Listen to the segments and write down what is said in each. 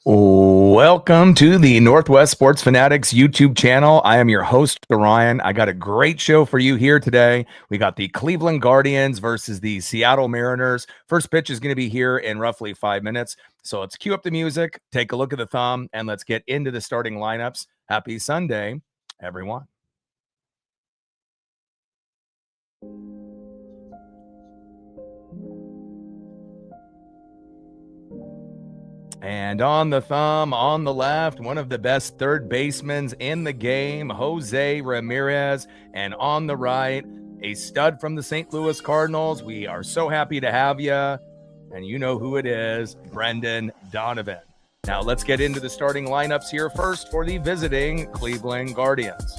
Welcome to the Northwest Sports Fanatics YouTube channel. I am your host, Ryan. I got a great show for you here today. We got the Cleveland Guardians versus the Seattle Mariners. First pitch is going to be here in roughly 5 minutes. So let's cue up the music, take a look at the thumb, and let's get into the starting lineups. Happy Sunday, everyone. And on the thumb, on the left, one of the best third basemen in the game, Jose Ramirez. And on the right, a stud from the St. Louis Cardinals. We are so happy to have you. And you know who it is, Brendan Donovan. Now let's get into the starting lineups here first for the visiting Cleveland Guardians.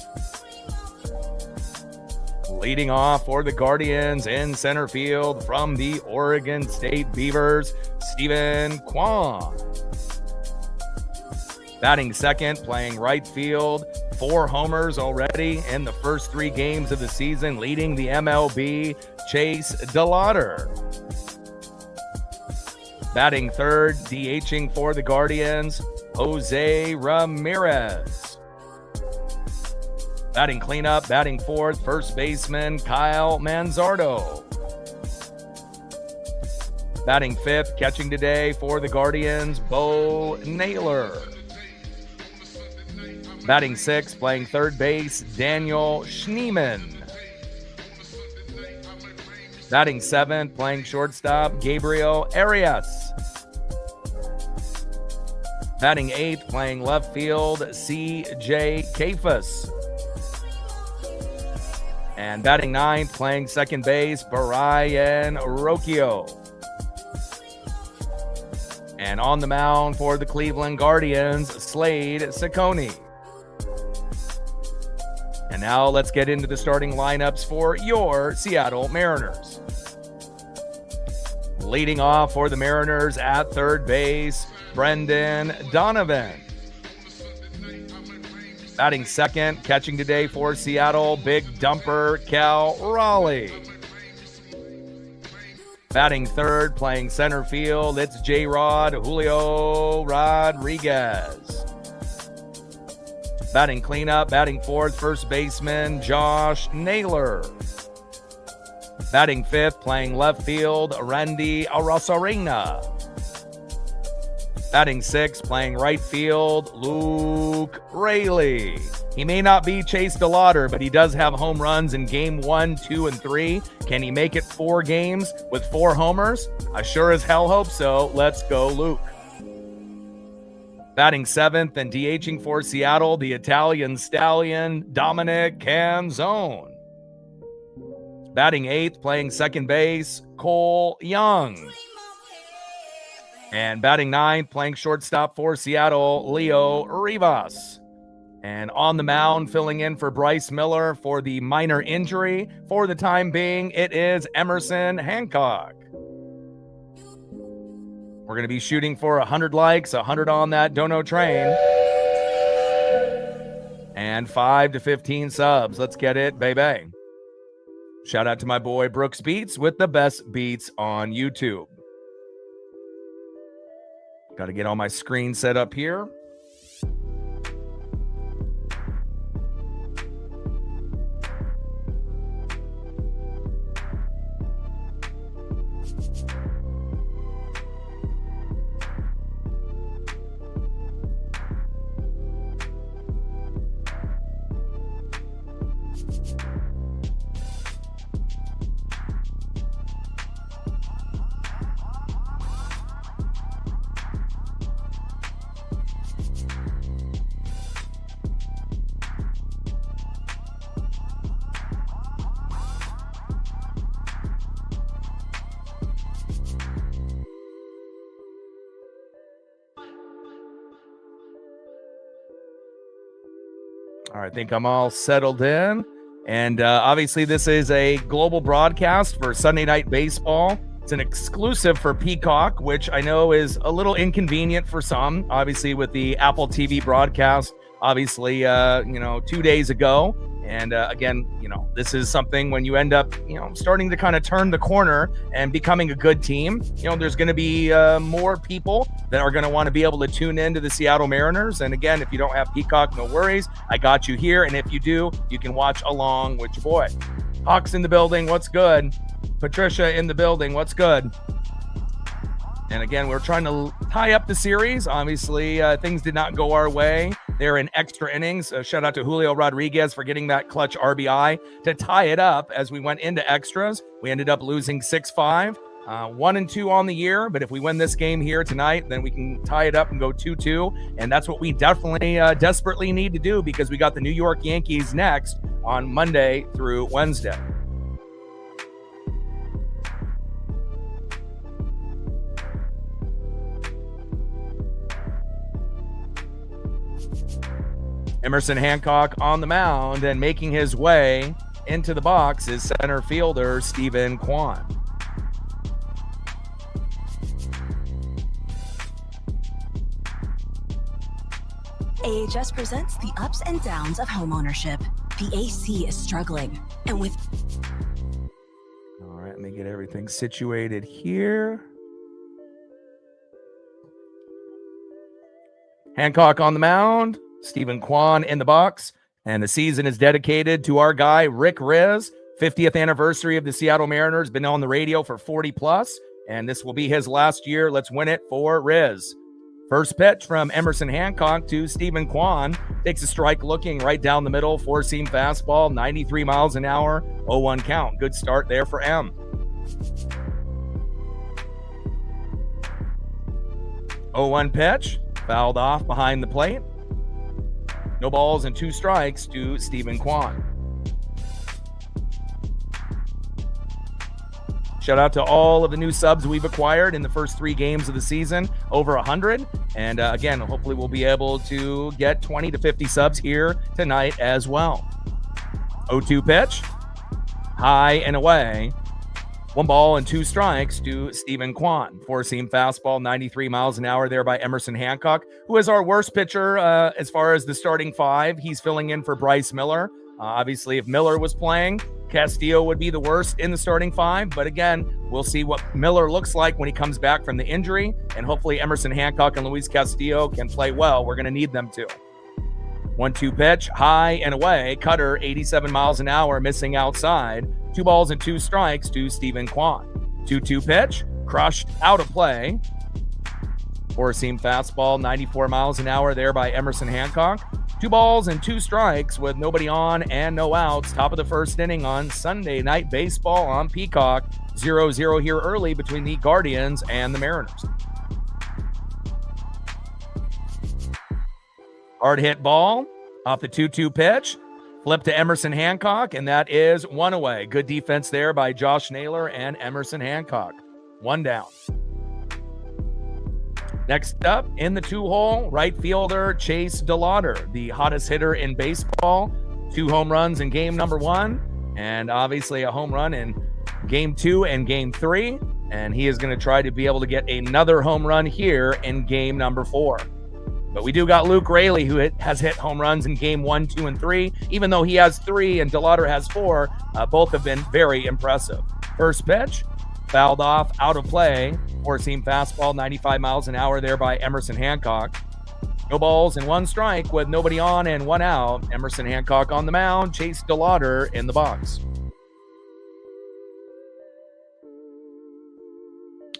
Leading off for the Guardians in center field from the Oregon State Beavers, Stephen Kwan. Batting second, playing right field, 4 homers already in the first 3 games of the season, leading the MLB, Chase DeLauder. Batting third, DHing for the Guardians, Jose Ramirez. Batting cleanup, batting fourth, first baseman, Kyle Manzardo. Batting fifth, catching today for the Guardians, Bo Naylor. Batting sixth, playing third base, Daniel Schneemann. Batting seventh, playing shortstop, Gabriel Arias. Batting eighth, playing left field, C.J. Kafus. And batting ninth, playing second base, Brian Rocchio. And on the mound for the Cleveland Guardians, Slade Ciccone. And now let's get into the starting lineups for your Seattle Mariners. Leading off for the Mariners at third base, Brendan Donovan. Batting second, catching today for Seattle, big dumper, Cal Raleigh. Batting third, playing center field, it's J-Rod Julio Rodriguez. Batting cleanup, batting fourth, first baseman, Josh Naylor. Batting fifth, playing left field, Randy Arozarena. Batting sixth, playing right field, Luke Raley. He may not be Chase DeLauder, but he does have home runs in game 1, 2, and 3. Can he make it 4 games with 4 homers? I sure as hell hope so. Let's go, Luke. Batting seventh and DHing for Seattle, the Italian stallion, Dominic Canzone. Batting eighth, playing second base, Cole Young. And batting ninth, playing shortstop for Seattle, Leo Rivas. And on the mound, filling in for Bryce Miller for the minor injury. For the time being, it is Emerson Hancock. We're going to be shooting for 100 likes, 100 on that dono train. And 5 to 15 subs. Let's get it, baby. Shout out to my boy Brooks Beats with the best beats on YouTube. Got to get all my screen set up here. All right, I think I'm all settled in. And obviously, this is a global broadcast for Sunday Night Baseball. It's an exclusive for Peacock, which I know is a little inconvenient for some, obviously, with the Apple TV broadcast, obviously, 2 days ago. And again, this is something when you end up, starting to kind of turn the corner and becoming a good team, there's going to be more people that are going to want to be able to tune into the Seattle Mariners. And again, if you don't have Peacock, no worries. I got you here. And if you do, you can watch along with your boy. Hawks in the building. What's good? Patricia in the building. What's good? And again, we're trying to tie up the series. Obviously, things did not go our way. They're in extra innings. Shout out to Julio Rodriguez for getting that clutch RBI to tie it up as we went into extras. We ended up losing 6-5, 1-2 on the year. But if we win this game here tonight, then we can tie it up and go 2-2. And that's what we definitely desperately need to do, because we got the New York Yankees next on Monday through Wednesday. Emerson Hancock on the mound, and making his way into the box is center fielder Stephen Kwan. AHS presents the ups and downs of homeownership. The AC is struggling, and with... All right, let me get everything situated here. Hancock on the mound, Stephen Kwan in the box, and the season is dedicated to our guy, Rick Riz. 50th anniversary of the Seattle Mariners, been on the radio for 40 plus, and this will be his last year. Let's win it for Riz. First pitch from Emerson Hancock to Stephen Kwan. Takes a strike looking right down the middle, four-seam fastball, 93 miles an hour, 0-1 count. Good start there for M. Oh, 0-1 pitch, fouled off behind the plate. No balls and 2 strikes to Stephen Kwan. Shout out to all of the new subs we've acquired in the first 3 games of the season, over 100. And again, hopefully we'll be able to get 20 to 50 subs here tonight as well. 0-2 pitch, high and away. 1 ball and 2 strikes to Stephen Kwan. Four-seam fastball, 93 miles an hour there by Emerson Hancock, who is our worst pitcher as far as the starting 5. He's filling in for Bryce Miller. Obviously, if Miller was playing, Castillo would be the worst in the starting 5. But again, we'll see what Miller looks like when he comes back from the injury. And hopefully Emerson Hancock and Luis Castillo can play well. We're going to need them to. 1-2 pitch, high and away. Cutter, 87 miles an hour, missing outside. 2 balls and 2 strikes to Stephen Kwan. 2-2 pitch, crushed out of play. Four-seam fastball, 94 miles an hour there by Emerson Hancock. 2 balls and 2 strikes with nobody on and no outs. Top of the first inning on Sunday Night Baseball on Peacock. 0-0 here early between the Guardians and the Mariners. Hard hit ball off the 2-2 pitch. Flip to Emerson Hancock, and that is 1 away. Good defense there by Josh Naylor and Emerson Hancock. 1 down. Next up, in the 2-hole, right fielder Chase DeLauder, the hottest hitter in baseball. 2 home runs in game number 1, and obviously a home run in game 2 and game 3. And he is going to try to be able to get another home run here in game number 4. But we do got Luke Raley, who has hit home runs in game 1, 2, and 3. Even though he has 3 and DeLauder has 4, both have been very impressive. First pitch, fouled off, out of play. Four-seam fastball, 95 miles an hour there by Emerson Hancock. No balls and 1 strike with nobody on and 1 out. Emerson Hancock on the mound, Chase DeLauder in the box.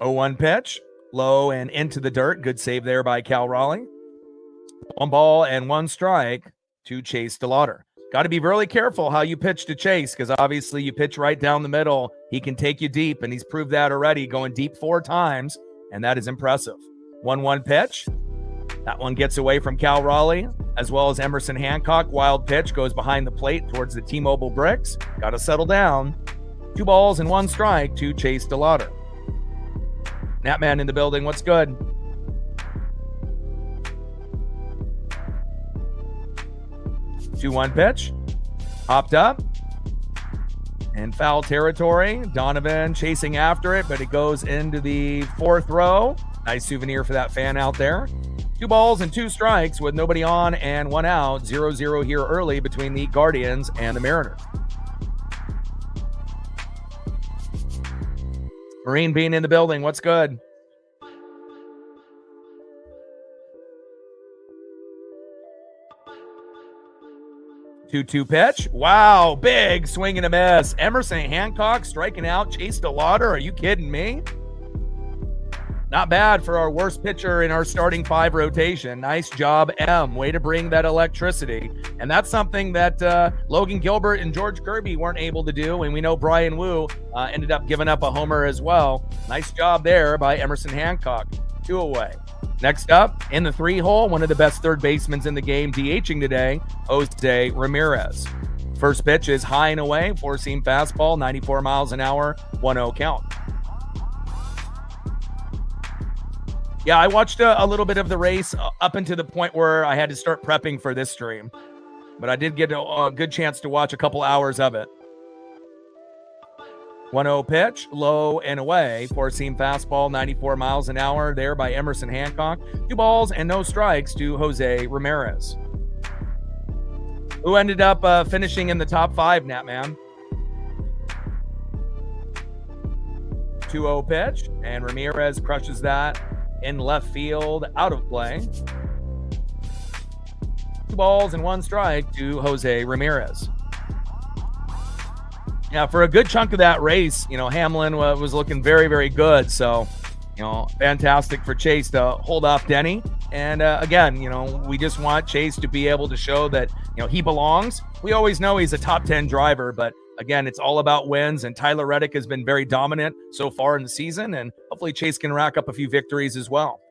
0-1 pitch, low and into the dirt. Good save there by Cal Raleigh. 1 ball and 1 strike to Chase DeLauder. Got to be really careful how you pitch to Chase, because obviously you pitch right down the middle. He can take you deep, and he's proved that already, going deep 4 times, and that is impressive. 1-1 pitch. That one gets away from Cal Raleigh, as well as Emerson Hancock. Wild pitch goes behind the plate towards the T-Mobile bricks. Got to settle down. 2 balls and 1 strike to Chase DeLauder. Natman in the building. What's good? One pitch, hopped up, and foul territory. Donovan chasing after it, but it goes into the 4th row. Nice souvenir for that fan out there. 2 balls and 2 strikes with nobody on and 1 out. 0-0 here early between the Guardians and the Mariners. Marine Bean in the building. What's good? Two pitch. Wow, big swing and a miss. Emerson Hancock striking out Chase DeLauder. Are you kidding me? Not bad for our worst pitcher in our starting 5 rotation. Nice job, M. Way to bring that electricity. And that's something that Logan Gilbert and George Kirby weren't able to do. And we know Brian Wu ended up giving up a homer as well. Nice job there by Emerson Hancock. 2 away. Next up, in the 3-hole, one of the best third basemen in the game, DHing today, Jose Ramirez. First pitch is high and away, 4-seam fastball, 94 miles an hour, 1-0 count. Yeah, I watched a little bit of the race up until the point where I had to start prepping for this stream. But I did get a good chance to watch a couple hours of it. 1-0 pitch, low and away. 4-seam fastball, 94 miles an hour there by Emerson Hancock. 2 balls and no strikes to Jose Ramirez, who ended up finishing in the top 5, Natman. 2-0 pitch, and Ramirez crushes that in left field, out of play. 2 balls and 1 strike to Jose Ramirez. Yeah, for a good chunk of that race, Hamlin was looking very, very good. So, fantastic for Chase to hold off Denny. And again, we just want Chase to be able to show that, he belongs. We always know he's a top 10 driver, but again, it's all about wins, and Tyler Reddick has been very dominant so far in the season, and hopefully Chase can rack up a few victories as well.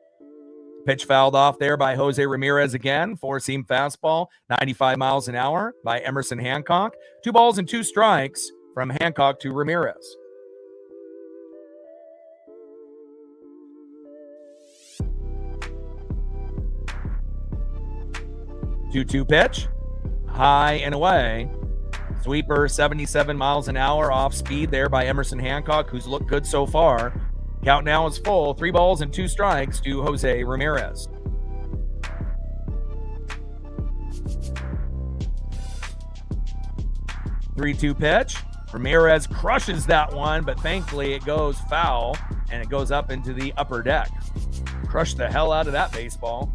Pitch fouled off there by Jose Ramirez again. 4-seam fastball, 95 miles an hour by Emerson Hancock. 2 balls and 2 strikes from Hancock to Ramirez. Two pitch, high and away. Sweeper, 77 miles an hour off speed there by Emerson Hancock, who's looked good so far. Count now is full. 3 balls and 2 strikes to Jose Ramirez. Three-two pitch. Ramirez crushes that one, but thankfully it goes foul, and it goes up into the upper deck. Crushed the hell out of that baseball.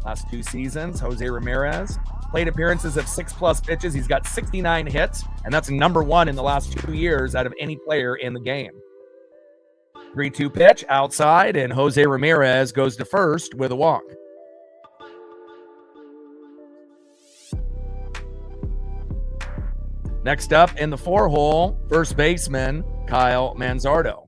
Last 2 seasons, Jose Ramirez plate appearances of 6+ pitches. He's got 69 hits, and that's number 1 in the last 2 years out of any player in the game. 3-2 pitch outside, and Jose Ramirez goes to first with a walk. Next up in the 4-hole, first baseman Kyle Manzardo.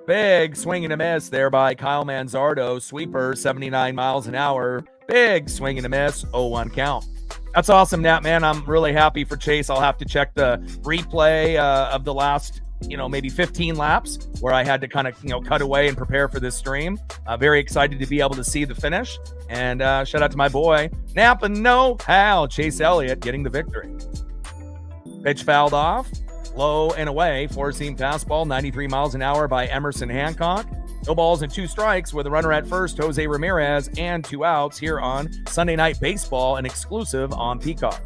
Big swing and a miss there by Kyle Manzardo. Sweeper, 79 miles an hour. Big swing and a miss, 0-1 count. That's awesome, Nat, man. I'm really happy for Chase. I'll have to check the replay of the last, maybe 15 laps where I had to kind of, cut away and prepare for this stream. Very excited to be able to see the finish. And shout out to my boy, Napa Know-How, Chase Elliott, getting the victory. Pitch fouled off. Low and away, 4-seam fastball, 93 miles an hour by Emerson Hancock. No balls and 2 strikes with a runner at first, Jose Ramirez, and 2 outs here on Sunday Night Baseball, an exclusive on Peacock.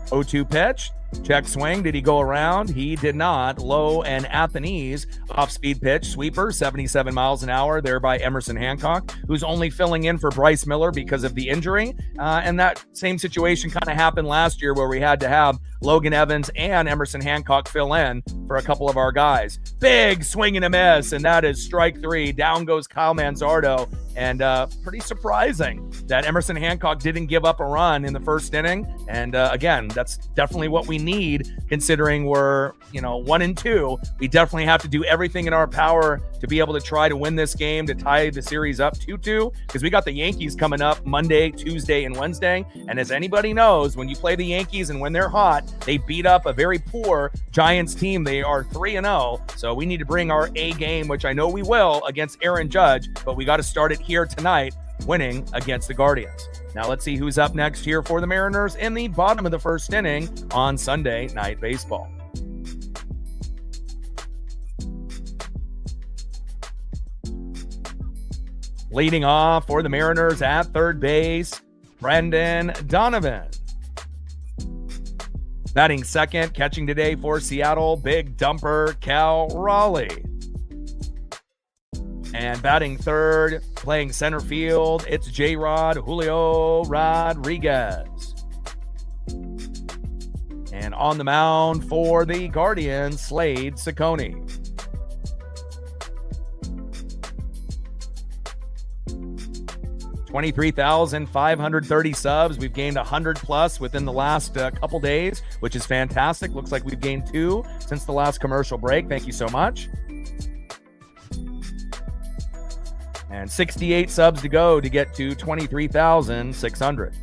0-2 pitch. Check swing. Did he go around? He did not. Low and at the knees. Off-speed pitch. Sweeper, 77 miles an hour there by Emerson Hancock, who's only filling in for Bryce Miller because of the injury. And that same situation kind of happened last year where we had to have Logan Evans and Emerson Hancock fill in for a couple of our guys. Big swing and a miss, and that is strike 3. Down goes Kyle Manzardo. And pretty surprising that Emerson Hancock didn't give up a run in the first inning. And again, that's definitely what we need, considering we're 1-2. We definitely have to do everything in our power to be able to try to win this game to tie the series up 2-2, because we got the Yankees coming up Monday, Tuesday, and Wednesday. And as anybody knows, when you play the Yankees and when they're hot, they beat up a very poor Giants team. They are 3-0. So we need to bring our A game, which I know we will, against Aaron Judge, but we got to start it here tonight, winning against the Guardians. Now let's see who's up next here for the Mariners in the bottom of the first inning on Sunday Night Baseball. Leading off for the Mariners at third base, Brendan Donovan. Batting second, catching today for Seattle, big dumper Cal Raleigh. And batting third, playing center field, it's J-Rod Julio Rodriguez. And on the mound for the Guardians, Slade Ciccone. $23,530 subs. We've gained 100 plus within the last couple days, which is fantastic. Looks like we've gained 2 since the last commercial break. Thank you so much. And 68 subs to go to get to 23,600.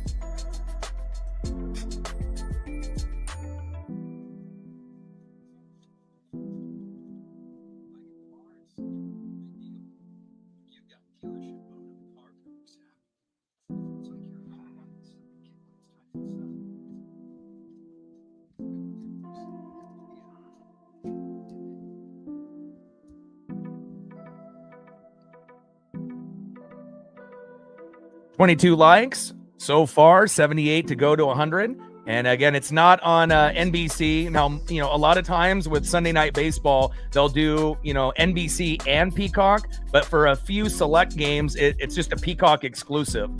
$22 likes so far, 78 to go to 100. And again, it's not on NBC. Now, a lot of times with Sunday Night Baseball, they'll do, NBC and Peacock, but for a few select games, it's just a Peacock exclusive.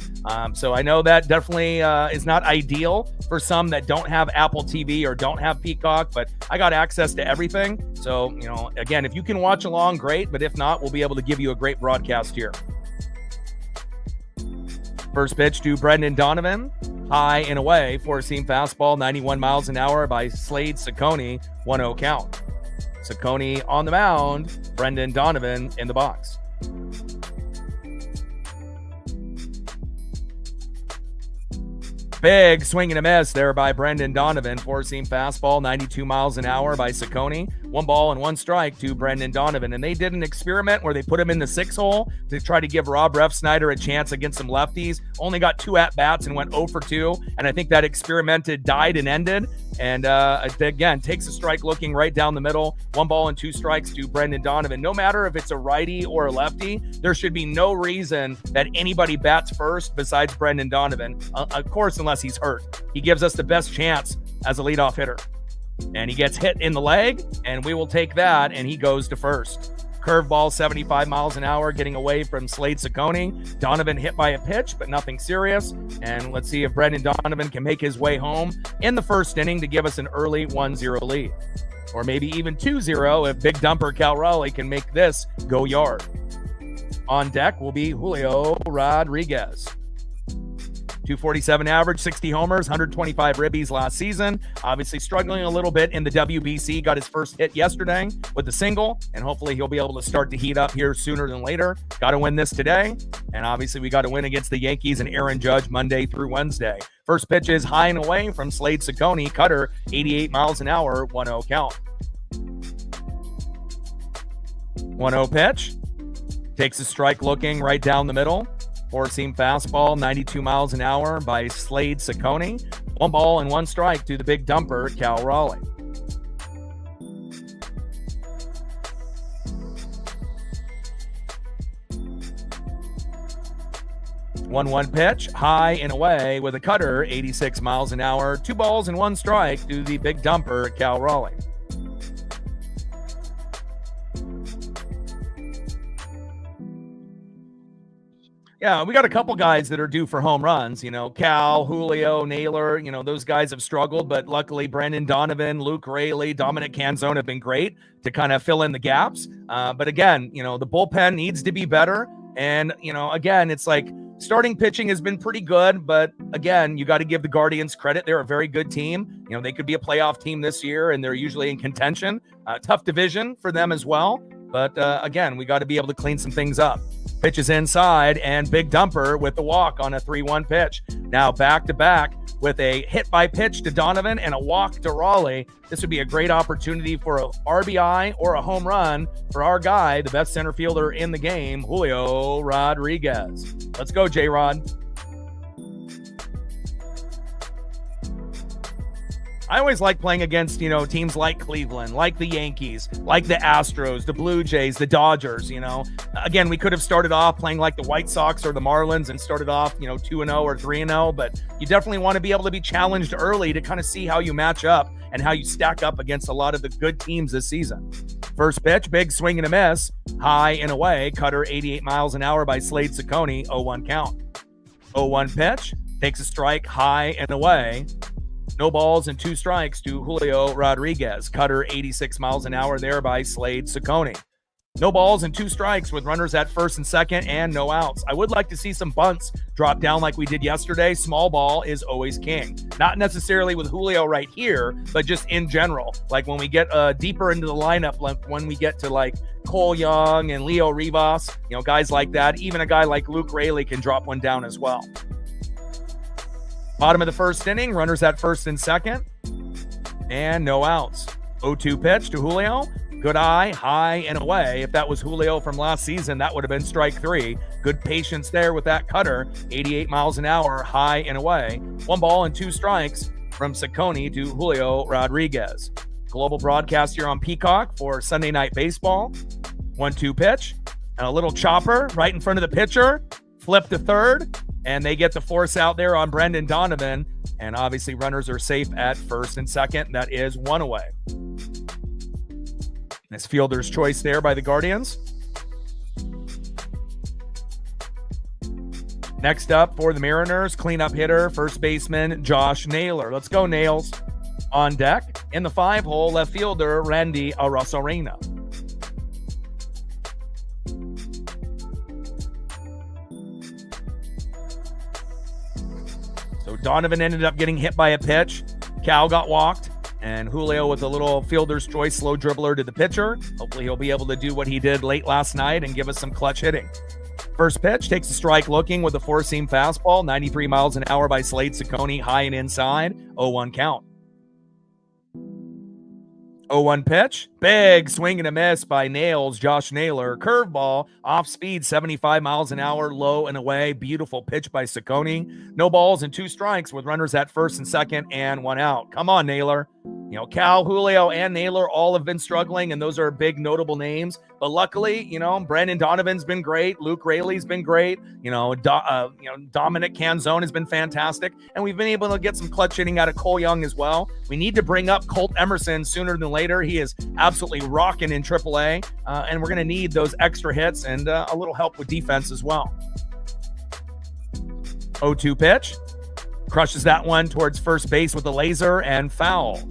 So I know that definitely is not ideal for some that don't have Apple TV or don't have Peacock, but I got access to everything. So, again, if you can watch along, great. But if not, we'll be able to give you a great broadcast here. First pitch to Brendan Donovan, high and away, four-seam fastball, 91 miles an hour by Slade Ciccone, 1-0 count. Ciccone on the mound, Brendan Donovan in the box. Big swing and a miss there by Brendan Donovan. Four-seam fastball, 92 miles an hour by Ciccone. 1 ball and 1 strike to Brendan Donovan. And they did an experiment where they put him in the 6-hole to try to give Rob Refsnyder a chance against some lefties. Only got 2 at-bats and went 0 for 2. And I think that experiment died and ended. And again, takes a strike looking right down the middle. 1 ball and 2 strikes to Brendan Donovan. No matter if it's a righty or a lefty, there should be no reason that anybody bats first besides Brendan Donovan. Of course, unless he's hurt. He gives us the best chance as a leadoff hitter. And he gets hit in the leg, and we will take that, and he goes to first. Curveball, 75 miles an hour, getting away from Slade Ciccone. Donovan hit by a pitch, but nothing serious. And let's see if Brendan Donovan can make his way home in the first inning to give us an early 1-0 lead. Or maybe even 2-0 if big dumper Cal Raleigh can make this go yard. On deck will be Julio Rodriguez. 247 average, 60 homers, 125 ribbies last season. Obviously struggling a little bit in the WBC. Got his first hit yesterday with the single, and hopefully he'll be able to start to heat up here sooner than later. Got to win this today, and obviously we got to win against the Yankees and Aaron Judge Monday through Wednesday. First pitch is high and away from Slade Ciccone. Cutter, 88 miles an hour, 1-0 count. 1-0 pitch. Takes a strike looking right down the middle. Four-seam fastball, 92 miles an hour by Slade Ciccone. 1 ball and 1 strike to the big dumper, Cal Raleigh. One pitch, high and away with a cutter, 86 miles an hour. 2 balls and 1 strike to the big dumper, Cal Raleigh. Yeah, we got a couple guys that are due for home runs. Cal, Julio, Naylor, those guys have struggled, but luckily Brendan Donovan, Luke Raley, Dominic Canzone have been great to kind of fill in the gaps. But again, the bullpen needs to be better. And, again, it's like starting pitching has been pretty good, but again, you got to give the Guardians credit. They're a very good team. They could be a playoff team this year, and they're usually in contention. Tough division for them as well. But again, we got to be able to clean some things up. Pitches inside, and big dumper with the walk on a 3-1 pitch. Now back-to-back with a hit by pitch to Donovan and a walk to Raleigh. This would be a great opportunity for a RBI or a home run for our guy, the best center fielder in the game, Julio Rodriguez. Let's go, J-Rod. I always like playing against, teams like Cleveland, like the Yankees, like the Astros, the Blue Jays, the Dodgers, Again, we could have started off playing like the White Sox or the Marlins and started off, 2-0 or 3-0, but you definitely want to be able to be challenged early to kind of see how you match up and how you stack up against a lot of the good teams this season. First pitch, big swing and a miss, high and away, cutter 88 miles an hour by Slade Ciccone, 0-1 count. 0-1 pitch, takes a strike, high and away. No balls and 2 strikes to Julio Rodriguez. Cutter 86 miles an hour there by Slade Ciccone. No balls and 2 strikes with runners at first and second and no outs. I would like to see some bunts drop down like we did yesterday. Small ball is always king. Not necessarily with Julio right here, but just in general. Like when we get deeper into the lineup, like when we get to like Cole Young and Leo Rivas, guys like that. Even a guy like Luke Raley can drop one down as well. Bottom of the first inning, runners at first and second, and no outs. 0-2 pitch to Julio. Good eye, high and away. If that was Julio from last season, that would have been strike 3. Good patience there with that cutter. 88 miles an hour, high and away. 1 ball and 2 strikes from Ciccone to Julio Rodriguez. Global broadcast here on Peacock for Sunday Night Baseball. 1-2 pitch, and a little chopper right in front of the pitcher. Flip to third. And they get the force out there on Brendan Donovan. And obviously runners are safe at first and second. That is 1 away. Nice fielder's choice there by the Guardians. Next up for the Mariners, cleanup hitter, first baseman Josh Naylor. Let's go, Nails. On deck, in the 5-hole, left fielder Randy Arozarena. So Donovan ended up getting hit by a pitch. Cal got walked. And Julio with a little fielder's choice slow dribbler to the pitcher. Hopefully he'll be able to do what he did late last night and give us some clutch hitting. First pitch takes a strike looking with a 4-seam fastball. 93 miles an hour by Slade Ciccone, high and inside. 0-1 count. 0-1 pitch. Big swing and a miss by Nails, Josh Naylor. Curveball, off speed, 75 miles an hour, low and away. Beautiful pitch by Ciccone. No balls and 2 strikes with runners at first and second and 1 out. Come on, Naylor. Cal, Julio, and Naylor all have been struggling, and those are big notable names. But luckily, Brandon Donovan's been great. Luke Raley's been great. Dominic Canzone has been fantastic. And we've been able to get some clutch hitting out of Cole Young as well. We need to bring up Colt Emerson sooner than later. He is absolutely rocking in AAA, and we're going to need those extra hits and a little help with defense as well. 0-2 pitch. Crushes that one towards first base with a laser and foul.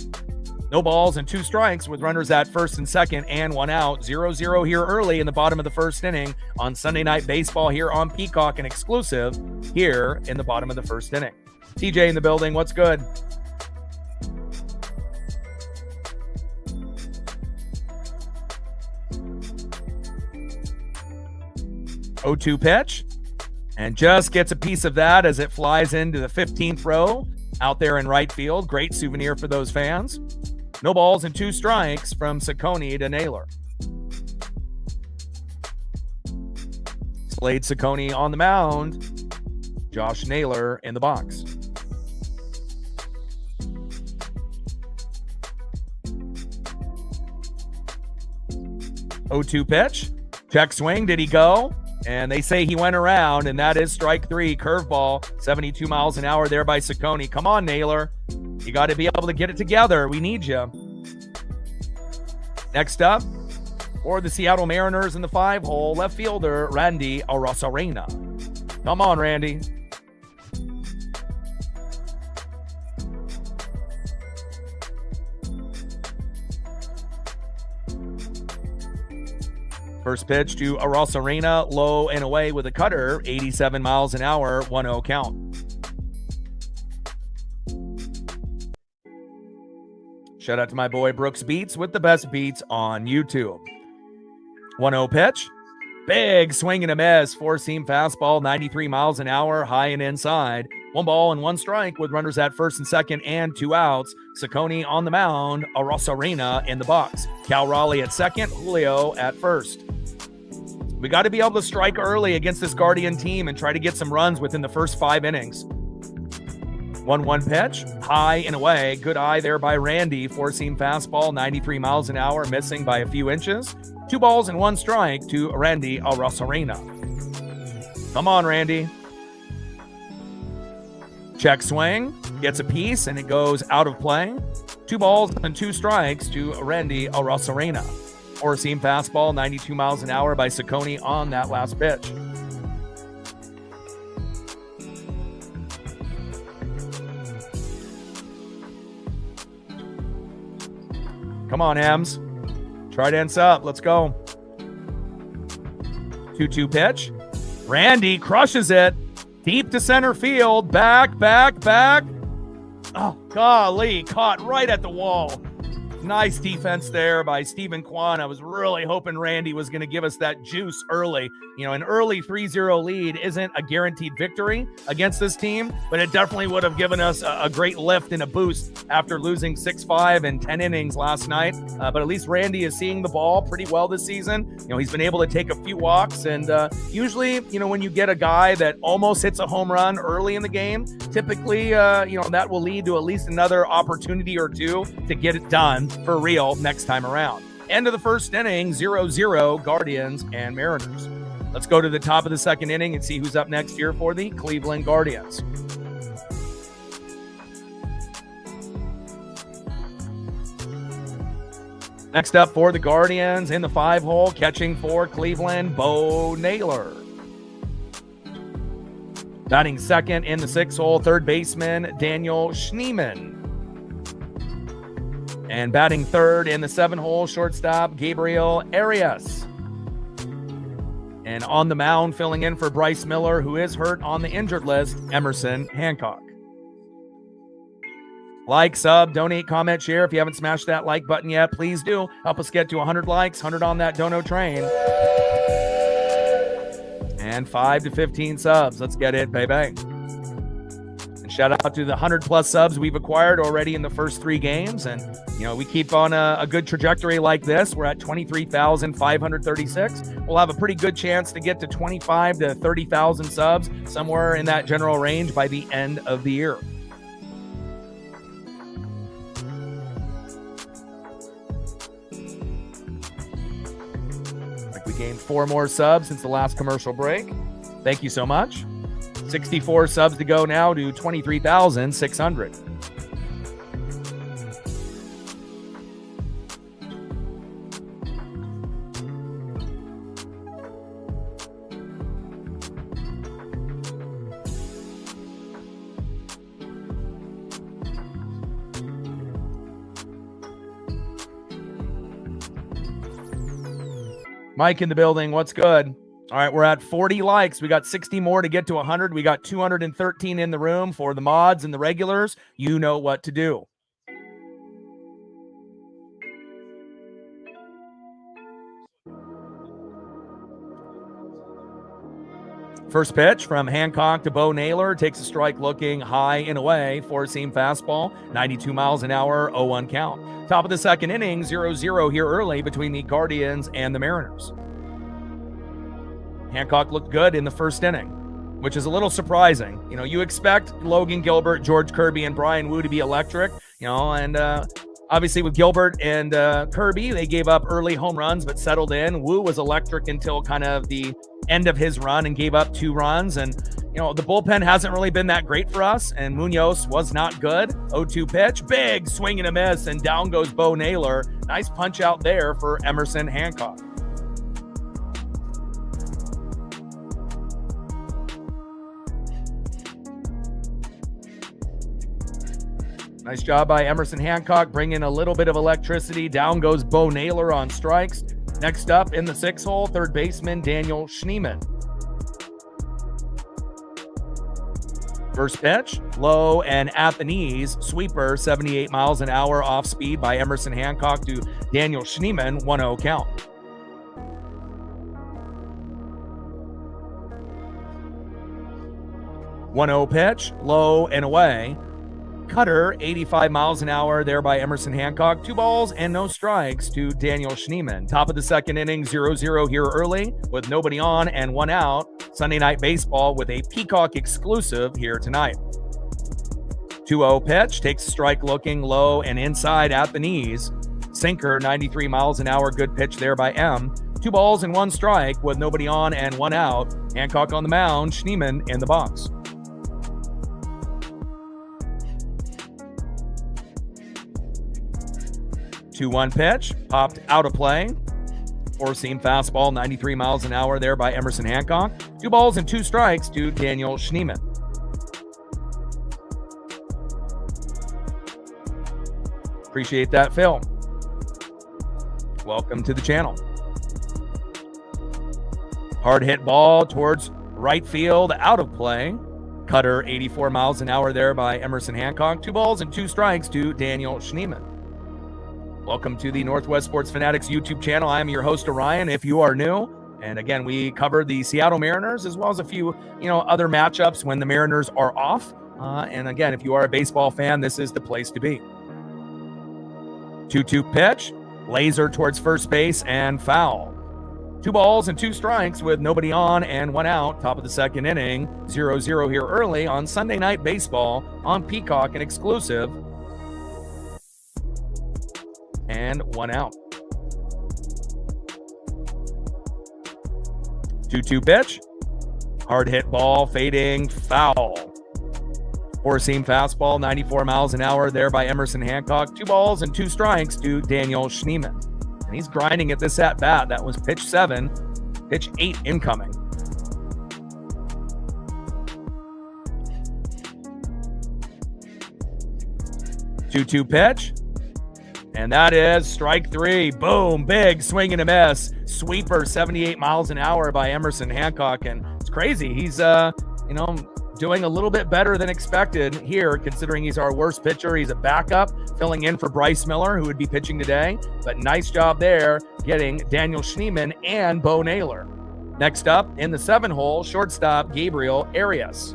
No balls and 2 strikes with runners at first and second and 1 out. 0-0 here early in the bottom of the first inning on Sunday Night Baseball here on Peacock, and exclusive here in the bottom of the first inning. TJ in the building. What's good? .02 pitch, and just gets a piece of that as it flies into the 15th row out there in right field. Great souvenir for those fans. No balls and 2 strikes from Ciccone to Naylor. Slade Ciccone on the mound. Josh Naylor in the box. .02 pitch. Check swing. Did he go? And they say he went around, and that is strike 3. Curveball, 72 miles an hour there by Ciccone. Come on, Naylor. You got to be able to get it together. We need you. Next up, for the Seattle Mariners in the 5-hole, left fielder Randy Arozarena. Come on, Randy. First pitch to Arozarena, low and away with a cutter, 87 miles an hour, 1-0 count. Shout out to my boy Brooks Beats with the best beats on YouTube. 1-0 pitch. Big swing and a miss. Four-seam fastball, 93 miles an hour, high and inside. 1 ball and 1 strike with runners at first and second and 2 outs. Saccone on the mound, Arosarena in the box. Cal Raleigh at second, Julio at first. We got to be able to strike early against this Guardian team and try to get some runs within the first 5 innings. 1-1 pitch, high and away. Good eye there by Randy. Four-seam fastball, 93 miles an hour, missing by a few inches. 2 balls and 1 strike to Randy Arosarena. Come on, Randy. Check swing, gets a piece, and it goes out of play. 2 balls and 2 strikes to Randy Arosarena. Four-seam fastball, 92 miles an hour by Saccone on that last pitch. Come on, Ems. Try to ends up. Let's go. 2-2 pitch. Randy crushes it. Deep to center field. Back. Oh, golly. Caught right at the wall. Nice defense there by Stephen Kwan. I was really hoping Randy was going to give us that juice early. You know, an early 3-0 lead isn't a guaranteed victory against this team, but it definitely would have given us a great lift and a boost after losing 6-5 in 10 innings last night. But at least Randy is seeing the ball pretty well this season. You know, he's been able to take a few walks, and usually, you know, when you get a guy that almost hits a home run early in the game, typically, that will lead to at least another opportunity or two to get it done for real next time around. End of the first inning, 0-0, Guardians and Mariners. Let's go to the top of the second inning and see who's up next here for the Cleveland Guardians. Next up for the Guardians in the 5-hole, catching for Cleveland, Bo Naylor. Batting second in the 6-hole, third baseman, Daniel Schneemann. And batting third in the 7-hole, shortstop, Gabriel Arias. And on the mound, filling in for Bryce Miller, who is hurt on the injured list, Emerson Hancock. Like, sub, donate, comment, share. If you haven't smashed that like button yet, please do. Help us get to 100 likes, 100 on that dono train. And 5 to 15 subs. Let's get it, baby. And shout out to the 100+ subs we've acquired already in the first 3 games. And, you know, we keep on a good trajectory like this. We're at 23,536. We'll have a pretty good chance to get to 25 to 30,000 subs, somewhere in that general range by the end of the year. We gained 4 more subs since the last commercial break. Thank you so much. 64 subs to go now to 23,600. Mike in the building. What's good? All right, we're at 40 likes. We got 60 more to get to 100. We got 213 in the room. For the mods and the regulars, you know what to do. First pitch from Hancock to Bo Naylor. Takes a strike looking high and away. Four-seam fastball, 92 miles an hour, 0-1 count. Top of the second inning, 0-0 here early between the Guardians and the Mariners. Hancock looked good in the first inning, which is a little surprising. You know, you expect Logan Gilbert, George Kirby, and Brian Wu to be electric, you know, and obviously with Gilbert and Kirby, they gave up early home runs but settled in. Wu was electric until kind of the end of his run and gave up 2 runs. And, you know, the bullpen hasn't really been that great for us, and Munoz was not good. 0-2 pitch, big swing and a miss, and down goes Bo Naylor. Nice punch out there for Emerson Hancock. Nice job by Emerson Hancock, bringing a little bit of electricity. Down goes Bo Naylor on strikes. Next up in the 6-hole, third baseman Daniel Schneemann. First pitch, low and at the knees. Sweeper, 78 miles an hour off speed by Emerson Hancock to Daniel Schneemann, 1-0 count. 1-0 pitch, low and away. Cutter, 85 miles an hour there by Emerson Hancock. 2 balls and no strikes to Daniel Schneemann. Top of the second inning, 0-0 here early with nobody on and 1 out. Sunday Night Baseball with a Peacock exclusive here tonight. 2-0 pitch, takes a strike looking low and inside at the knees. Sinker, 93 miles an hour, good pitch there by M. 2 balls and 1 strike with nobody on and 1 out. Hancock on the mound, Schneemann in the box. 2-1 pitch, popped out of play. 4-seam fastball, 93 miles an hour there by Emerson Hancock. 2 balls and 2 strikes to Daniel Schneemann. Appreciate that, Phil. Welcome to the channel. Hard hit ball towards right field, out of play. Cutter, 84 miles an hour there by Emerson Hancock. 2 balls and 2 strikes to Daniel Schneemann. Welcome to the Northwest Sports Fanatics YouTube channel. I am your host, Orion, if you are new. And again, we cover the Seattle Mariners as well as a few, other matchups when the Mariners are off. And again, if you are a baseball fan, this is the place to be. 2-2 pitch, laser towards first base and foul. 2 balls and 2 strikes with nobody on and 1 out. Top of the second inning, 0-0 here early on Sunday Night Baseball on Peacock, an exclusive. And 1 out. 2-2 pitch. Hard hit ball, fading, foul. 4-seam fastball, 94 miles an hour there by Emerson Hancock. 2 balls and 2 strikes to Daniel Schneemann. And he's grinding at this at-bat. That was pitch 7. Pitch 8 incoming. 2-2 pitch. And that is strike 3. Boom, big swing and a miss. Sweeper, 78 miles an hour by Emerson Hancock. And it's crazy. He's, doing a little bit better than expected here, considering he's our worst pitcher. He's a backup, filling in for Bryce Miller, who would be pitching today. But nice job there, getting Daniel Schneemann and Bo Naylor. Next up, in the 7-hole, shortstop Gabriel Arias.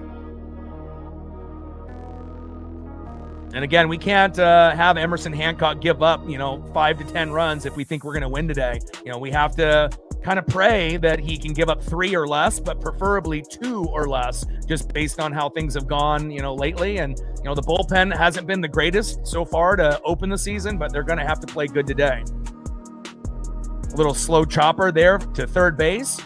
And again, we can't have Emerson Hancock give up, 5 to 10 runs if we think we're going to win today. We have to kind of pray that he can give up 3 or less, but preferably 2 or less, just based on how things have gone, lately. And, the bullpen hasn't been the greatest so far to open the season, but they're going to have to play good today. A little slow chopper there to third base.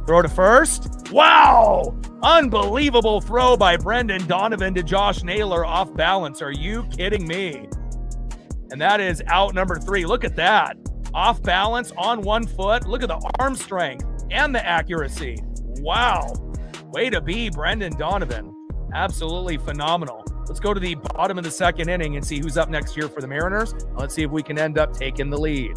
Throw to first. Wow! Unbelievable throw by Brendan Donovan to Josh Naylor off balance. Are you kidding me? And that is out number 3. Look at that. Off balance on 1 foot. Look at the arm strength and the accuracy. Wow. Way to be, Brendan Donovan. Absolutely phenomenal. Let's go to the bottom of the second inning and see who's up next here for the Mariners. Let's see if we can end up taking the lead.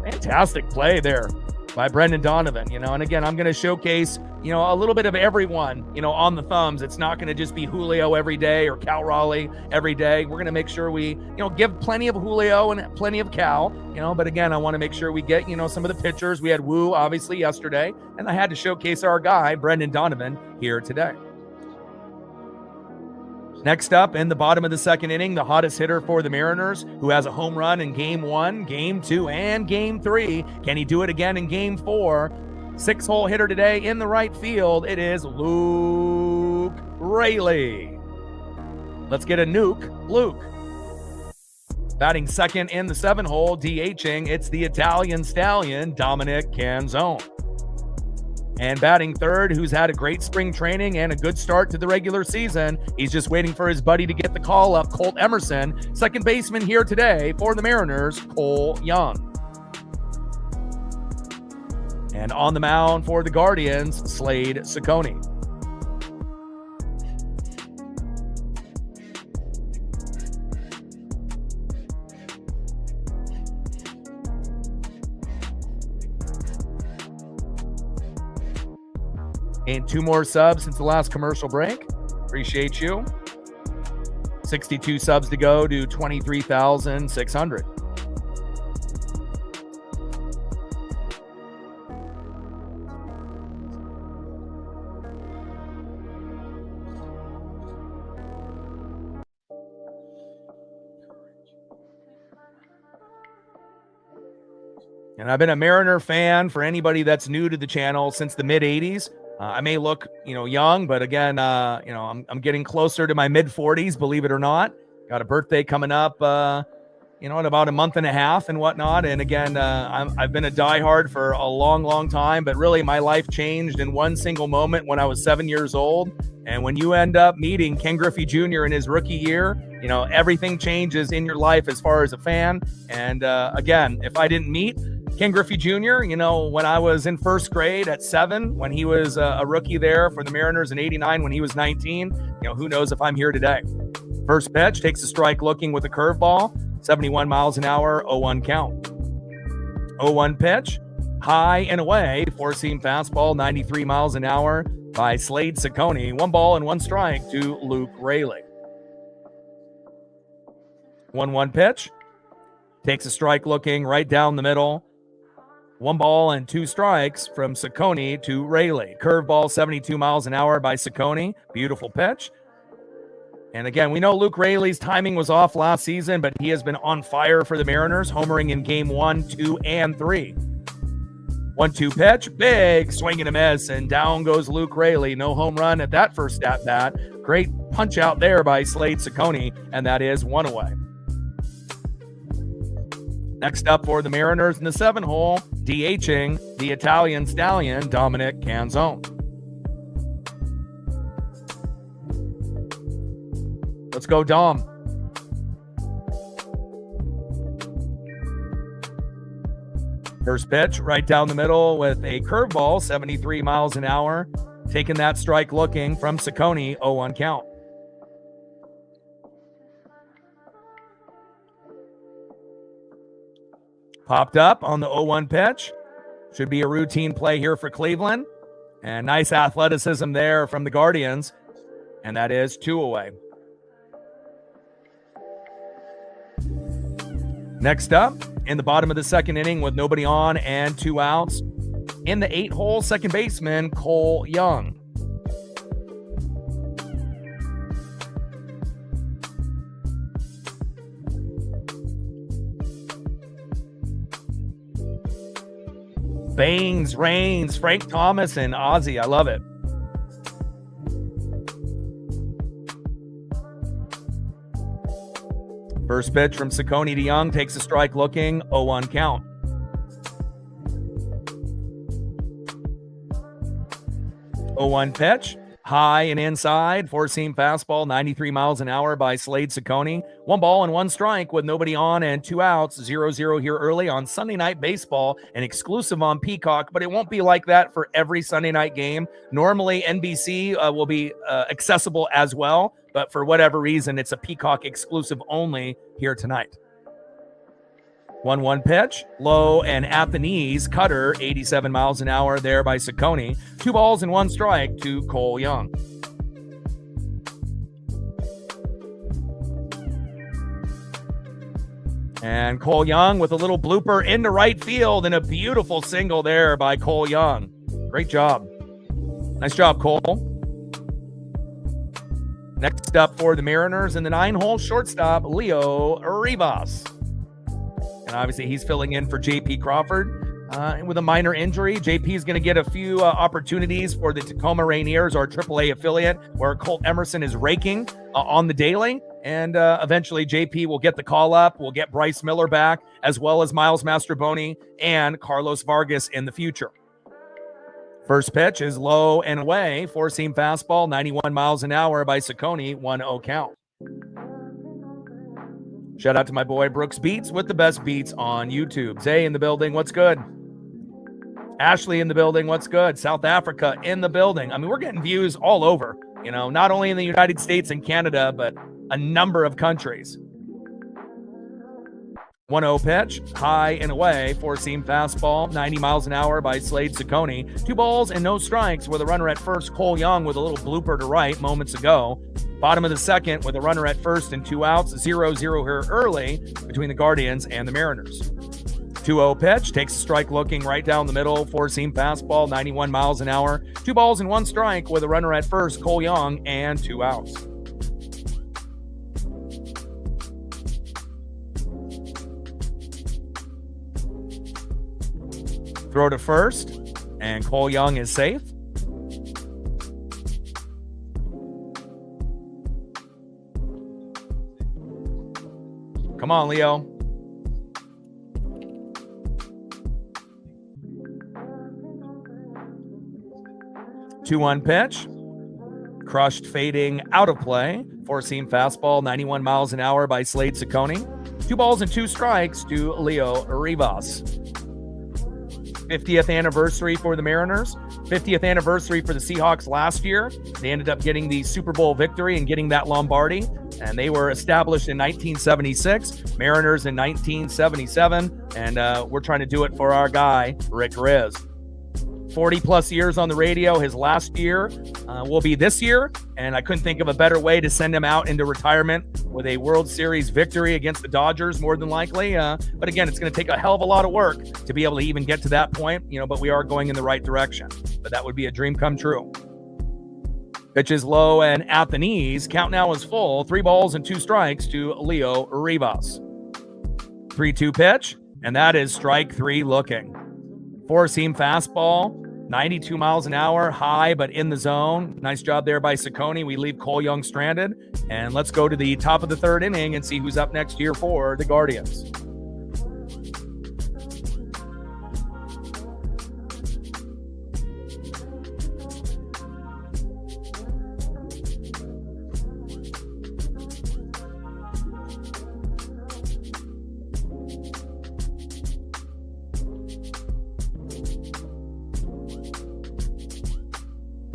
Fantastic play there by Brendan Donovan, and again, I'm going to showcase, a little bit of everyone, on the thumbs. It's not going to just be Julio every day or Cal Raleigh every day. We're going to make sure we, give plenty of Julio and plenty of Cal, but again, I want to make sure we get, some of the pitchers. We had Wu, obviously, yesterday, and I had to showcase our guy, Brendan Donovan, here today. Next up, in the bottom of the second inning, the hottest hitter for the Mariners, who has a home run in Game 1, Game 2, and Game 3. Can he do it again in Game 4? 6-hole hitter today in the right field. It is Luke Raley. Let's get a nuke, Luke. Batting second in the 7-hole, DHing, it's the Italian stallion, Dominic Canzone. And batting third, who's had a great spring training and a good start to the regular season. He's just waiting for his buddy to get the call up, Colt Emerson. Second baseman here today for the Mariners, Cole Young. And on the mound for the Guardians, Slade Ciccone. And 2 more subs since the last commercial break. Appreciate you. 62 subs to go to 23,600. And I've been a Mariner fan for anybody that's new to the channel since the mid 80s. I may look, young, but again, I'm getting closer to my mid 40s, believe it or not. Got a birthday coming up, in about a month and a half and whatnot. And again, I've been a diehard for a long, long time, but really my life changed in one single moment when I was 7 years old. And when you end up meeting Ken Griffey Jr. in his rookie year, everything changes in your life as far as a fan. And again, if I didn't meet Ken Griffey Jr., when I was in first grade at 7, when he was a rookie there for the Mariners in 89, when he was 19, who knows if I'm here today. First pitch, takes a strike looking with a curveball, 71 miles an hour, 0-1 count. 0-1 pitch, high and away, four-seam fastball, 93 miles an hour by Slade Ciccone. 1 ball and 1 strike to Luke Raley. 1-1 pitch, takes a strike looking right down the middle. 1 ball and 2 strikes from Ciccone to Raley. Curveball, 72 miles an hour by Ciccone. Beautiful pitch. And again, we know Luke Raley's timing was off last season, but he has been on fire for the Mariners, homering in game 1, 2, and 3. 1-2 pitch, big swing and a miss, and down goes Luke Raley. No home run at that first at-bat. Great punch out there by Slade Ciccone, and that is 1 away. Next up for the Mariners in the 7-hole, DHing the Italian stallion, Dominic Canzone. Let's go, Dom. First pitch, right down the middle with a curveball, 73 miles an hour. Taking that strike looking from Ciccone, 0-1 count. Popped up on the 0-1 pitch. Should be a routine play here for Cleveland. And nice athleticism there from the Guardians. And that is 2 away. Next up, in the bottom of the second inning with nobody on and 2 outs, in the 8-hole, second baseman, Cole Young. Baines, Raines, Frank Thomas, and Ozzie. I love it. First pitch from Ciccone to Young, takes a strike looking, 0-1 count. 0-1 pitch, high and inside, four-seam fastball, 93 miles an hour by Slade Ciccone. 1 ball and 1 strike with nobody on and 2 outs, 0-0 here early on Sunday Night Baseball, and exclusive on Peacock, but it won't be like that for every Sunday night game. Normally, NBC will be accessible as well, but for whatever reason, it's a Peacock exclusive only here tonight. 1-1 pitch, low and at the knees, cutter, 87 miles an hour there by Ciccone. 2 balls and 1 strike to Cole Young. And Cole Young with a little blooper into right field and a beautiful single there by Cole Young. Great job. Nice job, Cole. Next up for the Mariners in the 9-hole, shortstop, Leo Rivas. And obviously he's filling in for J.P. Crawford with a minor injury. J.P. is going to get a few opportunities for the Tacoma Rainiers, our AAA affiliate, where Colt Emerson is raking on the daily. And eventually J.P. will get the call up. We'll get Bryce Miller back, as well as Miles Mastroboni and Carlos Vargas in the future. First pitch is low and away. Four-seam fastball, 91 miles an hour by Ciccone, 1-0 count. Shout out to my boy Brooks Beats with the best beats on YouTube. Zay in the building, what's good? Ashley in the building, what's good? South Africa in the building. I mean, we're getting views all over, not only in the United States and Canada, but a number of countries. 1-0 pitch, high and away, four-seam fastball, 90 miles an hour by Slade Ciccone. 2 balls and no strikes with a runner at first. Cole Young with a little blooper to right moments ago. Bottom of the second with a runner at first and 2 outs. 0-0 here early between the Guardians and the Mariners. 2-0 pitch, takes a strike looking right down the middle. Four-seam fastball, 91 miles an hour. 2 balls and 1 strike with a runner at first. Cole Young and 2 outs. Throw to first, and Cole Young is safe. Come on, Leo. Two-one pitch. Crushed, fading, out of play. Four-seam fastball, 91 miles an hour by Slade Ciccone. 2 balls and 2 strikes to Leo Rivas. 50th anniversary for the Mariners. 50th anniversary for the Seahawks last year. They ended up getting the Super Bowl victory and getting that Lombardi. And they were established in 1976. Mariners in 1977. And we're trying to do it for our guy, Rick Riz. 40 plus years on the radio. His last year will be this year, and I couldn't think of a better way to send him out into retirement with a World Series victory against the Dodgers, more than likely. But again, it's going to take a hell of a lot of work to be able to even get to that point, but we are going in the right direction. But that would be a dream come true. Pitch is low and at the knees. Count now is full. 3 balls and 2 strikes to Leo Rivas. 3-2 pitch, and that is strike 3 looking. Four-seam fastball, 92 miles an hour, high but in the zone. Nice job there by Ciccone. We leave Cole Young stranded. And let's go to the top of the 3rd inning and see who's up next here for the Guardians.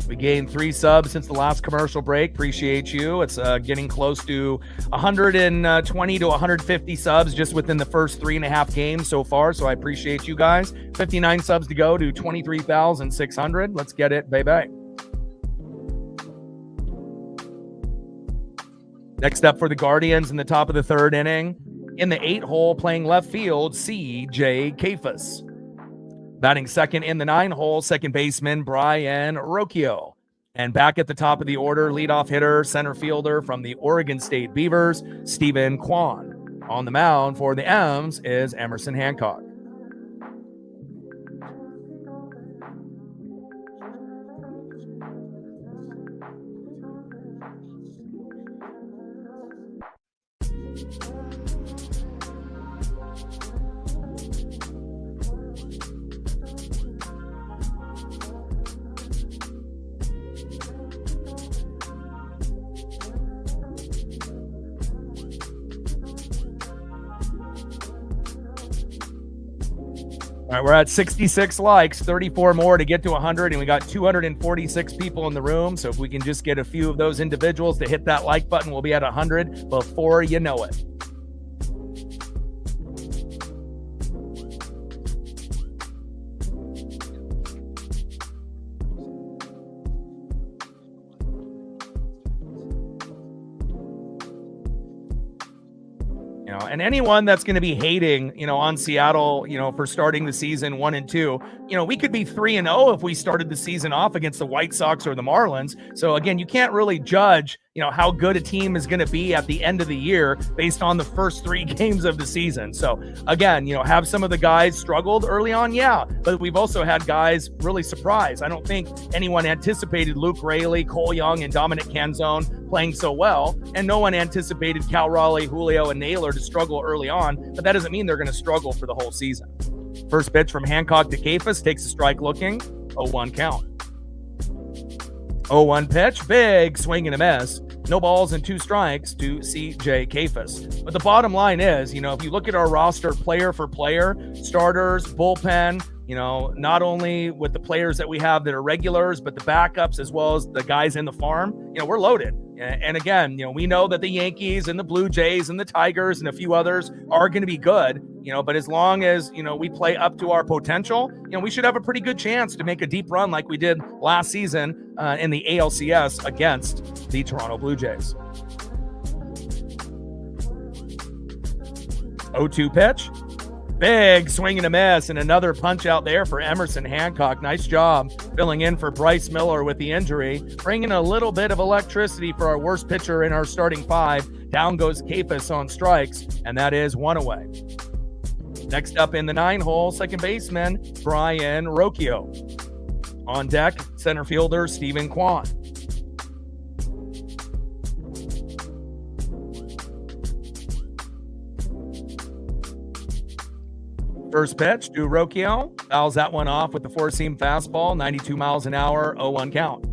We gained 3 subs since the last commercial break. Appreciate you. It's getting close to 120 to 150 subs just within the first 3.5 games so far. So I appreciate you guys. 59 subs to go to 23,600. Let's get it, baby. Next up for the Guardians in the top of the 3rd inning, in the 8 hole, playing left field, C.J. Kafus. Batting second in the 9 hole, second baseman Brian Rocchio. And back at the top of the order, leadoff hitter, center fielder from the Oregon State Beavers, Stephen Kwan. On the mound for the M's is Emerson Hancock. All right, we're at 66 likes, 34 more to get to 100, and we got 246 people in the room. So if we can just get a few of those individuals to hit that like button, we'll be at 100 before you know it. And anyone that's going to be hating, on Seattle, for starting the season 1-2, we could be 3-0 if we started the season off against the White Sox or the Marlins. So again, you can't really judge, how good a team is going to be at the end of the year based on the first 3 games of the season. So again, have some of the guys struggled early on? Yeah, but we've also had guys really surprised. I don't think anyone anticipated Luke Raley, Cole Young, and Dominic Canzone playing so well, and no one anticipated Cal Raleigh, Julio, and Naylor to struggle early on, but that doesn't mean they're going to struggle for the whole season. First pitch from Hancock to Kafus, takes a strike looking, 0-1 count. 0-1 pitch, big swing and a miss. No balls and 2 strikes to C.J. Kafus. But the bottom line is, if you look at our roster player for player, starters, bullpen, not only with the players that we have that are regulars, but the backups as well as the guys in the farm, we're loaded. And again, we know that the Yankees and the Blue Jays and the Tigers and a few others are going to be good, but as long as, we play up to our potential, we should have a pretty good chance to make a deep run like we did last season in the ALCS against the Toronto Blue Jays. 0-2 pitch. Big swing and a miss, and another punch out there for Emerson Hancock. Nice job filling in for Bryce Miller with the injury, bringing a little bit of electricity for our worst pitcher in our starting 5. Down goes Kafus on strikes, and that is 1 away. Next up in the 9-hole, second baseman Brian Rocchio. On deck, center fielder Stephen Kwan. First pitch to Rocchio. Fouls that one off with the four-seam fastball, 92 miles an hour, 0-1 count.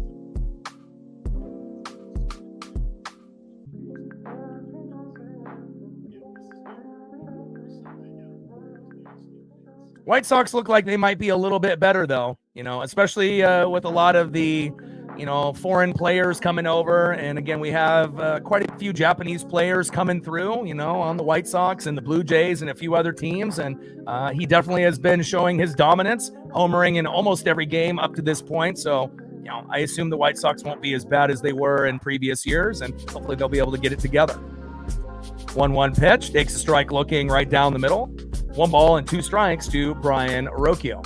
White Sox look like they might be a little bit better, though, especially with a lot of the, foreign players coming over. And again, we have quite a few Japanese players coming through, on the White Sox and the Blue Jays and a few other teams. And he definitely has been showing his dominance, homering in almost every game up to this point. So, I assume the White Sox won't be as bad as they were in previous years, and hopefully they'll be able to get it together. 1-1 pitch, takes a strike looking right down the middle. 1 ball and 2 strikes to Brian Rocchio.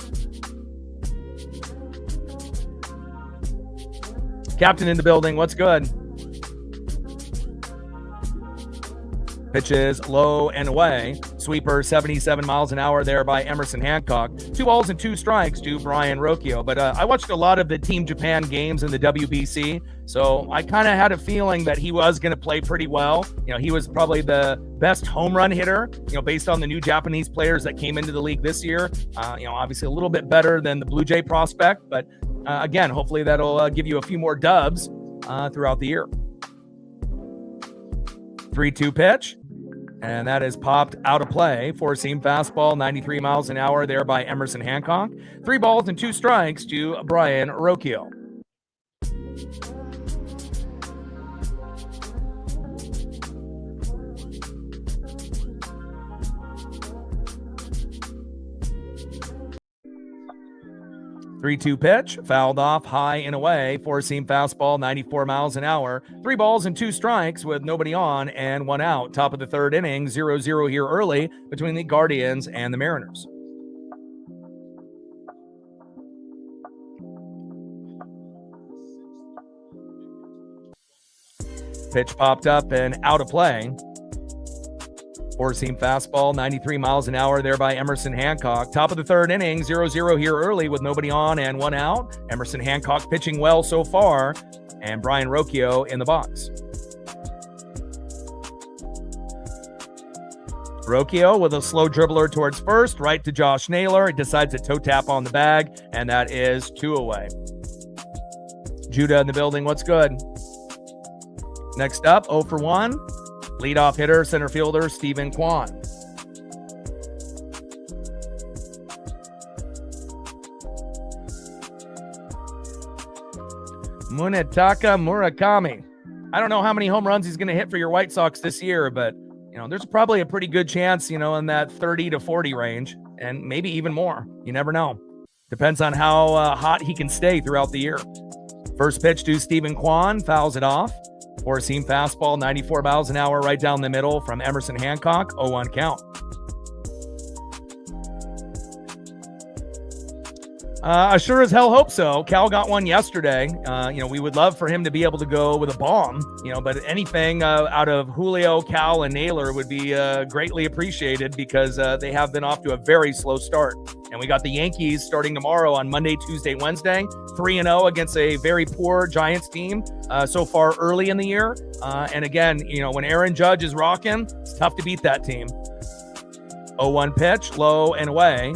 Captain in the building. What's good? Pitches low and away. Sweeper 77 miles an hour there by Emerson Hancock. 2 balls and 2 strikes to Brian Rocchio. But I watched a lot of the Team Japan games in the WBC, so I kind of had a feeling that he was going to play pretty well. He was probably the best home run hitter, based on the new Japanese players that came into the league this year. Obviously a little bit better than the Blue Jay prospect, but again, hopefully that'll give you a few more dubs throughout the year. 3-2 pitch. And that is popped out of play. Four-seam fastball, 93 miles an hour there by Emerson Hancock. 3 balls and 2 strikes to Brian Rocchio. Three-two pitch, fouled off high and away. Four-seam fastball, 94 miles an hour. 3 balls and 2 strikes with nobody on and 1 out. Top of the third inning, 0-0 here early between the Guardians and the Mariners. Pitch popped up and out of play. Four-seam fastball, 93 miles an hour there by Emerson Hancock. Top of the third inning, 0-0 here early with nobody on and 1 out. Emerson Hancock pitching well so far, and Brian Rocchio in the box. Rocchio with a slow dribbler towards first, right to Josh Naylor. He decides to toe tap on the bag, and that is 2 away. Judah in the building, what's good? Next up, 0 for 1. Leadoff hitter, center fielder, Stephen Kwan. Munetaka Murakami. I don't know how many home runs he's going to hit for your White Sox this year, but, there's probably a pretty good chance, in that 30 to 40 range, and maybe even more. You never know. Depends on how hot he can stay throughout the year. First pitch to Stephen Kwan, fouls it off. Four-seam fastball, 94 miles an hour right down the middle from Emerson Hancock, 0-1 count. I sure as hell hope so. Cal got one yesterday. We would love for him to be able to go with a bomb, but anything out of Julio, Cal, and Naylor would be greatly appreciated because they have been off to a very slow start. And we got the Yankees starting tomorrow on Monday, Tuesday, Wednesday, 3-0 against a very poor Giants team so far early in the year. And again, when Aaron Judge is rocking, it's tough to beat that team. 0-1 pitch, low and away.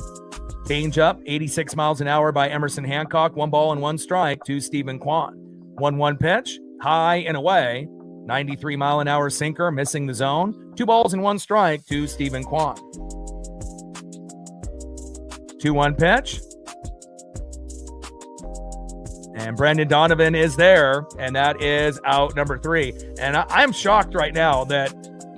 Change up, 86 miles an hour by Emerson Hancock. 1 ball and 1 strike to Stephen Kwan. 1-1 pitch, high and away. 93 mile an hour sinker, missing the zone. 2 balls and 1 strike to Stephen Kwan. 2-1 pitch. And Brendan Donovan is there, and that is out number 3. And I'm shocked right now that,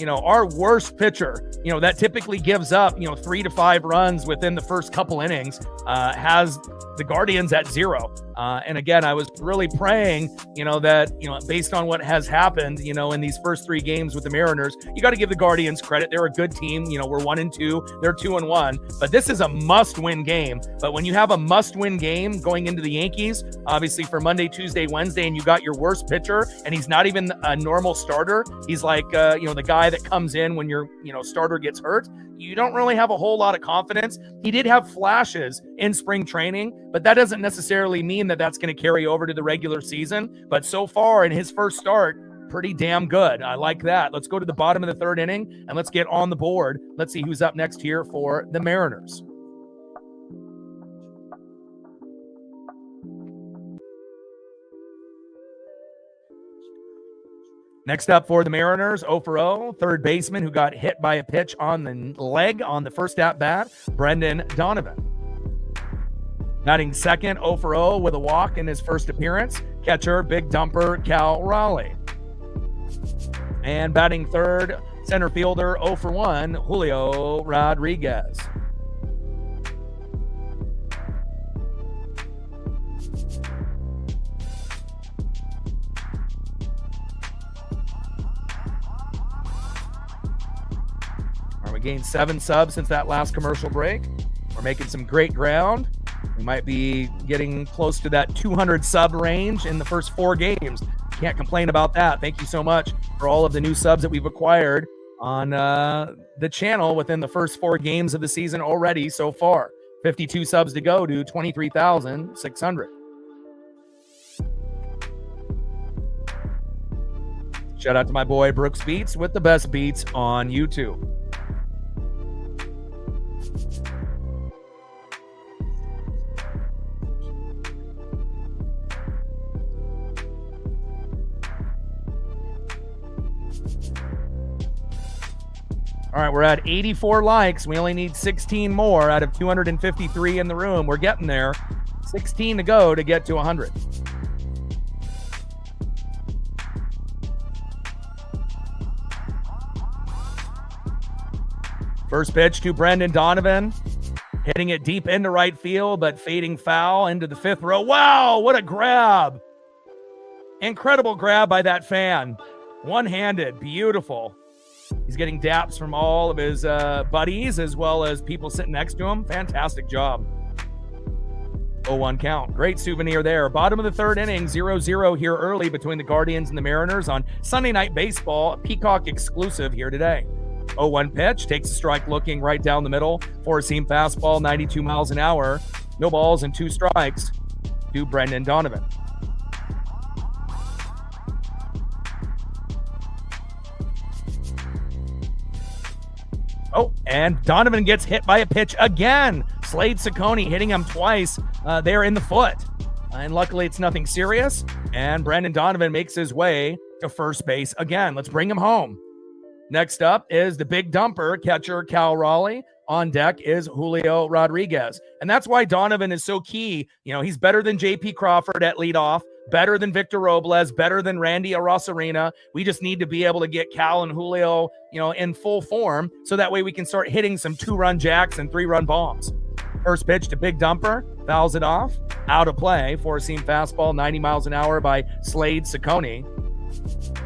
our worst pitcher, that typically gives up, 3 to 5 runs within the first couple innings, has the Guardians at 0. And again, I was really praying, that, based on what has happened, in these first 3 games with the Mariners, you got to give the Guardians credit. They're a good team. We're 1-2, they're 2-1, but this is a must-win game. But when you have a must-win game going into the Yankees, obviously for Monday, Tuesday, Wednesday, and you got your worst pitcher, and he's not even a normal starter. He's like, the guy that comes in when your, starter gets hurt. you don't really have a whole lot of confidence. He did have flashes in spring training, but that doesn't necessarily mean that that's going to carry over to the regular season. But so far in his first start, pretty damn good. I like that. Let's go to the bottom of the third inning and let's get on the board. Let's see who's up next here for the Mariners. Next up for the Mariners, 0 for 0, third baseman who got hit by a pitch on the leg on the first at-bat, Brendan Donovan. Batting second, 0 for 0 with a walk in his first appearance, catcher, big dumper, Cal Raleigh. And batting third, center fielder, 0 for 1, Julio Rodriguez. We gained 7 subs since that last commercial break. We're making some great ground. We might be getting close to that 200 sub range in the first 4 games. Can't complain about that. Thank you so much for all of the new subs that we've acquired on the channel within the first 4 games of the season already so far. 52 subs to go to 23,600. Shout out to my boy Brooks Beats with the best beats on YouTube. All right, we're at 84 likes. We only need 16 more out of 253 in the room. We're getting there. 16 to go to get to 100. First pitch to Brendan Donovan. Hitting it deep into right field, but fading foul into the 5th row. Wow, what a grab. Incredible grab by that fan. One-handed, beautiful. He's getting daps from all of his buddies as well as people sitting next to him. Fantastic job. 0-1 count. Great souvenir there. Bottom of the third inning, 0-0 here early between the Guardians and the Mariners on Sunday Night Baseball, a Peacock exclusive here today. 0-1 pitch, takes a strike looking right down the middle. Four-seam fastball, 92 miles an hour. No balls and 2 strikes to Brendan Donovan. Oh, and Donovan gets hit by a pitch again. Slade Ciccone hitting him twice there in the foot. And luckily it's nothing serious. And Brendan Donovan makes his way to first base again. Let's bring him home. Next up is the big dumper, catcher Cal Raleigh. On deck is Julio Rodriguez. And that's why Donovan is so key. You know, he's better than J.P. Crawford at leadoff, better than Victor Robles, better than Randy Arozarena. We just need to be able to get Cal and Julio, you know, in full form so that way we can start hitting some 2-run jacks and 3-run bombs. First pitch to big dumper, fouls it off, out of play. Four-seam fastball, 90 miles an hour by Slade Ciccone.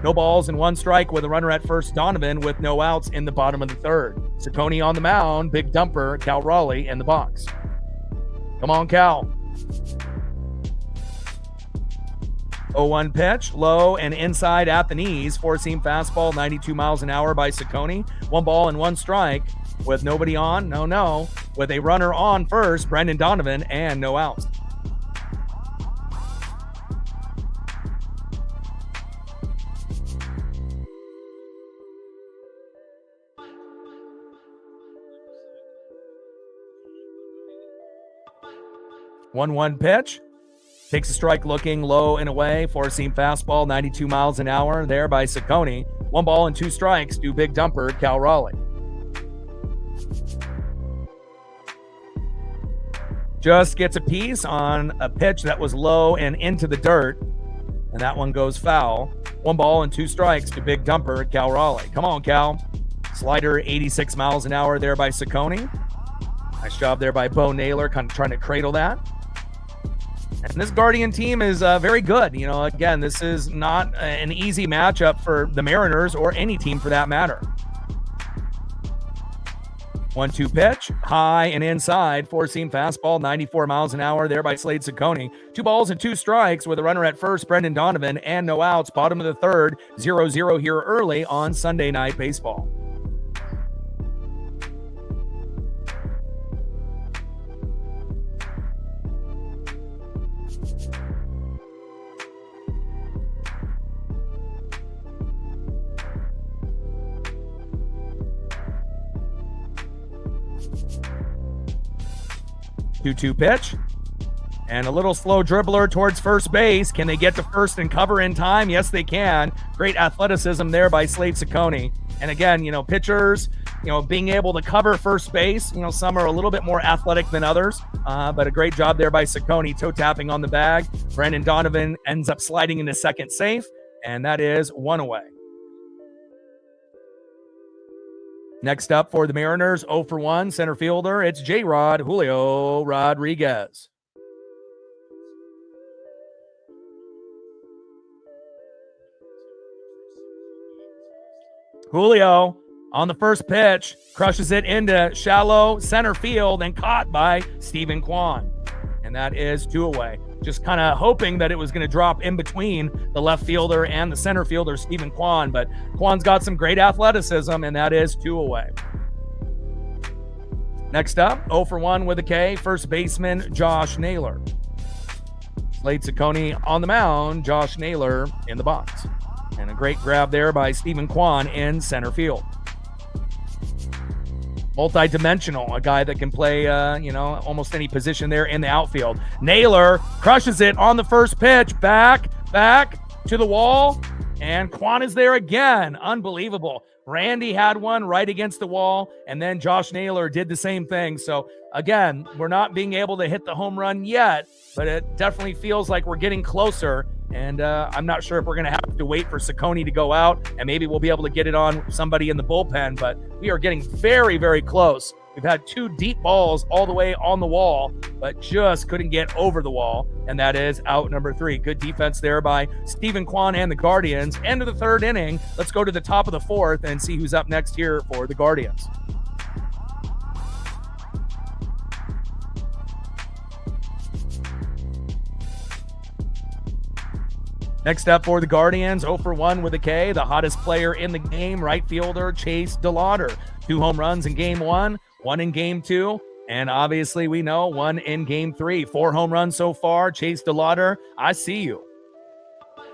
No balls and 1 strike with a runner at first. Donovan with no outs in the bottom of the third. Ciccone on the mound, big dumper, Cal Raleigh in the box. Come on, Cal. 0-1 pitch, low and inside at the knees. Four-seam fastball, 92 miles an hour by Ciccone. 1 ball and 1 strike with nobody on, no, with a runner on first, Brendan Donovan, and no outs. One pitch. Takes a strike looking low and away. Four-seam fastball, 92 miles an hour there by Ciccone. 1 ball and 2 strikes to big dumper Cal Raleigh. Just gets a piece on a pitch that was low and into the dirt. And that one goes foul. 1 ball and 2 strikes to big dumper Cal Raleigh. Come on, Cal. Slider, 86 miles an hour there by Ciccone. Nice job there by Bo Naylor, kind of trying to cradle that. And this Guardian team is very good. You know, again, this is not an easy matchup for the Mariners or any team for that matter. 1-2 pitch, high and inside. Four-seam fastball, 94 miles an hour there by Slade Ciccone. 2 balls and 2 strikes with a runner at first, Brendan Donovan, and no outs. Bottom of the third, 0-0 here early on Sunday Night Baseball. 2-2 pitch. And a little slow dribbler towards first base. Can they get to first and cover in time? Yes, they can. Great athleticism there by Slade Ciccone. And again, pitchers, being able to cover first base, some are a little bit more athletic than others, but a great job there by Ciccone, toe tapping on the bag. Brendan Donovan ends up sliding into second safe, and that is 1 away. Next up for the Mariners, 0 for 1, center fielder, it's J-Rod Julio Rodriguez. Julio on the first pitch crushes it into shallow center field and caught by Stephen Kwan. And that is 2 away. Just kind of hoping that it was going to drop in between the left fielder and the center fielder, Stephen Kwan. But Kwan's got some great athleticism, and that is 2 away. Next up, 0 for 1 with a K, first baseman Josh Naylor. Slade Ciccone on the mound, Josh Naylor in the box. And a great grab there by Stephen Kwan in center field. Multi-dimensional, a guy that can play, almost any position there in the outfield. Naylor crushes it on the first pitch, back to the wall, and Kwan is there again. Unbelievable. Randy had one right against the wall, and then Josh Naylor did the same thing. So, again, we're not being able to hit the home run yet, but it definitely feels like we're getting closer. And I'm not sure if we're going to have to wait for Ciccone to go out, and maybe we'll be able to get it on somebody in the bullpen, but we are getting very, very close. We've had 2 deep balls all the way on the wall, but just couldn't get over the wall, and that is out number 3. Good defense there by Stephen Kwan and the Guardians. End of the 3rd inning. Let's go to the top of the 4th and see who's up next here for the Guardians. Next up for the Guardians, 0 for 1 with a K, the hottest player in the game, right fielder Chase DeLauder. 2 home runs in game 1, 1 in game 2, and obviously we know 1 in game 3. 4 home runs so far. Chase DeLauder, I see you.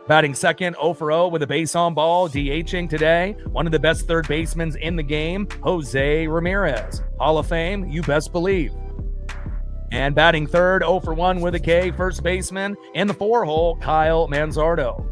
Batting second, 0 for 0 with a base on ball, DHing today. One of the best third basemen in the game, Jose Ramirez. Hall of Fame, you best believe. And batting third, 0 for 1 with a K, first baseman in the 4-hole, Kyle Manzardo.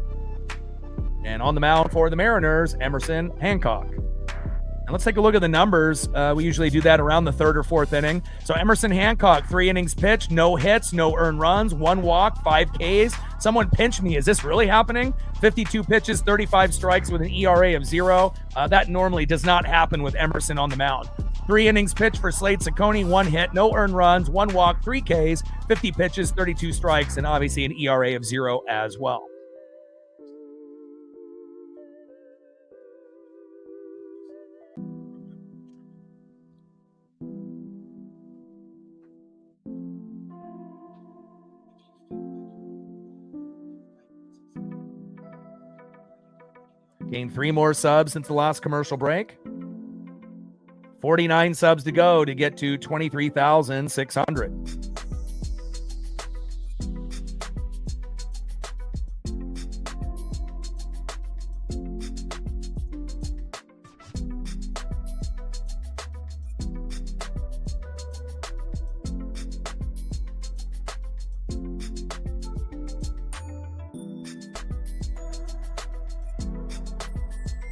And on the mound for the Mariners, Emerson Hancock. And let's take a look at the numbers. We usually do that around the 3rd or 4th inning. So Emerson Hancock, 3 innings pitched, no hits, no earned runs, 1 walk, 5 Ks. Someone pinch me. Is this really happening? 52 pitches, 35 strikes with an ERA of 0. That normally does not happen with Emerson on the mound. 3 innings pitched for Slade Ciccone, 1 hit, no earned runs, 1 walk, 3 Ks, 50 pitches, 32 strikes, and obviously an ERA of 0 as well. Gained 3 more subs since the last commercial break. 49 subs to go to get to 23,600.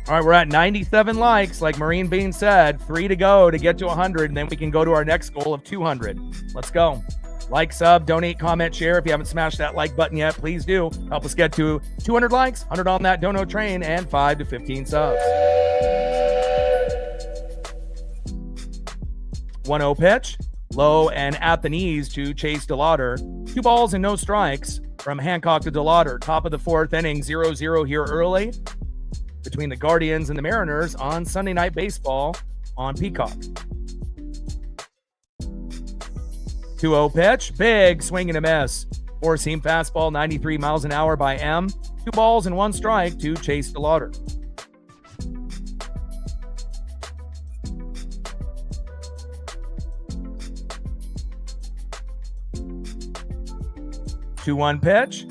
All right, we're at 97 likes, like Marine Bean said. 3 to go to get to 100, and then we can go to our next goal of 200. Let's go. Like, sub, donate, comment, share. If you haven't smashed that like button yet, please do. Help us get to 200 likes, 100 on that dono train, and 5 to 15 subs. 1-0 pitch. Low and at the knees to Chase DeLauder. 2 balls and no strikes from Hancock to DeLauder. Top of the 4th inning, 0-0 here early between the Guardians and the Mariners on Sunday Night Baseball on Peacock. 2-0 pitch, big swing and a miss. 4-seam fastball, 93 miles an hour by M. 2 balls and 1 strike to Chase DeLauder. Two-one pitch,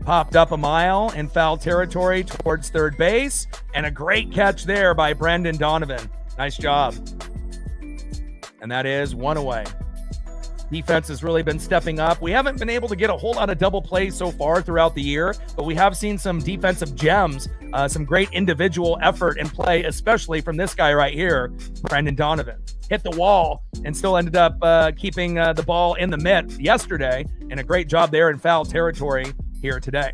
popped up a mile in foul territory towards third base, and a great catch there by Brendan Donovan. Nice job. And that is 1 away. Defense has really been stepping up. We haven't been able to get a whole lot of double plays so far throughout the year, but we have seen some defensive gems, some great individual effort and play, especially from this guy right here, Brendan Donovan. Hit the wall and still ended up keeping the ball in the mitt yesterday, and a great job there in foul territory here today.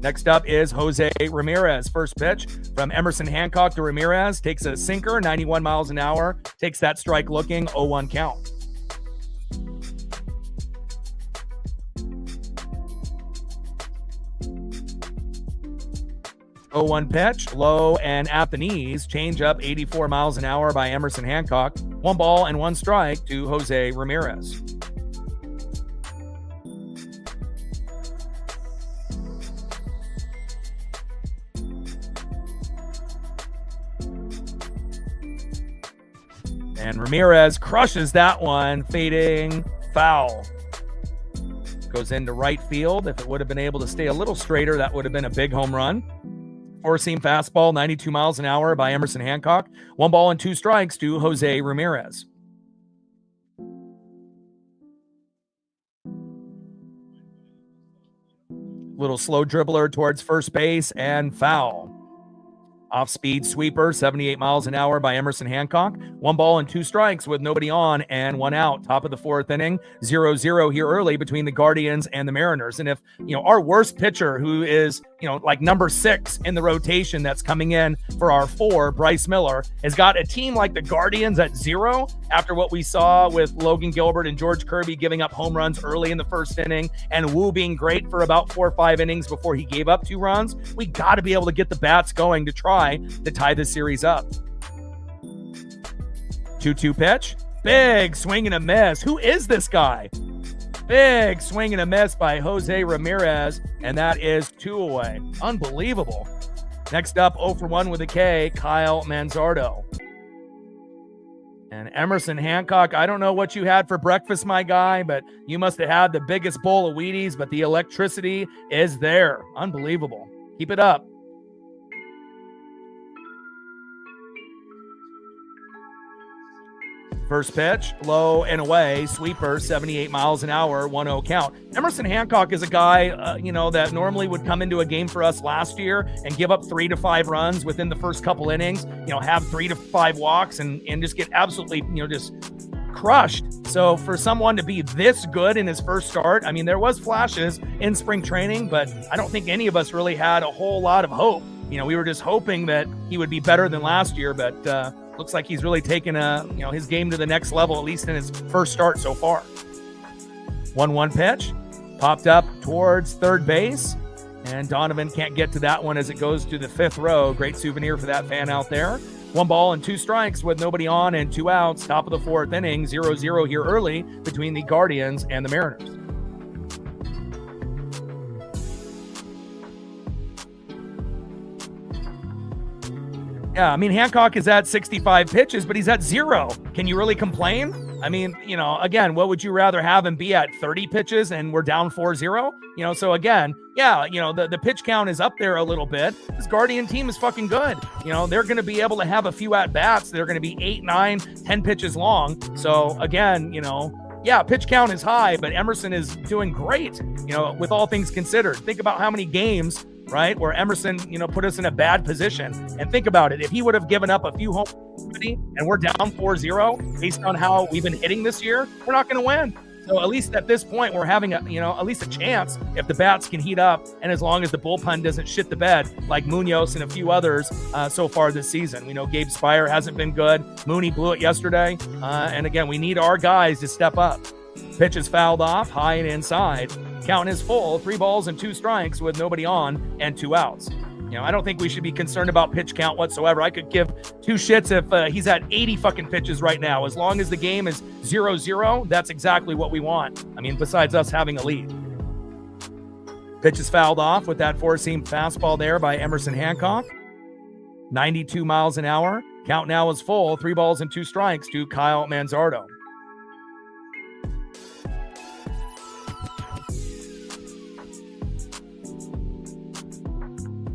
Next up is Jose Ramirez. First pitch from Emerson Hancock to Ramirez. Takes a sinker, 91 miles an hour. Takes that strike looking, 0-1 count. Oh, 1 pitch, low and at the knees. Change up, 84 miles an hour by Emerson Hancock. 1 ball and 1 strike to Jose Ramirez. And Ramirez crushes that one, fading foul. Goes into right field. If it would have been able to stay a little straighter, that would have been a big home run. Four-seam fastball, 92 miles an hour by Emerson Hancock. 1 ball and 2 strikes to Jose Ramirez. Little slow dribbler towards first base and foul. Off-speed sweeper, 78 miles an hour by Emerson Hancock. 1 ball and 2 strikes with nobody on and 1 out. Top of the 4th inning, 0-0 here early between the Guardians and the Mariners. And if, our worst pitcher, who is, like number 6 in the rotation that's coming in for our 4, Bryce Miller, has got a team like the Guardians at 0 after what we saw with Logan Gilbert and George Kirby giving up home runs early in the 1st inning and Wu being great for about 4 or 5 innings before he gave up 2 runs. We got to be able to get the bats going to try to tie the series up. 2-2 pitch. Big swing and a miss. Who is this guy? Big swing and a miss by Jose Ramirez, and that is 2 away. Unbelievable. Next up, 0 for 1 with a K, Kyle Manzardo. And Emerson Hancock, I don't know what you had for breakfast, my guy, but you must have had the biggest bowl of Wheaties, but the electricity is there. Unbelievable. Keep it up. First pitch, low and away, sweeper, 78 miles an hour, 1-0 count. Emerson Hancock is a guy, that normally would come into a game for us last year and give up 3 to 5 runs within the first couple innings, have 3 to 5 walks and just get absolutely, just crushed. So for someone to be this good in his first start, there was flashes in spring training, but I don't think any of us really had a whole lot of hope. We were just hoping that he would be better than last year, but looks like he's really taken his game to the next level, at least in his first start so far. 1-1 pitch, popped up towards third base, and Donovan can't get to that one as it goes to the 5th row. Great souvenir for that fan out there. 1 ball and 2 strikes with nobody on and 2 outs. Top of the 4th inning, 0-0 here early between the Guardians and the Mariners. Yeah, Hancock is at 65 pitches, but he's at 0. Can you really complain? Again, what would you rather have him be at 30 pitches and we're down 4-0? So again, the pitch count is up there a little bit. This Guardian team is fucking good. They're going to be able to have a few at-bats. They're going to be 8, 9, 10 pitches long. So again, pitch count is high, but Emerson is doing great, with all things considered. Think about how many games, right, where Emerson, put us in a bad position. And think about it. If he would have given up a few home runs and we're down 4-0 based on how we've been hitting this year, we're not going to win. So at least at this point, we're having at least a chance if the bats can heat up and as long as the bullpen doesn't shit the bed like Munoz and a few others so far this season. We know Gabe Spire hasn't been good. Mooney blew it yesterday. And again, we need our guys to step up. Pitch is fouled off, high and inside. Count is full, 3 balls and 2 strikes with nobody on and 2 outs. I don't think we should be concerned about pitch count whatsoever. I could give 2 shits if he's at 80 fucking pitches right now. As long as the game is 0-0, that's exactly what we want. Besides us having a lead. Pitch is fouled off with that 4-seam fastball there by Emerson Hancock. 92 miles an hour. Count now is full, 3 balls and 2 strikes to Kyle Manzardo.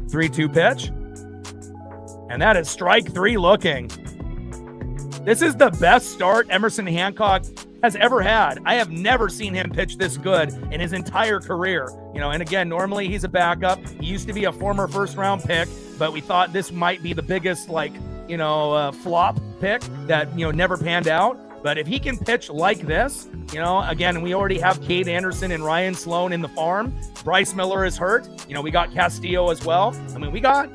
3-2 pitch. And that is strike 3 looking. This is the best start Emerson Hancock has ever had. I have never seen him pitch this good in his entire career. And again, normally he's a backup. He used to be a former first-round pick, but we thought this might be the biggest, flop pick that, never panned out. But if he can pitch like this, again, we already have Cade Anderson and Ryan Sloan in the farm. Bryce Miller is hurt. We got Castillo as well. We got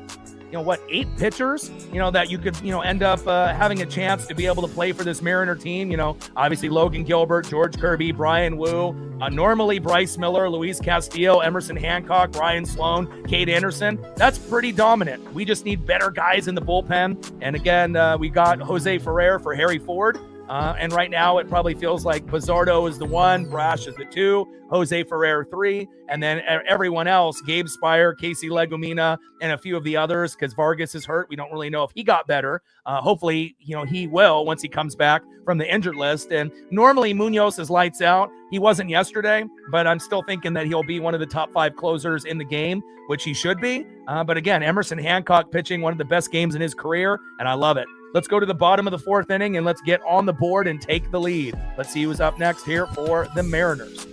8 pitchers, that you could, end up having a chance to be able to play for this Mariner team. Obviously Logan Gilbert, George Kirby, Brian Wu, normally Bryce Miller, Luis Castillo, Emerson Hancock, Ryan Sloan, Cade Anderson. That's pretty dominant. We just need better guys in the bullpen. And again, we got Jose Ferrer for Harry Ford. And right now it probably feels like Pizzardo is the 1, Brash is the 2, Jose Ferrer 3, and then everyone else, Gabe Spire, Casey Legumina, and a few of the others, because Vargas is hurt. We don't really know if he got better. Hopefully, he will once he comes back from the injured list. And normally Munoz is lights out. He wasn't yesterday, but I'm still thinking that he'll be one of the top 5 closers in the game, which he should be. But again, Emerson Hancock pitching one of the best games in his career, and I love it. Let's go to the bottom of the 4th inning and let's get on the board and take the lead. Let's see who's up next here for the Mariners.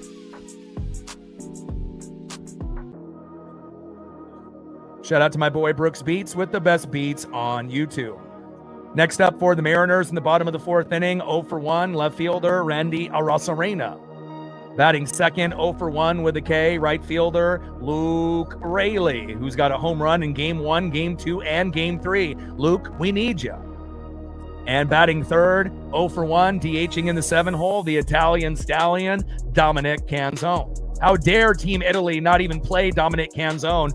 Shout out to my boy Brooks Beats with the best beats on YouTube. Next up for the Mariners in the bottom of the 4th inning, 0 for 1, left fielder Randy Arozarena. Batting second, 0 for 1 with a K, right fielder Luke Raley, who's got a home run in Game 1, Game 2, and Game 3. Luke, we need you. And batting third, 0 for 1, DHing in the 7-hole, the Italian stallion, Dominic Canzone. How dare Team Italy not even play Dominic Canzone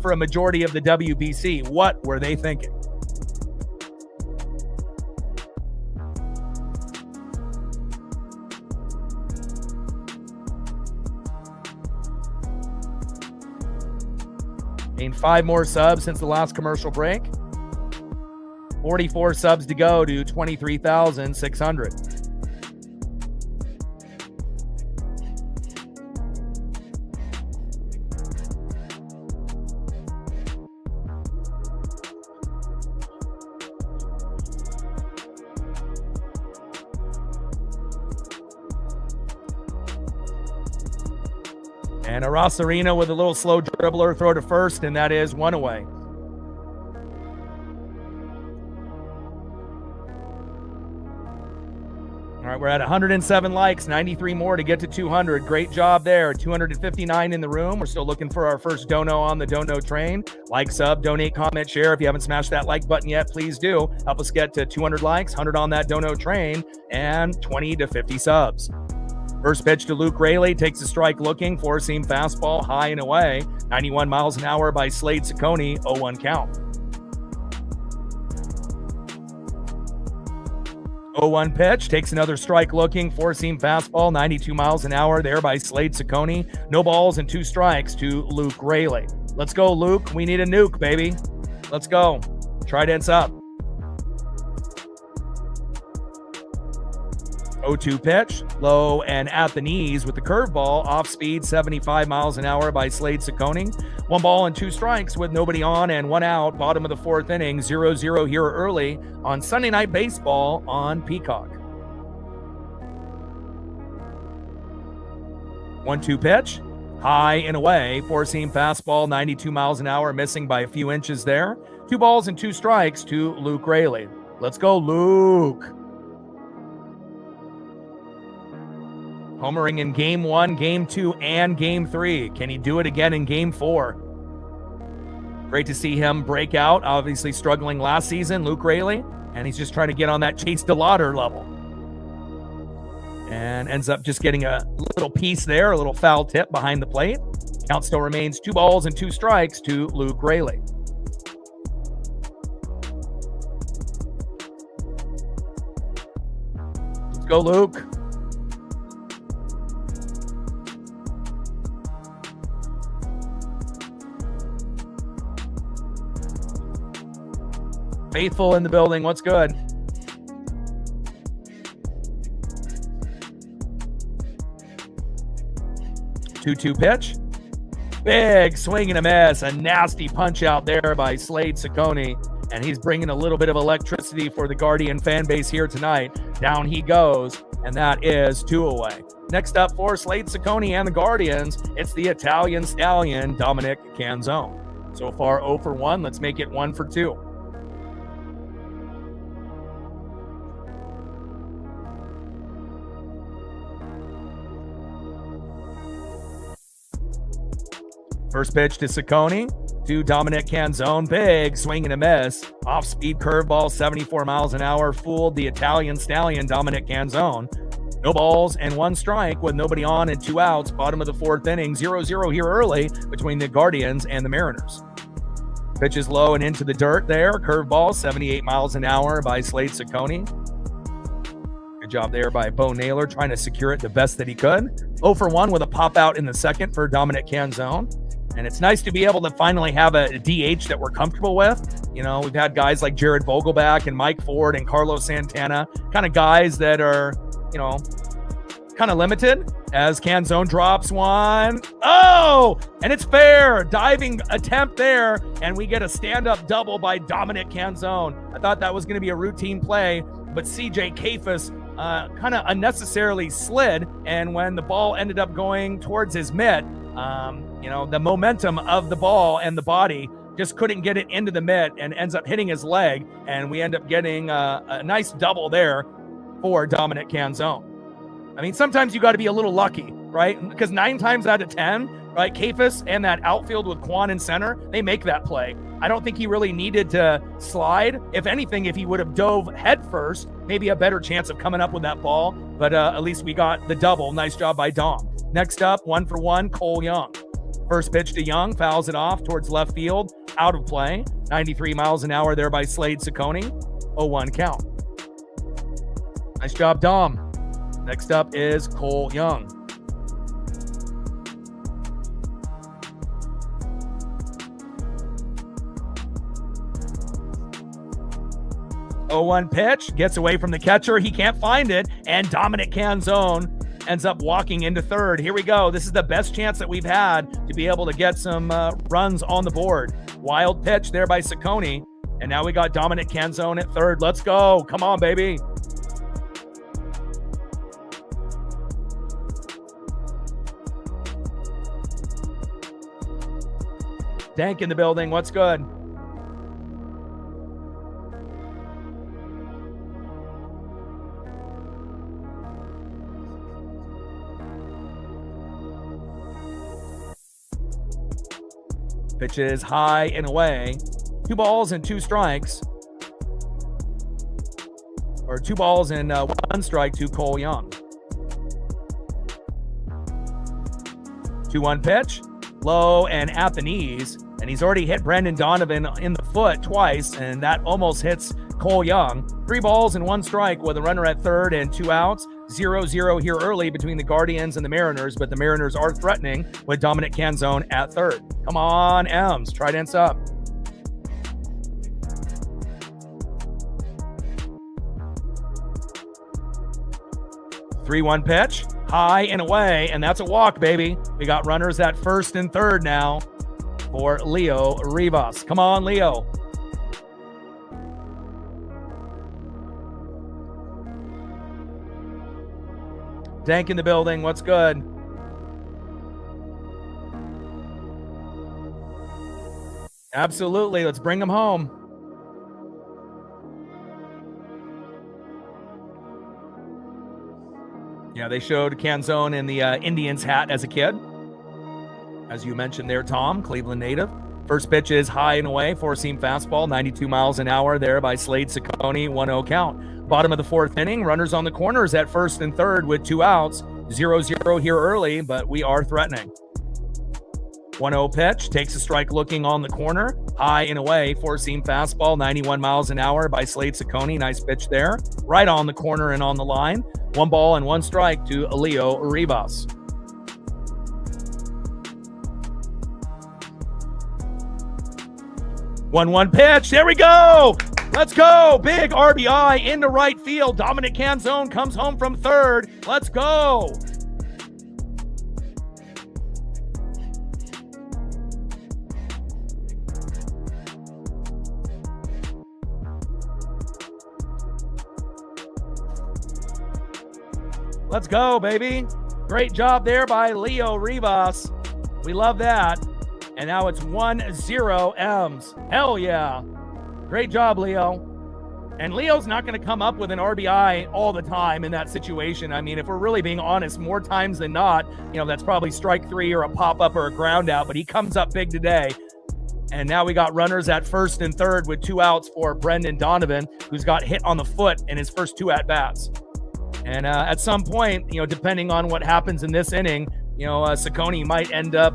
for a majority of the WBC? What were they thinking? Gained 5 more subs since the last commercial break. 44 subs to go to 23,600. And Arozarena with a little slow dribbler throw to first, and that is 1 away. All right, we're at 107 likes, 93 more to get to 200. Great job there. 259 in the room. We're still looking for our first dono on the dono train. Like, sub, donate, comment, share. If you haven't smashed that like button yet, please do. Help us get to 200 likes, 100 on that dono train, and 20 to 50 subs. First pitch to Luke Raley, takes a strike looking, 4-seam fastball, high and away. 91 miles an hour by Slade Ciccone, 0-1 count. 0-1 pitch, takes another strike looking, 4-seam fastball, 92 miles an hour there by Slade Ciccone. No balls and 2 strikes to Luke Raley. Let's go, Luke. We need a nuke, baby. Let's go. Trident's up. 0-2 pitch, low and at the knees with the curveball, off speed, 75 miles an hour by Slade Ciccone. 1 ball and 2 strikes with nobody on and 1 out. Bottom of the 4th inning, 0-0 here early on Sunday Night Baseball on Peacock. 1-2 pitch, high and away, 4-seam fastball, 92 miles an hour, missing by a few inches there. 2 balls and 2 strikes to Luke Raley. Let's go, Luke. Homering in Game 1, Game 2, and Game 3. Can he do it again in Game 4? Great to see him break out. Obviously struggling last season, Luke Raley. And he's just trying to get on that Chase DeLauder level. And ends up just getting a little piece there, a little foul tip behind the plate. Count still remains 2 balls and 2 strikes to Luke Raley. Let's go, Luke. Faithful in the building. What's good? Two-two pitch. Big swing and a miss. A nasty punch out there by Slade Ciccone. and he's bringing a little bit of electricity for the Guardian fan base here tonight. Down he goes, and that is 2 away. Next up for Slade Ciccone and the Guardians, it's the Italian Stallion, Dominic Canzone. So far 0 for 1. Let's make it 1 for 2. First pitch to Ciccone, to Dominic Canzone. Big swing and a miss. Off-speed curveball, 74 miles an hour. Fooled the Italian Stallion, Dominic Canzone. No balls and 1 strike with nobody on and 2 outs. Bottom of the 4th inning. 0-0 here early between the Guardians and the Mariners. Pitch is low and into the dirt there. Curveball, 78 miles an hour by Slade Ciccone. Good job there by Bo Naylor, trying to secure it the best that he could. 0 for 1 with a pop out in the second for Dominic Canzone. And it's nice to be able to finally have a DH that we're comfortable with. You know, we've had guys like Jared Vogelback and Mike Ford and Carlos Santana, kind of guys that are, you know, kind of limited. As Canzone drops one. Oh, and it's fair. Diving attempt there, and we get a stand-up double by Dominic Canzone. I thought that was going to be a routine play, but CJ Kafis kind of unnecessarily slid, and when the ball ended up going towards his mitt, you know, the momentum of the ball and the body just couldn't get it into the mitt and ends up hitting his leg, and we end up getting a nice double there for Dominic Canzone. I mean, sometimes you got to be a little lucky, right? Because 9 times out of 10, right, Kafis and that outfield with Quan in center, they make that play. I don't think he really needed to slide. If anything, if he would have dove head first, maybe a better chance of coming up with that ball. But at least we got the double. Nice job by Dom. Next up, 1 for 1, Cole Young. First pitch to Young, fouls it off towards left field, out of play. 93 miles an hour there by Slade Ciccone. 0-1 count. Nice job, Dom. Next up is Cole Young. Oh, 1 pitch, gets away from the catcher. He can't find it, and Dominic Canzone ends up walking into third. Here we go. This is the best chance that we've had to be able to get some runs on the board. Wild pitch there by Ciccone, and now we got Dominic Canzone at third. Let's go. Come on, baby. Dank in the building. What's good? Pitch is high and away. 2 balls and 2 strikes. Or 2 balls and 1 strike to Cole Young. 2-1 pitch. Low and at the knees, and he's already hit Brendan Donovan in the foot twice, and that almost hits Cole Young. 3 balls and 1 strike with a runner at third and 2 outs. 0-0 here early between the Guardians and the Mariners, but the Mariners are threatening with Dominic Canzone at third. Come on, Ems, Trident's up. Three-one pitch. High and away, and that's a walk, baby. We got runners at first and third now for Leo Rivas. Come on, Leo. Dank in the building. What's good? Absolutely. Let's bring him home. Yeah, they showed Canzone in the Indians hat as a kid. As you mentioned there, Tom, Cleveland native. First pitch is high and away, 4-seam fastball, 92 miles an hour there by Slade Ciccone, 1-0 count. Bottom of the 4th inning, runners on the corners at first and third with 2 outs. 0-0 here early, but we are threatening. 1-0 pitch, takes a strike looking on the corner. High and away, 4-seam fastball, 91 miles an hour by Slade Ciccone. Nice pitch there. Right on the corner and on the line. 1 ball and 1 strike to Leo Rivas. 1-1 pitch. There we go. Let's go. Big RBI into right field. Dominic Canzone comes home from third. Let's go. Let's go, baby. Great job there by Leo Rivas. We love that. And now it's 1-0 M's. Hell yeah. Great job, Leo. And Leo's not going to come up with an RBI all the time in that situation. I mean, if we're really being honest, more times than not, that's probably strike three or a pop-up or a ground out, but he comes up big today. And now we got runners at first and third with 2 outs for Brendan Donovan, who's got hit on the foot in his first 2 at-bats. And at some point, depending on what happens in this inning, Ciccone might end up,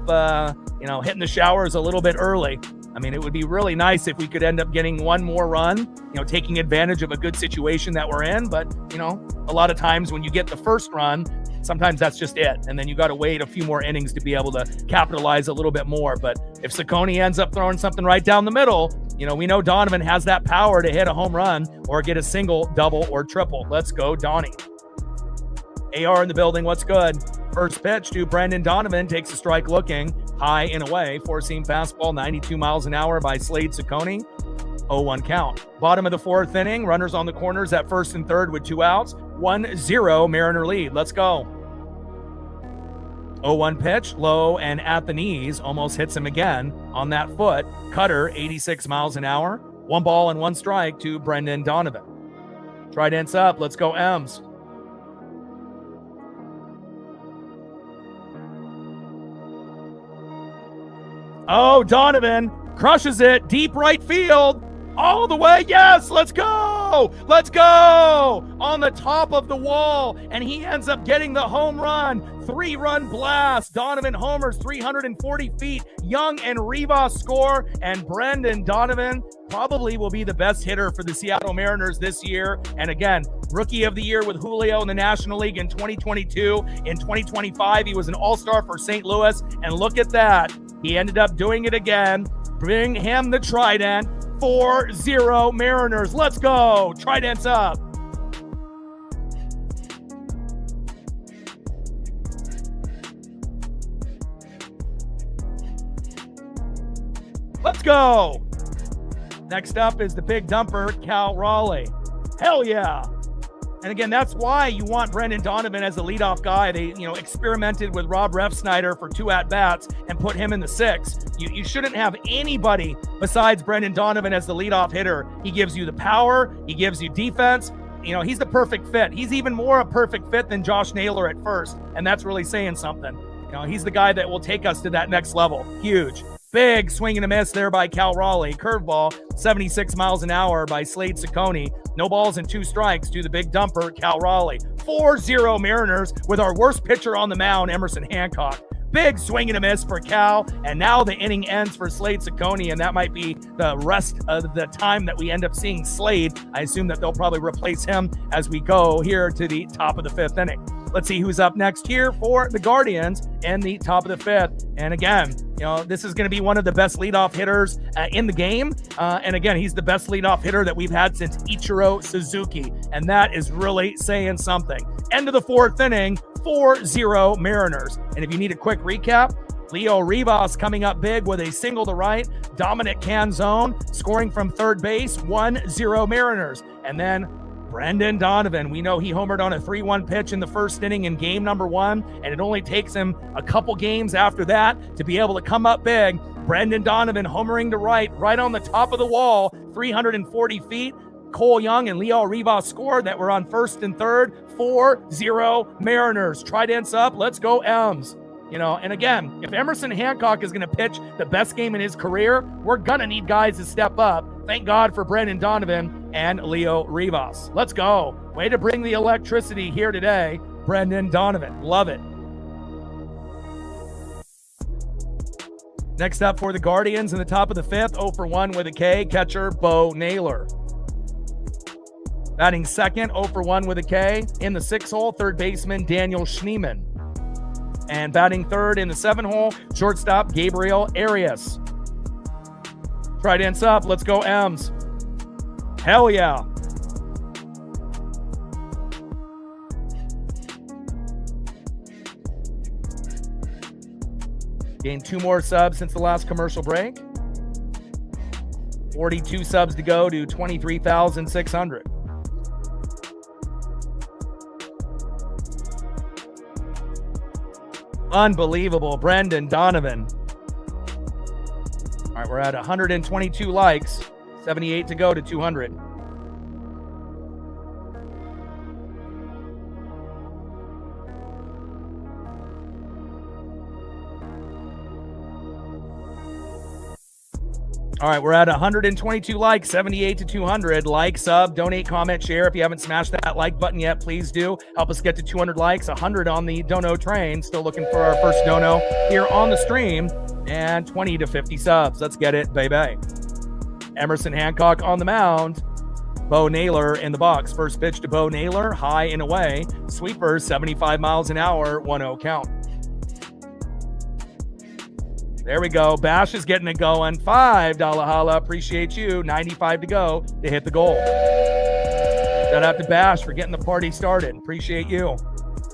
hitting the showers a little bit early. I mean, it would be really nice if we could end up getting one more run, taking advantage of a good situation that we're in. But, a lot of times when you get the first run, sometimes that's just it. And then you got to wait a few more innings to be able to capitalize a little bit more. But if Ciccone ends up throwing something right down the middle, we know Donovan has that power to hit a home run or get a single, double, or triple. Let's go, Donnie. AR in the building. What's good? First pitch to Brendan Donovan takes a strike looking high and away. Four-seam fastball, 92 miles an hour by Slade Ciccone. 0-1 count. Bottom of the 4th inning. Runners on the corners at first and third with 2 outs. 1-0 Mariner lead. Let's go. 0-1 pitch, low and at the knees. Almost hits him again on that foot. Cutter, 86 miles an hour. 1 ball and 1 strike to Brendan Donovan. Trident's up. Let's go, M's. Oh, Donovan crushes it. Deep right field. All the way. Yes, let's go. Let's go. On the top of the wall. And he ends up getting the home run. 3-run blast. Donovan homers 340 feet. Young and Rivas score. And Brendan Donovan probably will be the best hitter for the Seattle Mariners this year. And again, Rookie of the Year with Julio in the National League in 2022. In 2025, he was an All-Star for St. Louis. And look at that. He ended up doing it again. Bring him the Trident. 4-0 Mariners. Let's go. Trident's up. Let's go. Next up is the big dumper, Cal Raleigh. Hell yeah. And again, that's why you want Brendan Donovan as the leadoff guy. They, experimented with Rob Refsnyder for 2 at-bats and put him in the 6th. You shouldn't have anybody besides Brendan Donovan as the leadoff hitter. He gives you the power. He gives you defense. He's the perfect fit. He's even more a perfect fit than Josh Naylor at first. And that's really saying something. He's the guy that will take us to that next level. Huge. Big swing and a miss there by Cal Raleigh. Curveball, 76 miles an hour by Slade Ciccone. No balls and 2 strikes to the big dumper, Cal Raleigh. 4-0 Mariners with our worst pitcher on the mound, Emerson Hancock. Big swing and a miss for Cal, and now the inning ends for Slade Ciccone, and that might be the rest of the time that we end up seeing Slade. I assume that they'll probably replace him as we go here to the top of the 5th inning. Let's see who's up next here for the Guardians in the top of the 5th. And again, this is going to be one of the best leadoff hitters in the game. And again, he's the best leadoff hitter that we've had since Ichiro Suzuki. And that is really saying something. End of the 4th inning, 4-0 Mariners. And if you need a quick recap, Leo Rivas coming up big with a single to right. Dominic Canzone scoring from third base, 1-0 Mariners. And then Brendan Donovan, we know he homered on a 3-1 pitch in the first inning in game number 1, and it only takes him a couple games after that to be able to come up big. Brendan Donovan homering to right on the top of the wall, 340 feet. Cole Young and Leo Rivas scored that were on first and third. 4-0 Mariners. Trident's up. Let's go M's. And again, if Emerson Hancock is going to pitch the best game in his career, we're going to need guys to step up. Thank God for Brendan Donovan and Leo Rivas. Let's go. Way to bring the electricity here today, Brendan Donovan. Love it. Next up for the Guardians in the top of the 5th, 0-for-1 with a K, catcher Bo Naylor. Batting second, 0-for-1 with a K. In the 6th hole, third baseman Daniel Schneemann. And batting third in the 7th hole, shortstop Gabriel Arias. Trident's up. Let's go M's. Hell yeah. Gained 2 more subs since the last commercial break. 42 subs to go to 23,600. Unbelievable. Brendan Donovan. All right, we're at 122 likes, 78 to go to 200. All right, we're at 122 likes, 78 to 200. Like, sub, donate, comment, share. If you haven't smashed that like button yet, please do. Help us get to 200 likes, 100 on the dono train. Still looking for our first dono here on the stream. And 20 to 50 subs. Let's get it, baby. Emerson Hancock on the mound. Bo Naylor in the box. First pitch to Bo Naylor, high and away. Sweeper, 75 miles an hour, 1-0 count. There we go. Bash is getting it going. $5 holla. Appreciate you. 95 to go to hit the goal. Shout out to Bash for getting the party started. Appreciate you.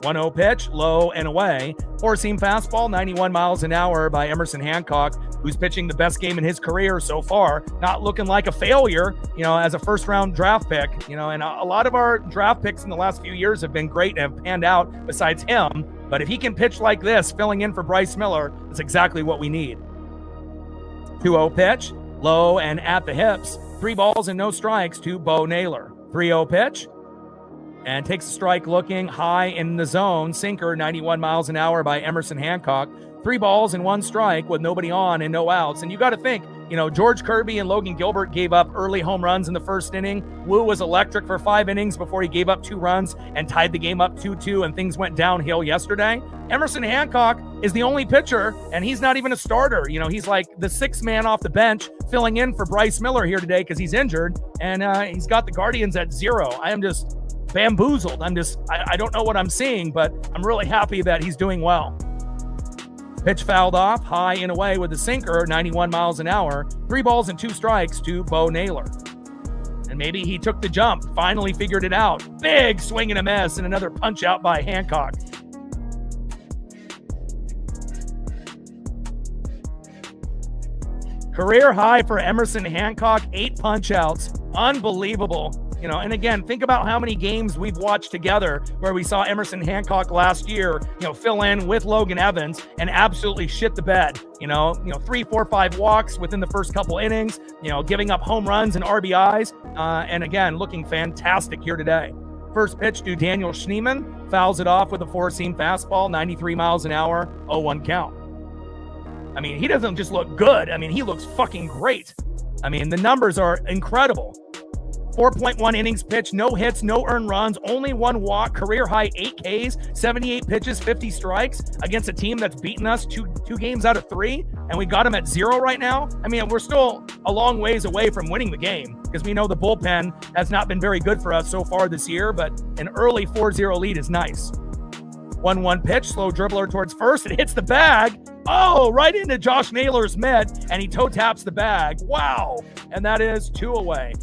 1-0 pitch, low and away. Four-seam fastball, 91 miles an hour by Emerson Hancock, who's pitching the best game in his career so far. Not looking like a failure, as a first-round draft pick. And a lot of our draft picks in the last few years have been great and have panned out besides him. But if he can pitch like this, filling in for Bryce Miller, that's exactly what we need. 2-0 pitch, low and at the hips. 3 balls and no strikes to Bo Naylor. 3-0 pitch, and takes a strike looking high in the zone. Sinker, 91 miles an hour by Emerson Hancock. 3 balls and 1 strike with nobody on and no outs. And you got to think, George Kirby and Logan Gilbert gave up early home runs in the first inning. Wu was electric for 5 innings before he gave up 2 runs and tied the game up 2-2, and things went downhill yesterday. Emerson Hancock is the only pitcher, and he's not even a starter. He's like the 6th man off the bench filling in for Bryce Miller here today because he's injured, and he's got the Guardians at 0. I am just bamboozled. I don't know what I'm seeing, but I'm really happy that he's doing well. Pitch fouled off, high and away with the sinker, 91 miles an hour. 3 balls and 2 strikes to Bo Naylor. And maybe he took the jump, finally figured it out. Big swing and a miss, and another punch out by Hancock. Career high for Emerson Hancock, 8 punch outs. Unbelievable. And again, think about how many games we've watched together where we saw Emerson Hancock last year, fill in with Logan Evans and absolutely shit the bed. 3, 4, 5 walks within the first couple innings, giving up home runs and RBIs. And again, looking fantastic here today. First pitch to Daniel Schneemann, fouls it off with a 4-seam fastball, 93 miles an hour, 0-1 count. He doesn't just look good. He looks fucking great. The numbers are incredible. 4.1 innings pitched, no hits, no earned runs, only 1 walk, career high 8 Ks, 78 pitches, 50 strikes against a team that's beaten us two games out of 3, and we got them at 0 right now. We're still a long ways away from winning the game because we know the bullpen has not been very good for us so far this year, but an early 4-0 lead is nice. 1-1 pitch, slow dribbler towards first. It hits the bag. Oh, right into Josh Naylor's mitt, and he toe taps the bag. Wow. And that is 2 away.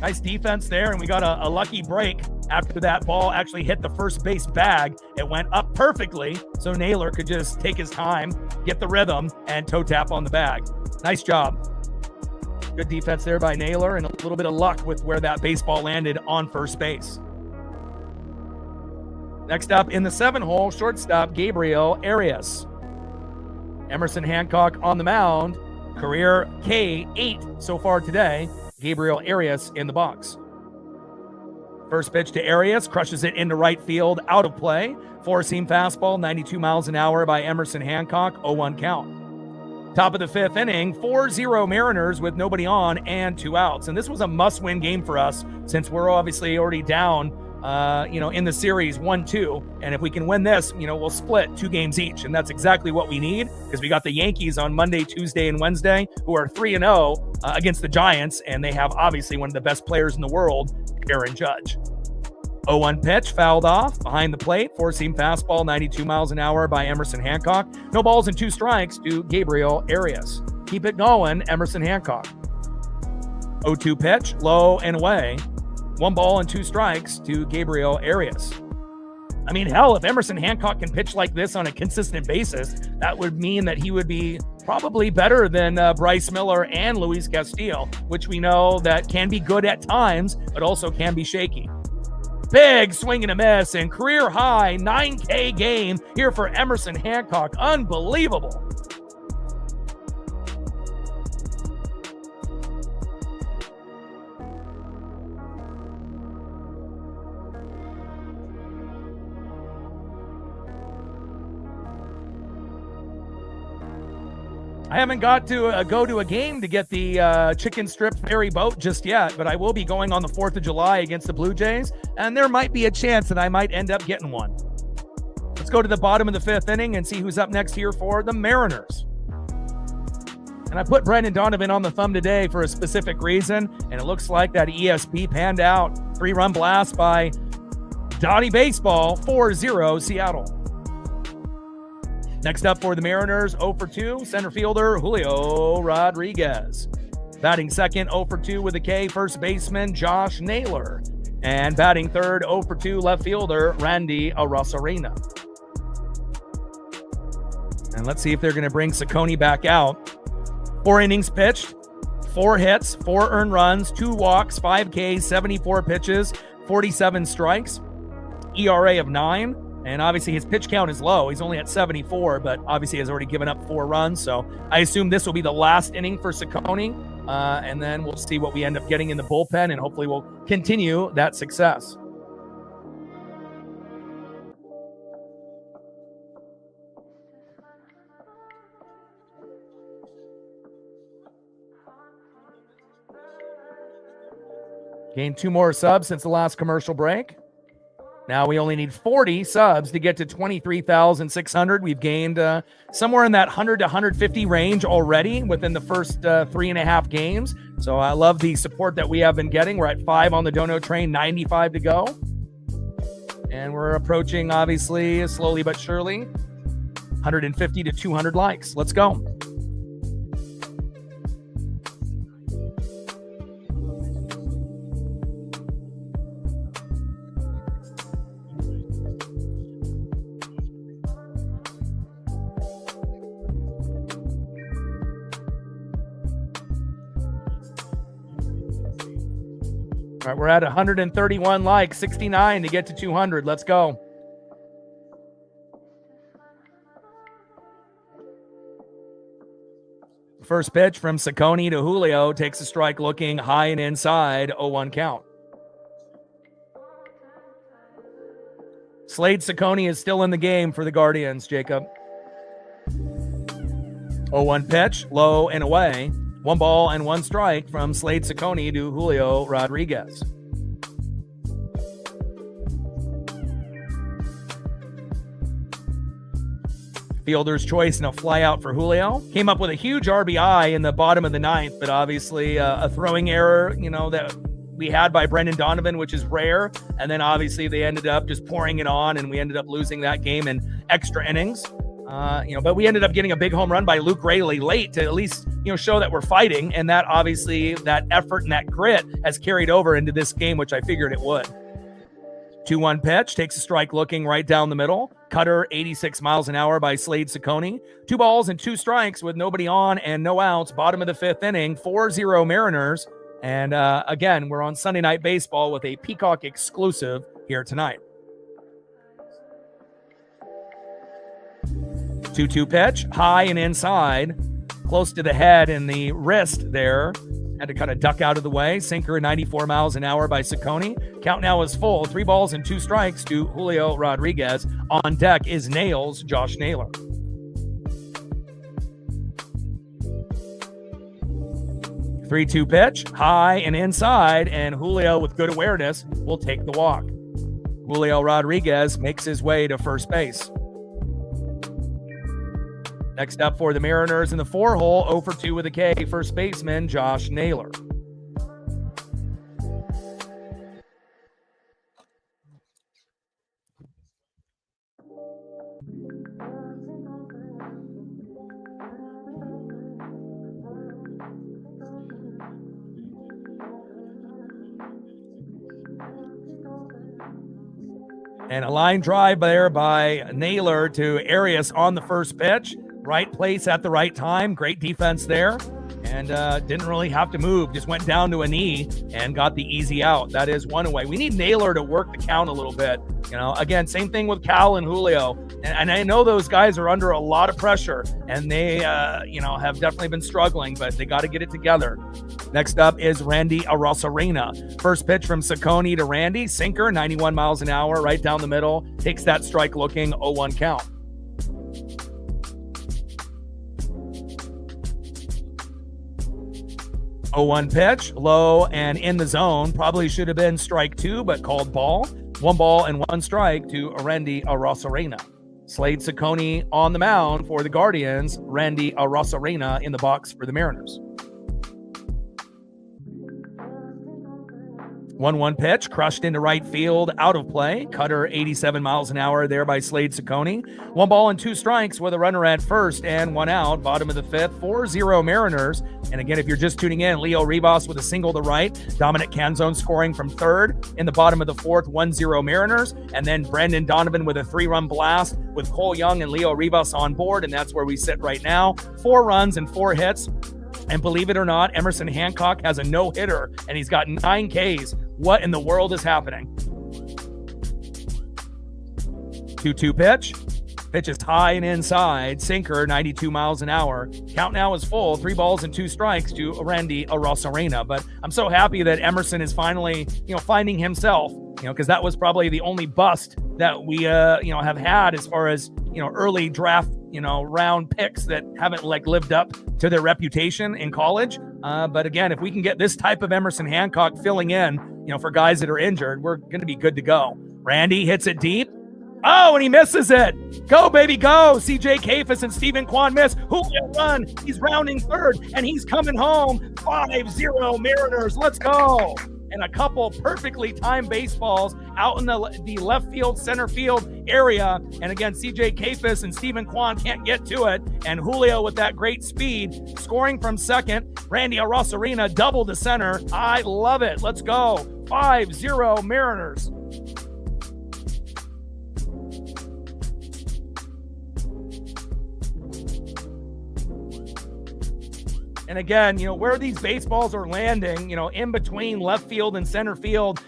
Nice defense there, and we got a lucky break after that ball actually hit the first base bag. It went up perfectly, so Naylor could just take his time, get the rhythm, and toe tap on the bag. Nice job. Good defense there by Naylor, and a little bit of luck with where that baseball landed on first base. Next up in the 7-hole, shortstop Gabriel Arias. Emerson Hancock on the mound. Career K8 so far today. Gabriel Arias in the box. First pitch to Arias, crushes it into right field, out of play. 4-seam fastball, 92 miles an hour by Emerson Hancock, 0-1 count. Top of the 5th inning, 4-0 Mariners with nobody on and 2 outs. And this was a must-win game for us since we're obviously already down in the series 1-2. And if we can win this, we'll split 2 games each. And that's exactly what we need because we got the Yankees on Monday, Tuesday, and Wednesday, who are 3-0 against the Giants. And they have obviously one of the best players in the world, Aaron Judge. 0-1 pitch, fouled off behind the plate. 4-seam fastball, 92 miles an hour by Emerson Hancock. No balls and 2 strikes to Gabriel Arias. Keep it going, Emerson Hancock. 0-2 pitch, low and away. 1 ball and 2 strikes to Gabriel Arias. Hell, if Emerson Hancock can pitch like this on a consistent basis, that would mean that he would be probably better than Bryce Miller and Luis Castillo, which we know that can be good at times, but also can be shaky. Big swing and a miss, and career high 9K game here for Emerson Hancock. Unbelievable. I haven't got to go to a game to get the chicken strip ferry boat just yet, but I will be going on the 4th of July against the Blue Jays, and there might be a chance that I might end up getting one. Let's go to the bottom of the 5th inning and see who's up next here for the Mariners. And I put Brendan Donovan on the thumb today for a specific reason, and it looks like that ESP panned out. 3-run blast by Donnie Baseball, 4-0 Seattle. Next up for the Mariners, 0 for 2, center fielder Julio Rodriguez. Batting second, 0 for 2 with a K, first baseman Josh Naylor. And batting third, 0 for 2, left fielder Randy Arozarena. And let's see if they're going to bring Ciccone back out. 4 innings pitched, 4 hits, 4 earned runs, 2 walks, 5 Ks, 74 pitches, 47 strikes, ERA of 9. And obviously his pitch count is low. He's only at 74, but obviously has already given up 4 runs. So I assume this will be the last inning for Ciccone. And then we'll see what we end up getting in the bullpen, and hopefully we'll continue that success. Gained 2 more subs since the last commercial break. Now we only need 40 subs to get to 23,600. We've gained somewhere in that 100 to 150 range already within the first 3.5 games. So I love the support that we have been getting. We're at 5 on the Dono train, 95 to go. And we're approaching, obviously, slowly but surely, 150 to 200 likes. Let's go. All right, we're at 131 likes, 69 to get to 200. Let's go. First pitch from Ciccone to Julio takes a strike looking high and inside, 0-1 count. Slade Ciccone is still in the game for the Guardians, Jacob. 0-1 pitch, low and away. 1 ball and 1 strike from Slade Ciccone to Julio Rodriguez. Fielder's choice and a fly out for Julio. Came up with a huge RBI in the bottom of the 9th, but obviously a throwing error, that we had by Brendan Donovan, which is rare. And then obviously they ended up just pouring it on, and we ended up losing that game in extra innings. But we ended up getting a big home run by Luke Raley late to at least, show that we're fighting. And that obviously, that effort and that grit has carried over into this game, which I figured it would. 2-1 pitch, takes a strike looking right down the middle. Cutter, 86 miles an hour by Slade Ciccone. 2 balls and 2 strikes with nobody on and no outs. Bottom of the 5th inning, 4-0 Mariners. And again, we're on Sunday Night Baseball with a Peacock exclusive here tonight. 2-2 pitch, high and inside, close to the head and the wrist there. Had to kind of duck out of the way. Sinker, 94 miles an hour by Ciccone. Count now is full. 3 balls and 2 strikes to Julio Rodriguez. On deck is Nails, Josh Naylor. 3-2 pitch, high and inside, and Julio with good awareness will take the walk. Julio Rodriguez makes his way to first base. Next up for the Mariners in the 4-hole, 0 for 2 with a K, first baseman Josh Naylor. And a line drive there by Naylor to Arias on the first pitch. Right place at the right time. Great defense there. and didn't really have to move. Just went down to a knee and got the easy out. That is one away. We need Naylor to work the count a little bit. Again, same thing with Cal and Julio. And I know those guys are under a lot of pressure, and they, have definitely been struggling, but they got to get it together. Next up is Randy Arosarena. First pitch from Saccone to Randy. Sinker, 91 miles an hour, right down the middle. Takes that strike looking, 0-1 count. Oh, 1 pitch, low and in the zone. Probably should have been strike 2, but called ball. 1 ball and 1 strike to Randy Arosarena. Slade Saccone on the mound for the Guardians. Randy Arosarena in the box for the Mariners. 1-1 pitch, crushed into right field, out of play. Cutter 87 miles an hour there by Slade Saccone. 1 ball and 2 strikes with a runner at first and 1 out. Bottom of the 5th, 4-0 Mariners. And again, if you're just tuning in, Leo Rivas with a single to right. Dominic Canzone scoring from third. In the bottom of the 4th, 1-0 Mariners. And then Brendan Donovan with a 3-run blast with Cole Young and Leo Rivas on board. And that's where we sit right now. 4 runs and 4 hits. And believe it or not, Emerson Hancock has a no-hitter, and he's got 9 Ks. What in the world is happening? 2-2 pitch. Pitch is high and inside. Sinker, 92 miles an hour. Count now is full. 3 balls and 2 strikes to Randy Arosarena. But I'm so happy that Emerson is finally, finding himself, because that was probably the only bust that we, have had as far as, early draft, round picks that haven't lived up to their reputation in college. But again, if we can get this type of Emerson Hancock filling in, for guys that are injured, we're going to be good to go. Randy hits it deep. Oh, and he misses it. Go, baby, go. CJ Kafis and Stephen Kwan miss. Julio run. He's rounding third, and he's coming home. 5-0 Mariners. Let's go. And a couple perfectly timed baseballs out in the left field, center field area. And again, CJ Kafis and Stephen Kwan can't get to it. And Julio with that great speed, scoring from second. Randy Arosarena double to center. I love it. Let's go. 5-0 Mariners. And again, where these baseballs are landing, in between left field and center field,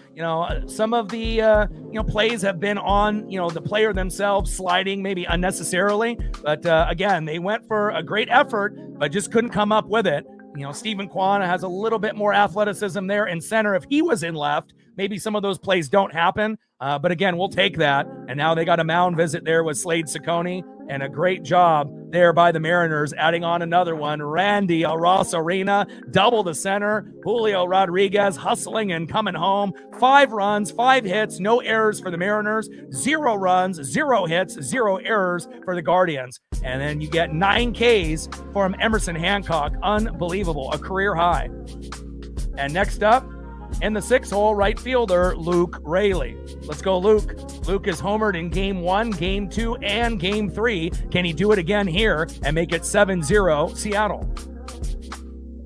some of the, plays have been on, the player themselves sliding maybe unnecessarily. But again, they went for a great effort, but just couldn't come up with it. Stephen Kwan has a little bit more athleticism there in center. If he was in left, maybe some of those plays don't happen. But again, we'll take that. And now they got a mound visit there with Slade Saccone, and a great job there by the Mariners, adding on another one. Randy Arosarena, double to center. Julio Rodriguez hustling and coming home. 5 runs, 5 hits, no errors for the Mariners. 0 runs, 0 hits, 0 errors for the Guardians. And then you get 9 Ks from Emerson Hancock. Unbelievable, a career high. And next up, in the 6th hole, right fielder Luke Raley. Let's go, Luke. Luke is homered in Game 1, Game 2, and Game 3. Can he do it again here and make it 7-0 Seattle?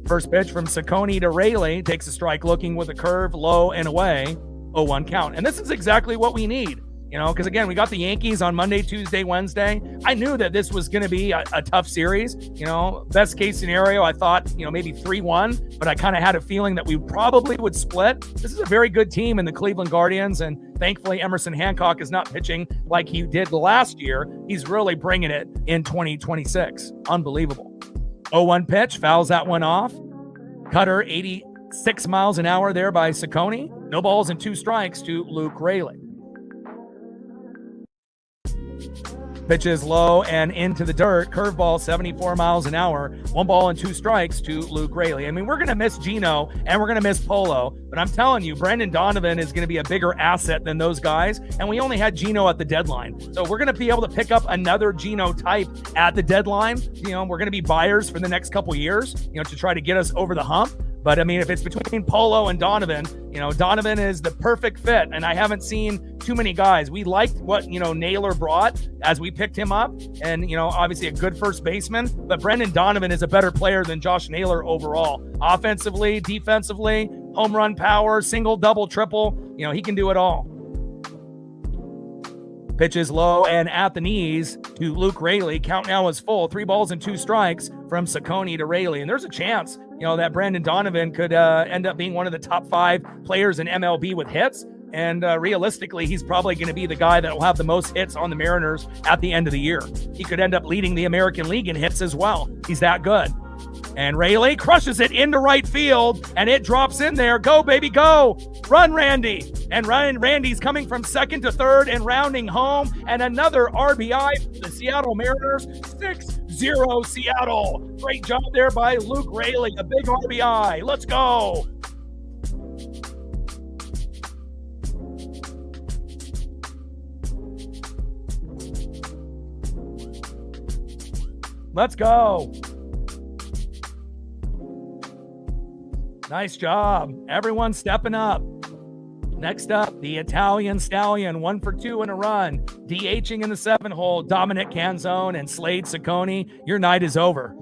First pitch from Saccone to Raley. Takes a strike looking with a curve, low and away. 0-1 count. And this is exactly what we need. Because again, we got the Yankees on Monday, Tuesday, Wednesday. I knew that this was going to be a tough series. Best case scenario, I thought, maybe 3-1, but I kind of had a feeling that we probably would split. This is a very good team in the Cleveland Guardians, and thankfully Emerson Hancock is not pitching like he did last year. He's really bringing it in 2026. Unbelievable. 0-1 pitch, fouls that one off. Cutter, 86 miles an hour there by Saccone. No balls and 2 strikes to Luke Raley. Pitches low and into the dirt. Curveball, 74 miles an hour. 1 ball and 2 strikes to Luke Raley. I mean, we're going to miss Gino and we're going to miss Polo, but I'm telling you, Brendan Donovan is going to be a bigger asset than those guys. And we only had Gino at the deadline. So we're going to be able to pick up another Gino type at the deadline. We're going to be buyers for the next couple years, to try to get us over the hump. But I mean, if it's between Polo and Donovan, Donovan is the perfect fit. And I haven't seen too many guys. We liked what, Naylor brought as we picked him up. And, obviously a good first baseman. But Brendan Donovan is a better player than Josh Naylor overall. Offensively, defensively, home run power, single, double, triple. He can do it all. Pitches low and at the knees to Luke Raley. Count now is full. 3 balls and 2 strikes. from Ciccone to Rayleigh. And there's a chance, that Brandon Donovan could end up being one of the top 5 players in MLB with hits. And realistically, he's probably going to be the guy that will have the most hits on the Mariners at the end of the year. He could end up leading the American League in hits as well. He's that good. And Rayleigh crushes it into right field, and it drops in there. Go, baby, go. Run, Randy. And Randy's coming from second to third and rounding home. And another RBI for the Seattle Mariners. 6-0 Seattle. Great job there by Luke Rayleigh. A big RBI. Let's go. Let's go. Nice job. Everyone stepping up. Next up, the Italian Stallion, 1 for 2 in a run. DHing in the 7-hole, Dominic Canzone and Slade Ciccone. Your night is over.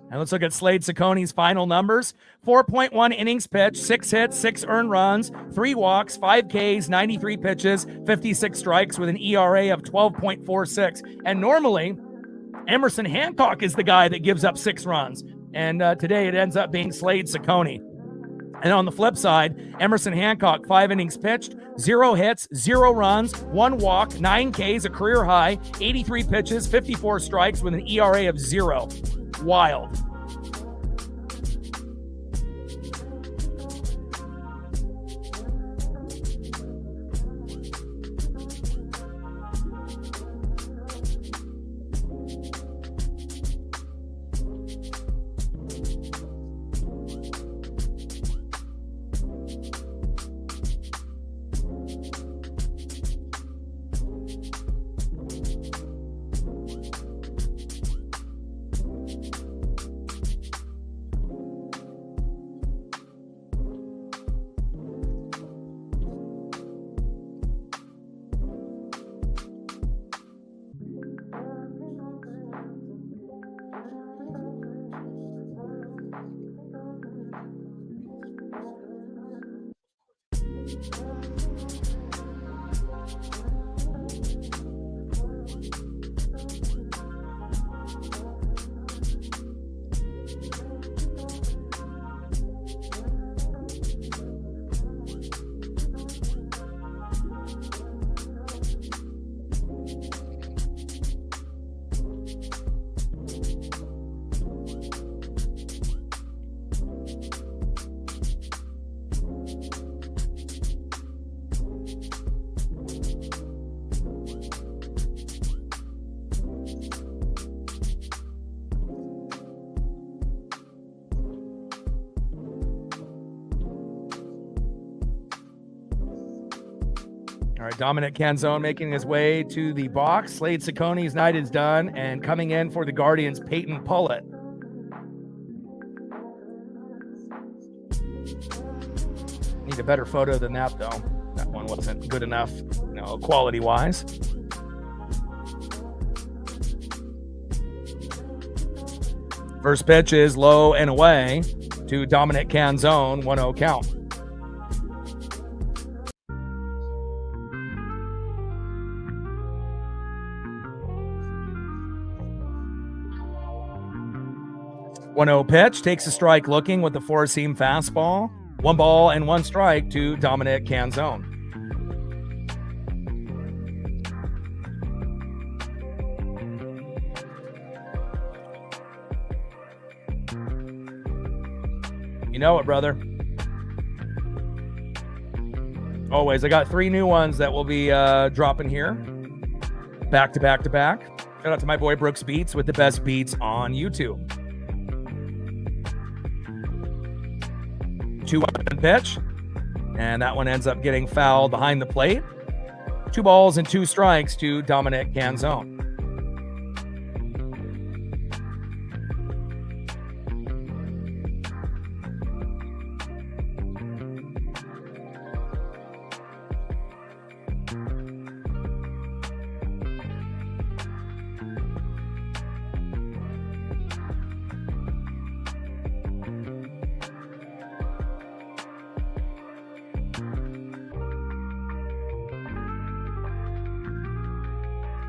And let's look at Slade Ciccone's final numbers. 4.1 innings pitched, 6 hits, 6 earned runs, 3 walks, 5 Ks, 93 pitches, 56 strikes with an ERA of 12.46. And normally, Emerson Hancock is the guy that gives up 6 runs. And today it ends up being Slade Ciccone. And on the flip side, Emerson Hancock, 5 innings pitched, 0 hits, 0 runs, 1 walk, 9 Ks, a career high, 83 pitches, 54 strikes with an ERA of 0. Wild. All right, Dominic Canzone making his way to the box. Slade Ciccone's night is done, and coming in for the Guardians, Peyton Pullett. Need a better photo than that, though. That one wasn't good enough, quality-wise. First pitch is low and away to Dominic Canzone, 1-0 count. One-0 pitch, takes a strike looking with the 4-seam fastball. 1 ball and 1 strike to Dominic Canzone. You know it, brother. Always. I got 3 new ones that will be dropping here. Back to back to back. Shout out to my boy Brooks Beats with the best beats on YouTube. 2-1 pitch, and that one ends up getting fouled behind the plate. 2 balls and 2 strikes to Dominic Canzone.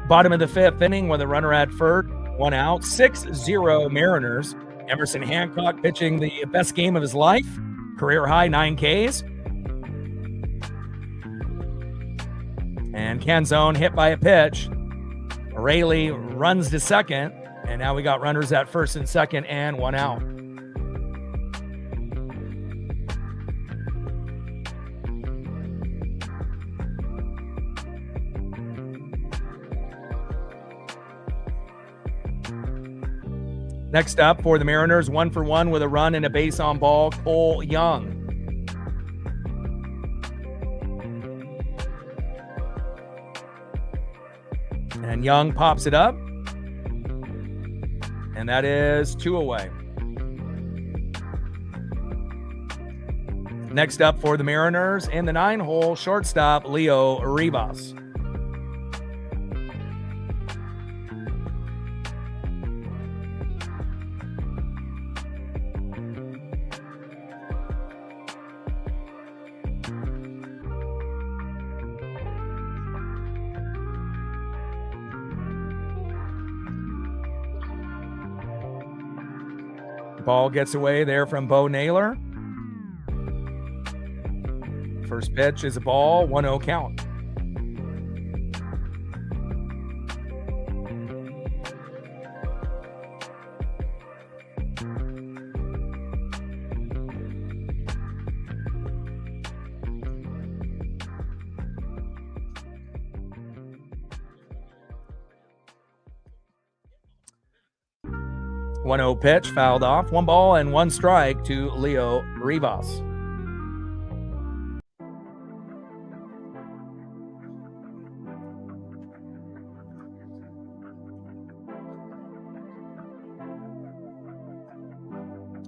Bottom of the 5th inning with a runner at first. 1 out. 6-0 Mariners. Emerson Hancock pitching the best game of his life. Career high 9 Ks. And Canzone hit by a pitch. Rayleigh runs to second. And now we got runners at first and second and 1 out. Next up for the Mariners, 1 for 1 with a run and a base on ball, Cole Young. And Young pops it up. And that is 2 away. Next up for the Mariners, in the 9-hole, shortstop, Leo Rivas. Ball gets away there from Bo Naylor. First pitch is a ball, 1-0 count. One-0 pitch, fouled off. 1 ball and 1 strike to Leo Rivas.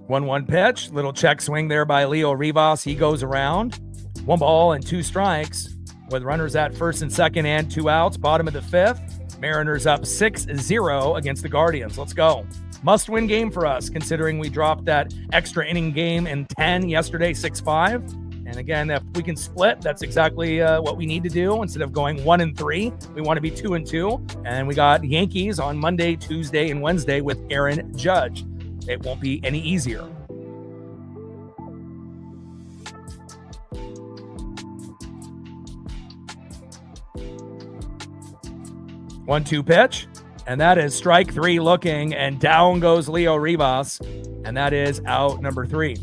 One pitch, little check swing there by Leo Rivas. He goes around. 1 ball and 2 strikes with runners at first and second and 2 outs. Bottom of the 5th. Mariners up 6-0 against the Guardians. Let's go. Must-win game for us, considering we dropped that extra inning game in 10 yesterday, 6-5. And again, if we can split, that's exactly what we need to do. Instead of going 1-3, we want to be 2-2. And we got Yankees on Monday, Tuesday, and Wednesday with Aaron Judge. It won't be any easier. One-two pitch. And that is strike 3 looking, and down goes Leo Rivas, and that is out number 3.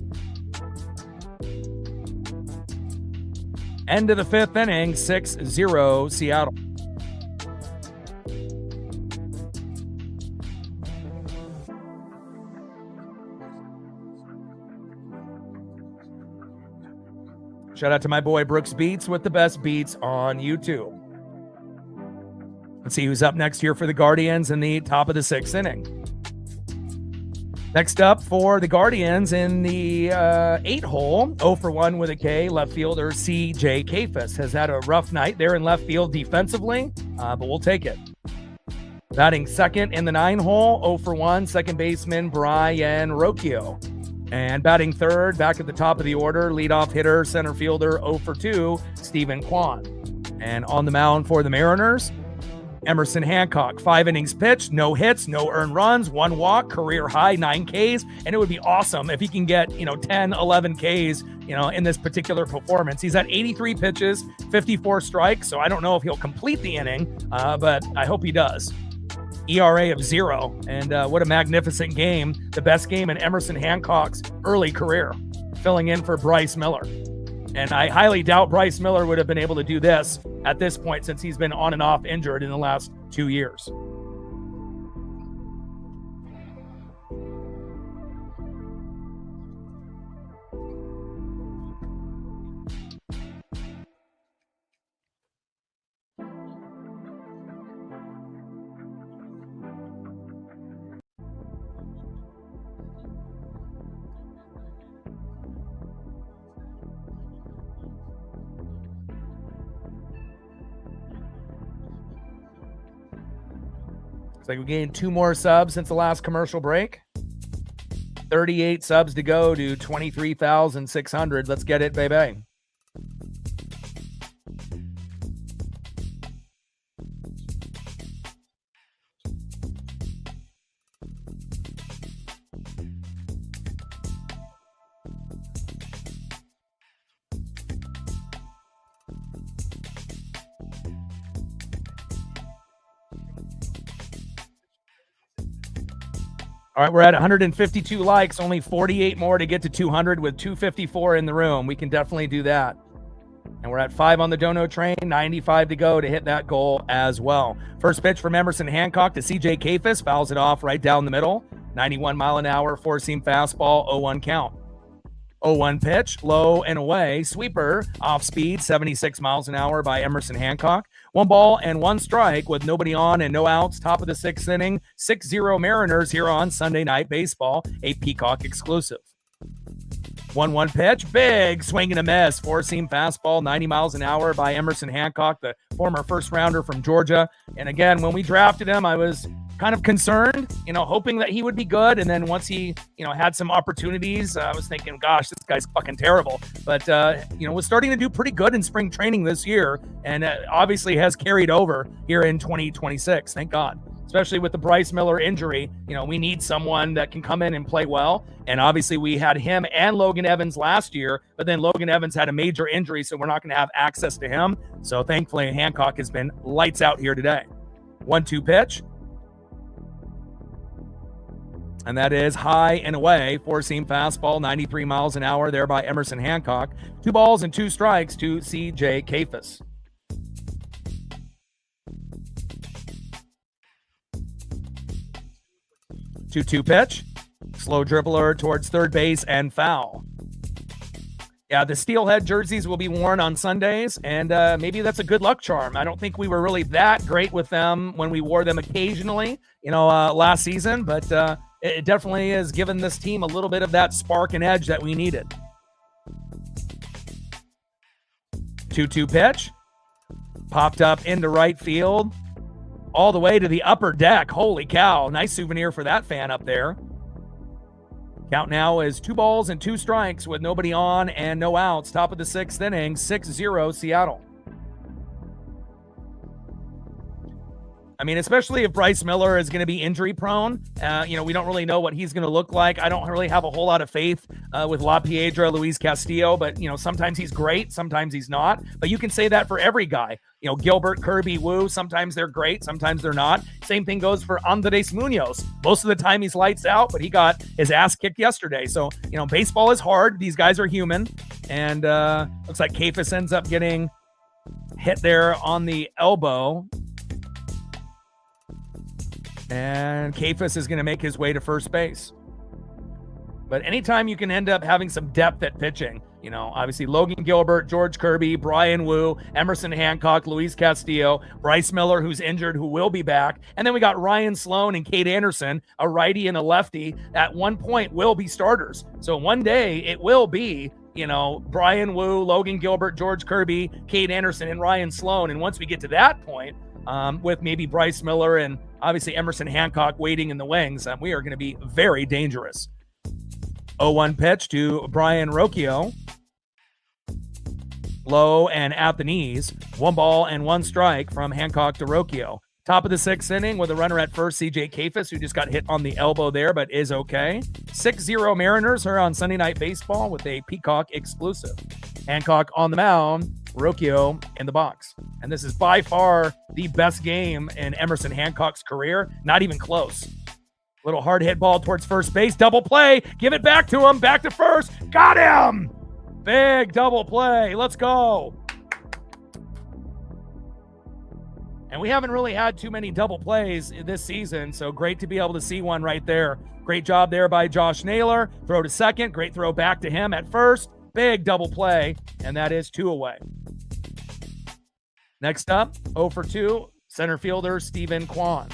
End of the 5th inning, 6-0 Seattle. Shout out to my boy Brooks Beats with the best beats on YouTube. Let's see who's up next here for the Guardians in the top of the 6th inning. Next up for the Guardians in the 8-hole, 0 for 1 with a K, left fielder C.J. Kafis has had a rough night there in left field defensively, but we'll take it. Batting second in the 9-hole, 0 for 1, second baseman Brian Rocchio. And batting third, back at the top of the order, leadoff hitter, center fielder, 0 for 2, Stephen Kwan. And on the mound for the Mariners, Emerson Hancock, 5 innings pitched, no hits, no earned runs, 1 walk, career high 9 Ks. And it would be awesome if he can get, 10, 11 Ks, in this particular performance. He's at 83 pitches, 54 strikes. So I don't know if he'll complete the inning, but I hope he does. ERA of 0. And what a magnificent game. The best game in Emerson Hancock's early career, filling in for Bryce Miller. And I highly doubt Bryce Miller would have been able to do this at this point since he's been on and off injured in the last 2 years. Looks like we gained 2 more subs since the last commercial break. 38 subs to go to 23,600. Let's get it, baby. All right, we're at 152 likes, only 48 more to get to 200 with 254 in the room. We can definitely do that. And we're at 5 on the dono train, 95 to go to hit that goal as well. First pitch from Emerson Hancock to CJ Kafis, fouls it off right down the middle. 91 mile an hour, four-seam fastball, 0-1 count. 0-1 pitch, low and away, sweeper, off speed, 76 miles an hour by Emerson Hancock. 1 ball and 1 strike with nobody on and no outs. Top of the 6th inning, 6-0 Mariners here on Sunday Night Baseball, a Peacock exclusive. 1-1 pitch, big swing and a miss. Four-seam fastball, 90 miles an hour by Emerson Hancock, the former first-rounder from Georgia. And again, when we drafted him, I was kind of concerned, hoping that he would be good. And then once he, had some opportunities, I was thinking, gosh, this guy's fucking terrible. But, was starting to do pretty good in spring training this year. And obviously has carried over here in 2026. Thank God. Especially with the Bryce Miller injury, we need someone that can come in and play well. And obviously we had him and Logan Evans last year, but then Logan Evans had a major injury, so we're not going to have access to him. So thankfully Hancock has been lights out here today. 1-2 pitch. And that is high and away, four-seam fastball, 93 miles an hour there by Emerson Hancock. 2 balls and 2 strikes to CJ Kafis. 2-2 pitch, slow dribbler towards third base and foul. Yeah, the steelhead jerseys will be worn on Sundays, and maybe that's a good luck charm. I don't think we were really that great with them when we wore them occasionally, last season, but it definitely has given this team a little bit of that spark and edge that we needed. 2-2 pitch, popped up into right field, all the way to the upper deck. Holy cow. Nice souvenir for that fan up there. Count now is 2 balls and 2 strikes with nobody on and no outs. Top of the 6th inning, 6-0 Seattle. I mean, especially if Bryce Miller is going to be injury prone. We don't really know what he's going to look like. I don't really have a whole lot of faith with La Piedra, Luis Castillo, but, sometimes he's great, sometimes he's not. But you can say that for every guy. Gilbert, Kirby, Wu, sometimes they're great, sometimes they're not. Same thing goes for Andres Munoz. Most of the time he's lights out, but he got his ass kicked yesterday. So, baseball is hard. These guys are human. And looks like Kafis ends up getting hit there on the elbow. And Kafis is going to make his way to first base. But anytime you can end up having some depth at pitching, obviously Logan Gilbert, George Kirby, Brian Wu, Emerson Hancock, Luis Castillo, Bryce Miller, who's injured, who will be back. And then we got Ryan Sloan and Cade Anderson, a righty and a lefty, at one point will be starters. So one day it will be, Brian Wu, Logan Gilbert, George Kirby, Cade Anderson, and Ryan Sloan. And once we get to that point, with maybe Bryce Miller and obviously Emerson Hancock waiting in the wings, we are going to be very dangerous. 0-1 pitch to Brian Rocchio. Low and at the knees. 1 ball and 1 strike from Hancock to Rocchio. Top of the 6th inning with a runner at first, CJ Kafis, who just got hit on the elbow there, but is okay. 6-0 Mariners are on Sunday Night Baseball with a Peacock exclusive. Hancock on the mound, Rocchio in the box. And this is by far the best game in Emerson Hancock's career. Not even close. Little hard hit ball towards first base. Double play. Give it back to him. Back to first. Got him. Big double play. Let's go. And we haven't really had too many double plays this season, so great to be able to see one right there. Great job there by Josh Naylor. Throw to second. Great throw back to him at first. Big double play, and that is 2 away. Next up, 0 for 2, center fielder Stephen Kwan.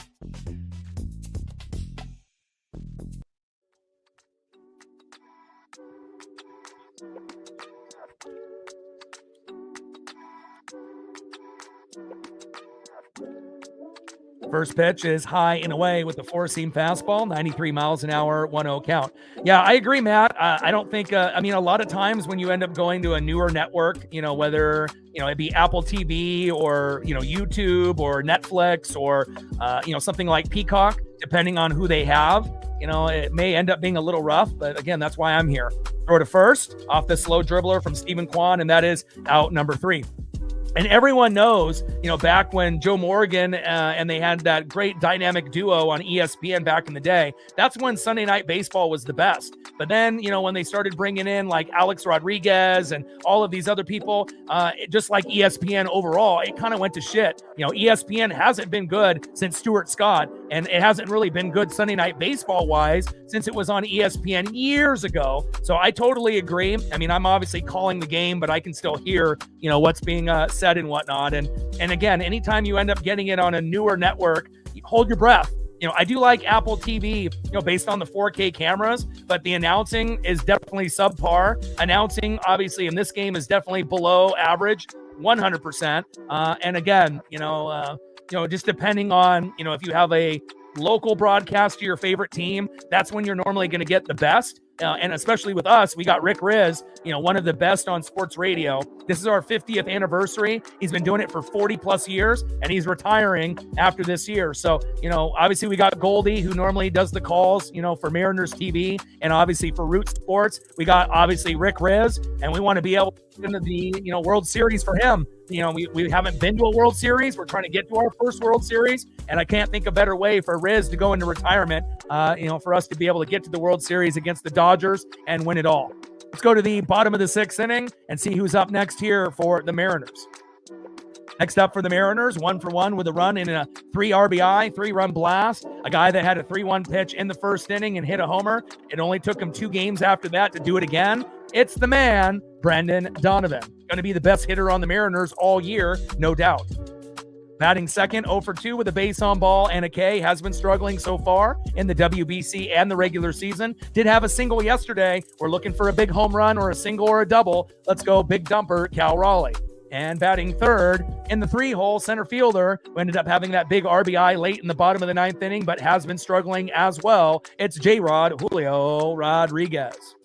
First pitch is high and away with the four-seam fastball, 93 miles an hour, 1-0 count. Yeah, I agree, Matt. I don't think, a lot of times when you end up going to a newer network, whether, it be Apple TV or, YouTube or Netflix or, something like Peacock, depending on who they have, it may end up being a little rough, but again, that's why I'm here. Throw to first off the slow dribbler from Stephen Kwan, and that is out number 3. And everyone knows, back when Joe Morgan and they had that great dynamic duo on ESPN back in the day, that's when Sunday Night Baseball was the best. But then, when they started bringing in like Alex Rodriguez and all of these other people, just like ESPN overall, it kind of went to shit. ESPN hasn't been good since Stuart Scott, and it hasn't really been good Sunday Night Baseball wise since it was on ESPN years ago. So I totally agree. I mean, I'm obviously calling the game, but I can still hear, what's being said and whatnot. And again, anytime you end up getting it on a newer network, hold your breath. I do like Apple TV, based on the 4K cameras, but the announcing is definitely subpar. Announcing, obviously, in this game is definitely below average, 100%. And again, just depending on, if you have a local broadcast to your favorite team, that's when you're normally going to get the best. And especially with us, we got Rick Riz, one of the best on sports radio. This is our 50th anniversary. He's been doing it for 40 plus years, and he's retiring after this year. So, obviously we got Goldie, who normally does the calls, for Mariners TV, and obviously for Root Sports, we got obviously Rick Riz, and we want to be able to get into the, World Series for him. We haven't been to a World Series. We're trying to get to our first World Series, and I can't think of a better way for Riz to go into retirement, for us to be able to get to the World Series against the Dodgers and win it all. Let's go to the bottom of the 6th inning and see who's up next here for the Mariners. Next up for the Mariners, 1-for-1 with a run in a 3 RBI, 3-run blast. A guy that had a 3-1 pitch in the first inning and hit a homer. It only took him 2 games after that to do it again. It's the man, Brendan Donovan. Going to be the best hitter on the Mariners all year, no doubt. Batting second, 0-for-2 with a base on ball and a K. Has been struggling so far in the WBC and the regular season. Did have a single yesterday. We're looking for a big home run or a single or a double. Let's go big dumper, Cal Raleigh. And batting third in the 3-hole, center fielder, who ended up having that big RBI late in the bottom of the 9th inning, but has been struggling as well. It's J-Rod Julio Rodriguez.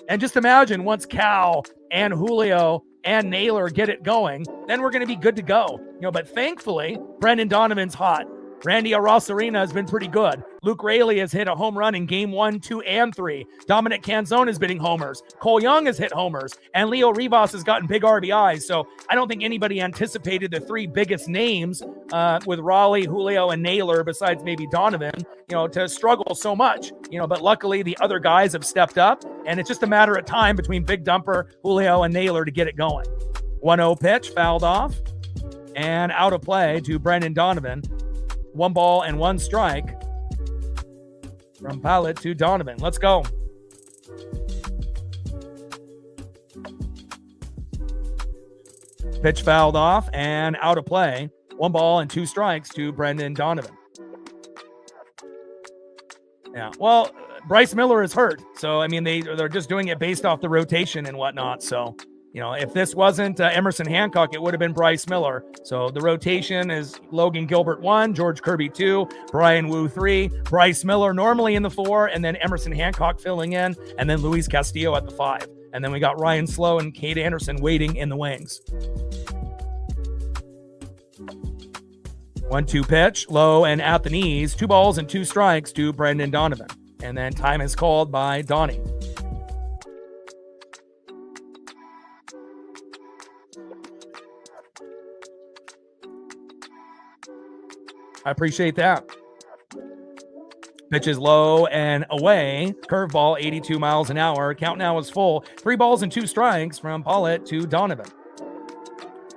And just imagine once Cal and Julio and Naylor get it going, then we're going to be good to go. But thankfully, Brendan Donovan's hot. Randy Arosarena has been pretty good. Luke Raley has hit a home run in game 1, 2, and 3. Dominic Canzone is hitting homers. Cole Young has hit homers. And Leo Rivas has gotten big RBIs. So I don't think anybody anticipated the 3 biggest names with Raleigh, Julio, and Naylor, besides maybe Donovan, to struggle so much. But luckily the other guys have stepped up. And it's just a matter of time between Big Dumper, Julio, and Naylor to get it going. 1-0 pitch, fouled off. And out of play to Brendan Donovan. 1 ball and 1 strike from Pilot to Donovan. Let's go. Pitch fouled off and out of play. 1 ball and 2 strikes to Brendan Donovan. Yeah, well, Bryce Miller is hurt. So, I mean, they're just doing it based off the rotation and whatnot. So, if this wasn't Emerson Hancock, it would have been Bryce Miller. So the rotation is Logan Gilbert 1, George Kirby 2, Brian Wu 3, Bryce Miller normally in the 4, and then Emerson Hancock filling in, and then Luis Castillo at the 5. And then we got Ryan Slow and Cade Anderson waiting in the wings. 1-2 pitch, low and at the knees. 2 balls and 2 strikes to Brendan Donovan. And then time is called by Donnie. I appreciate that. Pitch is low and away. Curveball, 82 miles an hour. Count now is full. 3 balls and 2 strikes from Paulette to Donovan.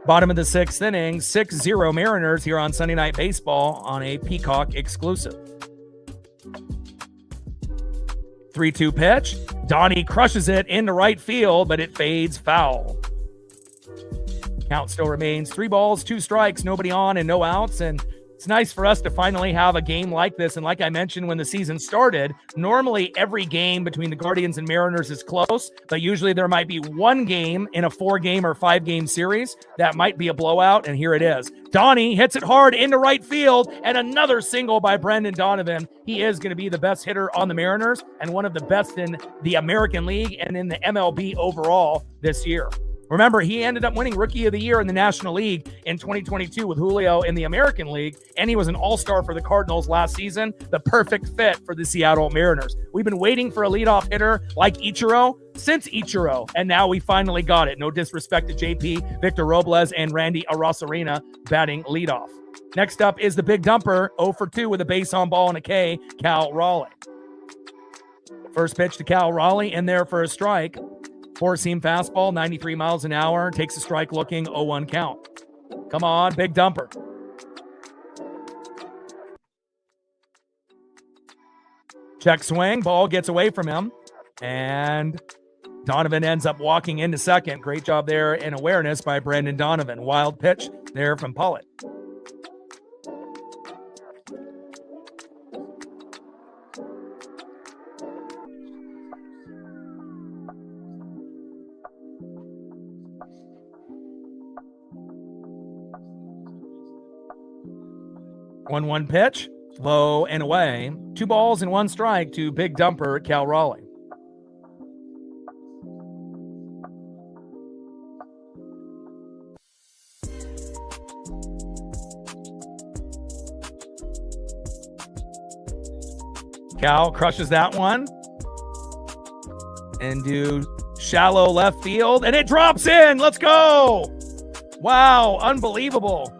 Bottom of the 6th inning, 6-0 Mariners here on Sunday Night Baseball on a Peacock exclusive. 3-2 pitch. Donnie crushes it into right field, but it fades foul. Count still remains 3 balls, 2 strikes, nobody on and no outs. And it's nice for us to finally have a game like this. And like I mentioned when the season started, normally every game between the Guardians and Mariners is close, but usually there might be 1 game in a 4-game or 5-game series that might be a blowout, and here it is. Donnie hits it hard into right field, and another single by Brendan Donovan. He is going to be the best hitter on the Mariners and one of the best in the American League and in the MLB overall this year. Remember, he ended up winning Rookie of the Year in the National League in 2022 with Julio in the American League, and he was an all-star for the Cardinals last season, the perfect fit for the Seattle Mariners. We've been waiting for a leadoff hitter like Ichiro since Ichiro, and now we finally got it. No disrespect to JP, Victor Robles, and Randy Arozarena batting leadoff. Next up is the big dumper, 0 for 2 with a base on ball and a K, Cal Raleigh. First pitch to Cal Raleigh, in there for a strike. Four-seam fastball, 93 miles an hour. Takes a strike looking, 0-1 count. Come on, big dumper. Check swing, ball gets away from him. And Donovan ends up walking into second. Great job there in awareness by Brandon Donovan. Wild pitch there from Pollitt. One pitch, low and away. 2 balls and 1 strike to big dumper Cal Raleigh. Cal crushes that one. Into shallow left field, and it drops in. Let's go. Wow, unbelievable.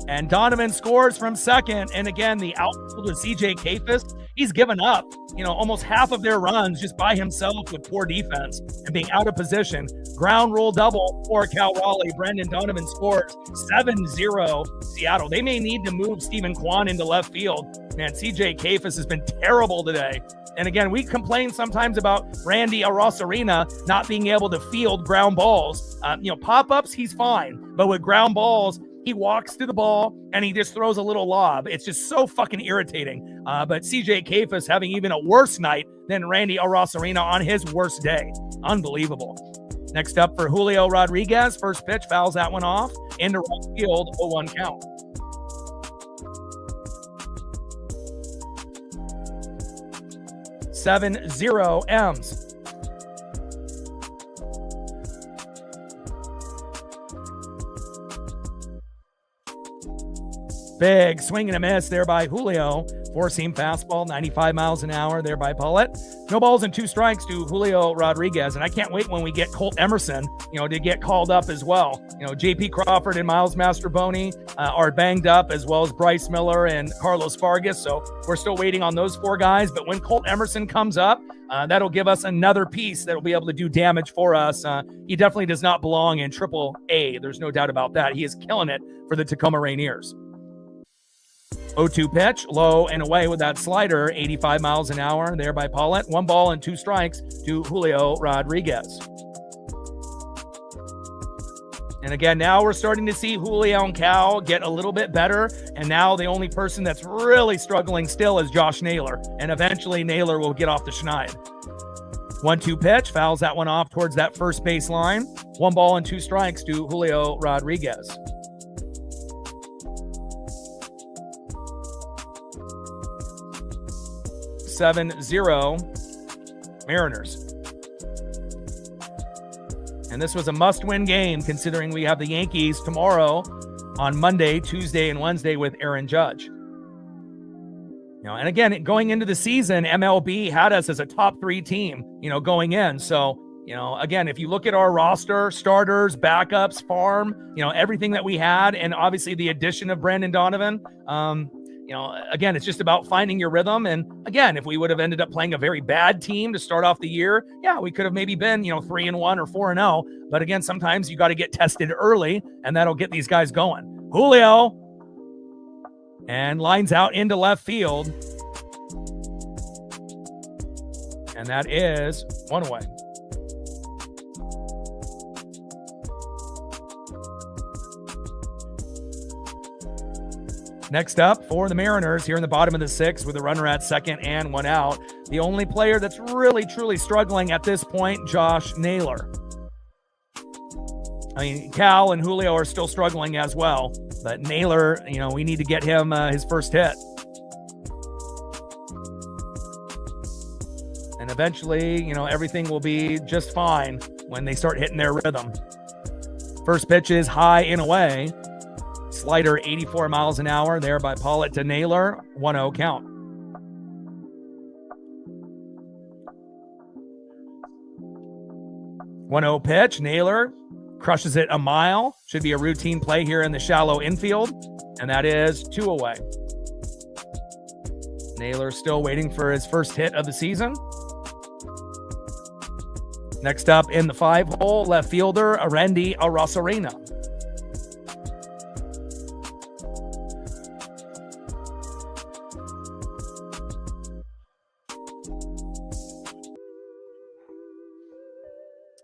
And Donovan scores from second. And again, the outfield with CJ Kafis, he's given up, almost half of their runs just by himself with poor defense and being out of position. Ground rule double for Cal Raleigh. Brandon Donovan scores 7-0 Seattle. They may need to move Stephen Kwan into left field. Man, CJ Kafis has been terrible today. And again, we complain sometimes about Randy Arozarena not being able to field ground balls. Pop-ups, he's fine. But with ground balls, he walks to the ball and he just throws a little lob. It's just so fucking irritating. But CJ Kafis having even a worse night than Randy Arozarena on his worst day. Unbelievable. Next up for Julio Rodriguez. First pitch, fouls that one off. Into right field, 0-1 count. (7-0) M's. Big swing and a miss there by Julio. Four-seam fastball, 95 miles an hour there by Pollitt. No balls and 2 strikes to Julio Rodriguez. And I can't wait when we get Colt Emerson, to get called up as well. JP Crawford and Miles Mastroboni are banged up, as well as Bryce Miller and Carlos Vargas. So we're still waiting on those 4 guys. But when Colt Emerson comes up, that'll give us another piece that'll be able to do damage for us. He definitely does not belong in Triple-A. There's no doubt about that. He is killing it for the Tacoma Rainiers. 0-2 pitch, low and away with that slider, 85 miles an hour there by Pollitt. 1 ball and 2 strikes to Julio Rodriguez. And again, now we're starting to see Julio and Cal get a little bit better. And now the only person that's really struggling still is Josh Naylor. And eventually Naylor will get off the schneid. 1-2 pitch, fouls that one off towards that first base line. 1 ball and 2 strikes to Julio Rodriguez. (7-0) Mariners. And this was a must-win game considering we have the Yankees tomorrow on Monday, Tuesday, and Wednesday with Aaron Judge. And again, going into the season, MLB had us as a top 3 team, going in. So, again, if you look at our roster, starters, backups, farm, everything that we had, and obviously the addition of Brandon Donovan, again, it's just about finding your rhythm. And again, if we would have ended up playing a very bad team to start off the year, yeah, we could have maybe been, 3-1 or 4-0. But again, sometimes you got to get tested early, and that'll get these guys going. Julio, and lines out into left field. And that is 1 away. Next up for the Mariners here in the bottom of the 6th with a runner at second and 1 out. The only player that's really, truly struggling at this point, Josh Naylor. I mean, Cal and Julio are still struggling as well. But Naylor, we need to get him his first hit. And eventually, everything will be just fine when they start hitting their rhythm. First pitch is high and away. Slider 84 miles an hour there by Pollitt to Naylor. 1-0 count. 1-0 pitch. Naylor crushes it a mile. Should be a routine play here in the shallow infield. And that is 2 away. Naylor still waiting for his first hit of the season. Next up in the 5-hole, left fielder Randy Arozarena.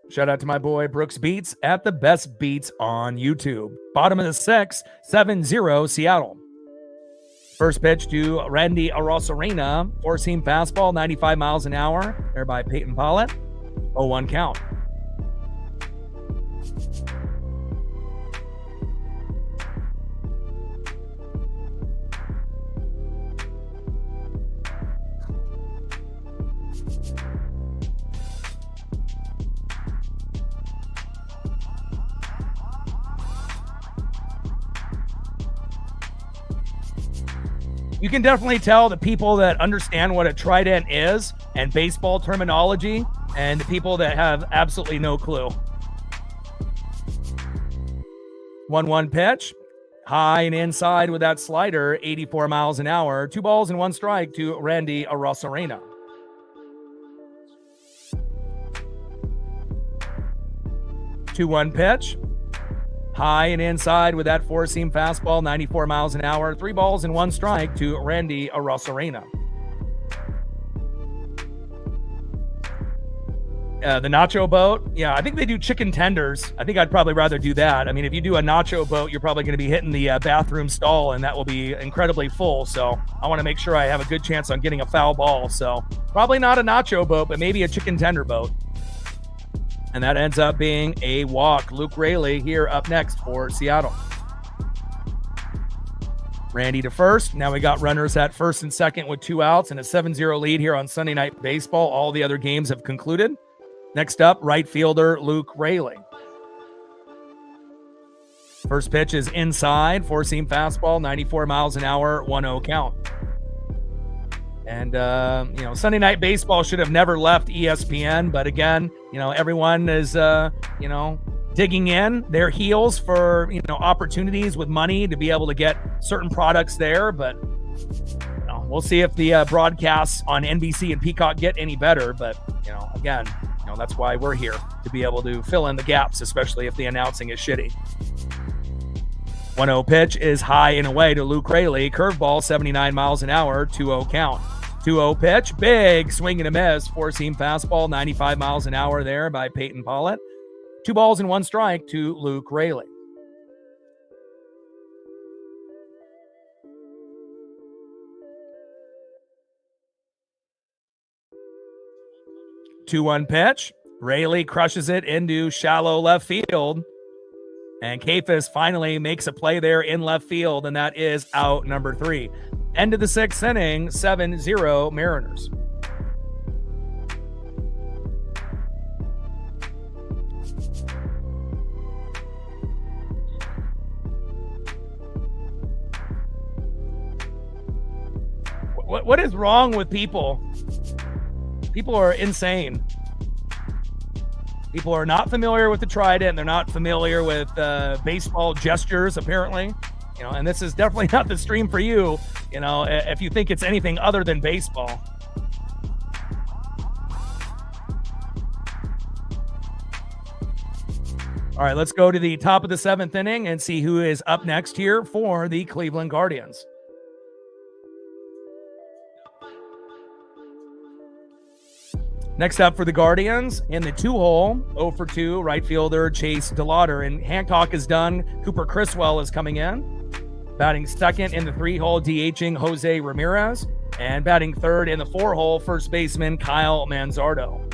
Shout out to my boy Brooks Beats at the Best Beats on YouTube. Bottom of the 6th, 7-0 Seattle. First pitch to Randy Arozarena. Four-seam fastball, 95 miles an hour. There by Peyton Pollitt. 0-1 count. You can definitely tell the people that understand what a trident is and baseball terminology and the people that have absolutely no clue. 1-1 pitch. High and inside with that slider, 84 miles an hour. 2 balls and 1 strike to Randy Arozarena. Two-one pitch. High and inside with that four-seam fastball, 94 miles an hour. 3 balls and 1 strike to Randy Arozarena. The nacho boat. Yeah, I think they do chicken tenders. I think I'd probably rather do that. I mean, if you do a nacho boat, you're probably going to be hitting the bathroom stall, and that will be incredibly full. So I want to make sure I have a good chance on getting a foul ball. So probably not a nacho boat, but maybe a chicken tender boat. And that ends up being a walk. Luke Raley here up next for Seattle. Randy to first. Now we got runners at first and second with 2 outs and a 7-0 lead here on Sunday Night Baseball. All the other games have concluded. Next up, right fielder Luke Raley. First pitch is inside. Four-seam fastball, 94 miles an hour, 1-0 count. And, Sunday Night Baseball should have never left ESPN. But again, everyone is, digging in their heels for, opportunities with money to be able to get certain products there. But we'll see if the broadcasts on NBC and Peacock get any better. But, again, that's why we're here, to be able to fill in the gaps, especially if the announcing is shitty. 1-0 pitch is high and away to Luke Raley. Curveball, 79 miles an hour, 2-0 count. 2-0 pitch, big swing and a miss. Four-seam fastball, 95 miles an hour there by Peyton Pollitt. 2 balls and 1 strike to Luke Raley. Two-one pitch. Raley crushes it into shallow left field. And Kafis finally makes a play there in left field, and that is out number 3. End of the 6th inning, 7-0 Mariners. What is wrong with people? People are insane. People are not familiar with the trident. They're not familiar with baseball gestures, apparently. And this is definitely not the stream for you, if you think it's anything other than baseball. All right, let's go to the top of the 7th inning and see who is up next here for the Cleveland Guardians. Next up for the Guardians, in the 2-hole, 0 for 2, right fielder Chase DeLauder. And Hancock is done. Cooper Criswell is coming in. Batting second in the 3-hole, DHing Jose Ramirez. And batting third in the 4-hole, first baseman Kyle Manzardo.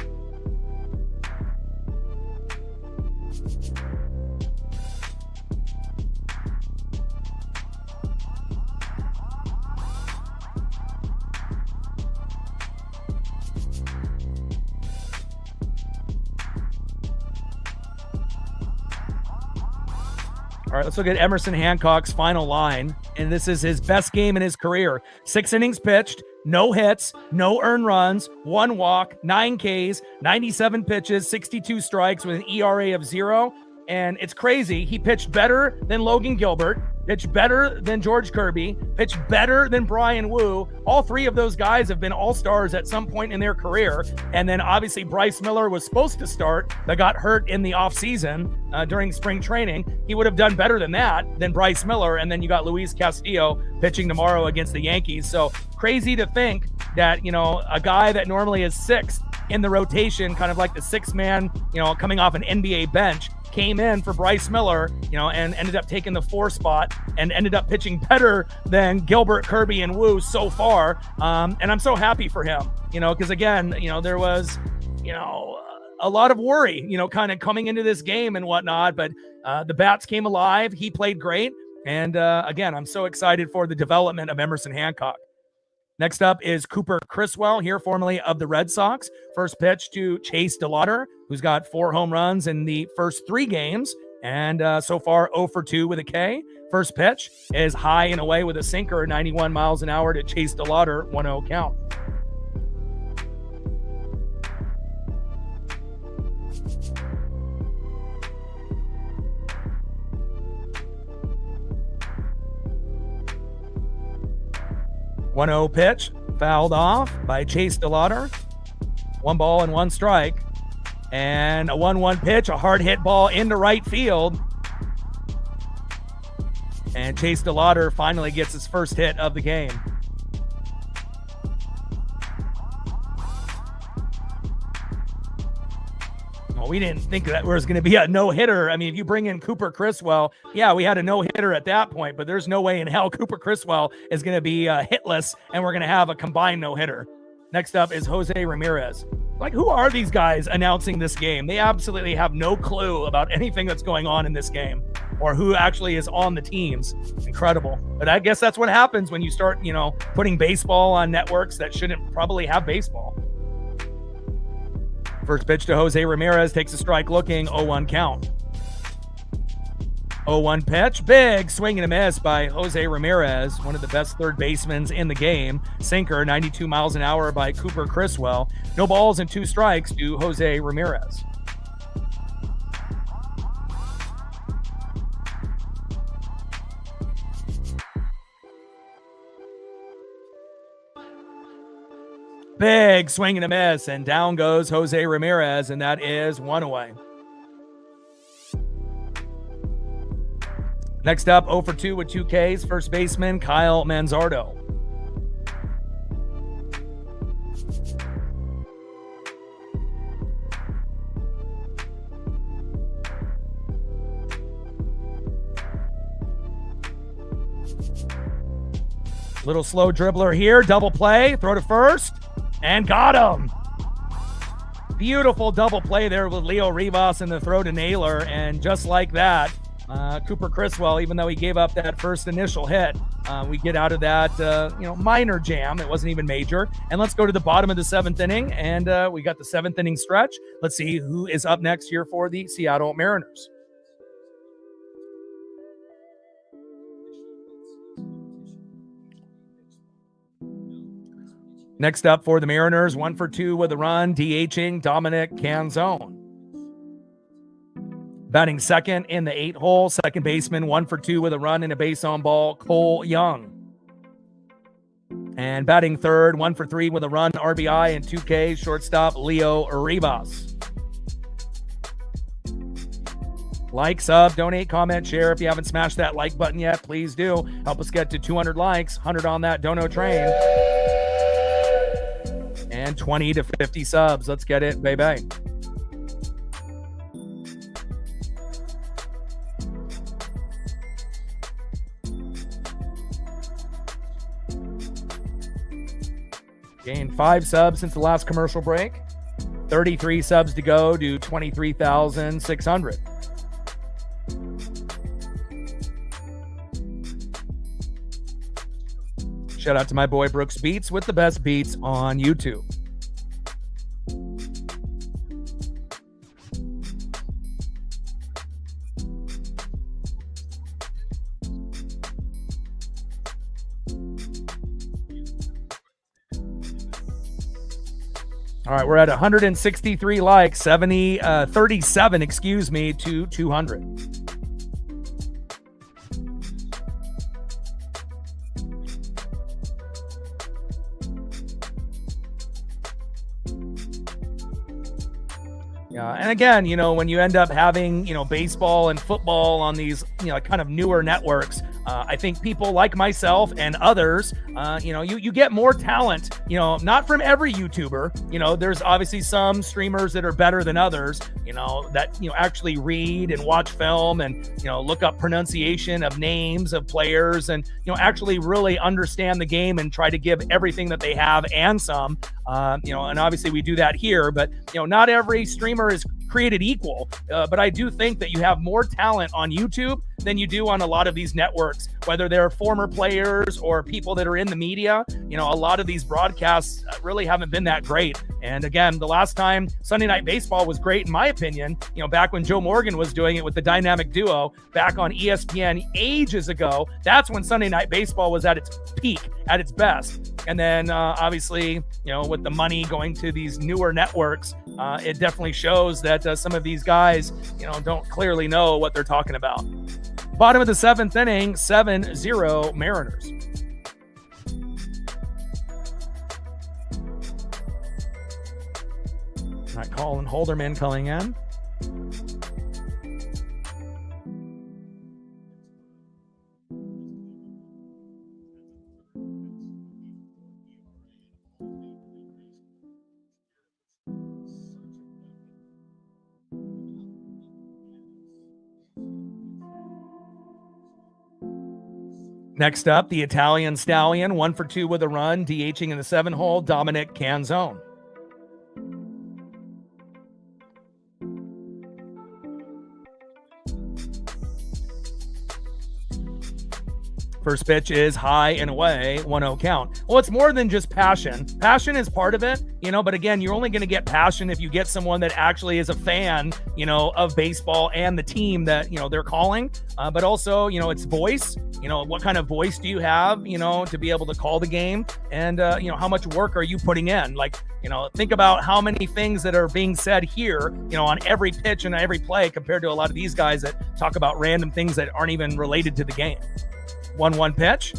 All right, let's look at Emerson Hancock's final line. And this is his best game in his career. 6 innings pitched, no hits, no earned runs, 1 walk, 9 Ks, 97 pitches, 62 strikes with an ERA of 0. And it's crazy. He pitched better than Logan Gilbert, pitched better than George Kirby, pitched better than Brian Wu. All 3 of those guys have been all-stars at some point in their career. And then obviously Bryce Miller was supposed to start, but got hurt in the offseason during spring training. He would have done better than that, than Bryce Miller. And then you got Luis Castillo pitching tomorrow against the Yankees. So crazy to think that, you know, a guy that normally is 6th in the rotation, kind of like the 6th man, you know, coming off an NBA bench, came in for Bryce Miller, you know, and ended up taking the 4 spot and ended up pitching better than Gilbert, Kirby, and Wu so far. And I'm so happy for him, you know, because again, you know, there was, you know, a lot of worry, you know, kind of coming into this game and whatnot, but the bats came alive. He played great. And again, I'm so excited for the development of Emerson Hancock. Next up is Cooper Criswell, here formerly of the Red Sox. First pitch to Chase DeLauder, who's got 4 home runs in the first 3 games, and so far 0 for 2 with a K. First pitch is high and away with a sinker, 91 miles an hour to Chase DeLauder, 1-0 count. One-0 pitch, fouled off by Chase DeLauder. 1 ball and 1 strike. And a 1-1 pitch, a hard hit ball into right field. And Chase DeLauder finally gets his first hit of the game. Well, we didn't think that there was going to be a no-hitter. I mean, if you bring in Cooper Criswell, yeah, we had a no-hitter at that point, but there's no way in hell Cooper Criswell is going to be hitless and we're going to have a combined no-hitter. Next up is Jose Ramirez. Like, who are these guys announcing this game? They absolutely have no clue about anything that's going on in this game or who actually is on the teams. Incredible. But I guess that's what happens when you start, you know, putting baseball on networks that shouldn't probably have baseball. First pitch to Jose Ramirez, takes a strike looking, 0-1 count. 0-1 pitch, big swing and a miss by Jose Ramirez, one of the best third basemen in the game. Sinker, 92 miles an hour by Cooper Criswell. No balls and 2 strikes to Jose Ramirez. Big swing and a miss, and down goes Jose Ramirez, and that is 1 away. Next up, 0 for 2 with 2 Ks, first baseman Kyle Manzardo. Little slow dribbler here, double play, throw to first. And got him. Beautiful double play there with Leo Rivas in the throw to Naylor. And just like that, Cooper Criswell, even though he gave up that first initial hit, we get out of that, minor jam. It wasn't even major. And let's go to the bottom of the 7th inning. And we got the 7th inning stretch. Let's see who is up next here for the Seattle Mariners. Next up for the Mariners, 1 for 2 with a run, DHing Dominic Canzone. Batting second in the 8th hole, second baseman, 1 for 2 with a run and a base on ball, Cole Young. And batting third, 1 for 3 with a run, RBI, and 2 Ks, shortstop Leo Rivas. Like, sub, donate, comment, share. If you haven't smashed that like button yet, please do. Help us get to 200 likes, 100 on that dono train. And 20 to 50 subs. Let's get it, baby. Gained 5 subs since the last commercial break. 33 subs to go to 23,600. Shout out to my boy Brooks Beats with the best beats on YouTube. All right, we're at 163 likes, 37, to 200. Yeah, and again, when you end up having, baseball and football on these, kind of newer networks, I think people like myself and others, you get more talent, not from every YouTuber. There's obviously some streamers that are better than others, that, actually read and watch film and, look up pronunciation of names of players and, actually really understand the game and try to give everything that they have and some, and obviously we do that here, but, not every streamer is created equal. But I do think that you have more talent on YouTube than you do on a lot of these networks, whether they're former players or people that are in the media. A lot of these broadcasts really haven't been that great. And again, the last time Sunday Night Baseball was great, in my opinion, back when Joe Morgan was doing it with the dynamic duo back on ESPN ages ago, that's when Sunday Night Baseball was at its peak, at its best. And then obviously, with the money going to these newer networks, it definitely shows that some of these guys, don't clearly know what they're talking about. Bottom of the seventh inning, 7-0 Mariners. All right, Colin Holderman calling in. Next up, the Italian Stallion, 1 for 2 with a run, DHing in the 7-hole, Dominic Canzone. First pitch is high and away, 1-0 count. Well, it's more than just passion. Passion is part of it, but again, you're only going to get passion if you get someone that actually is a fan, of baseball and the team that, they're calling. But also, it's voice. What kind of voice do you have, to be able to call the game? And, how much work are you putting in? Like, think about how many things that are being said here, on every pitch and every play compared to a lot of these guys that talk about random things that aren't even related to the game. 1-1 pitch,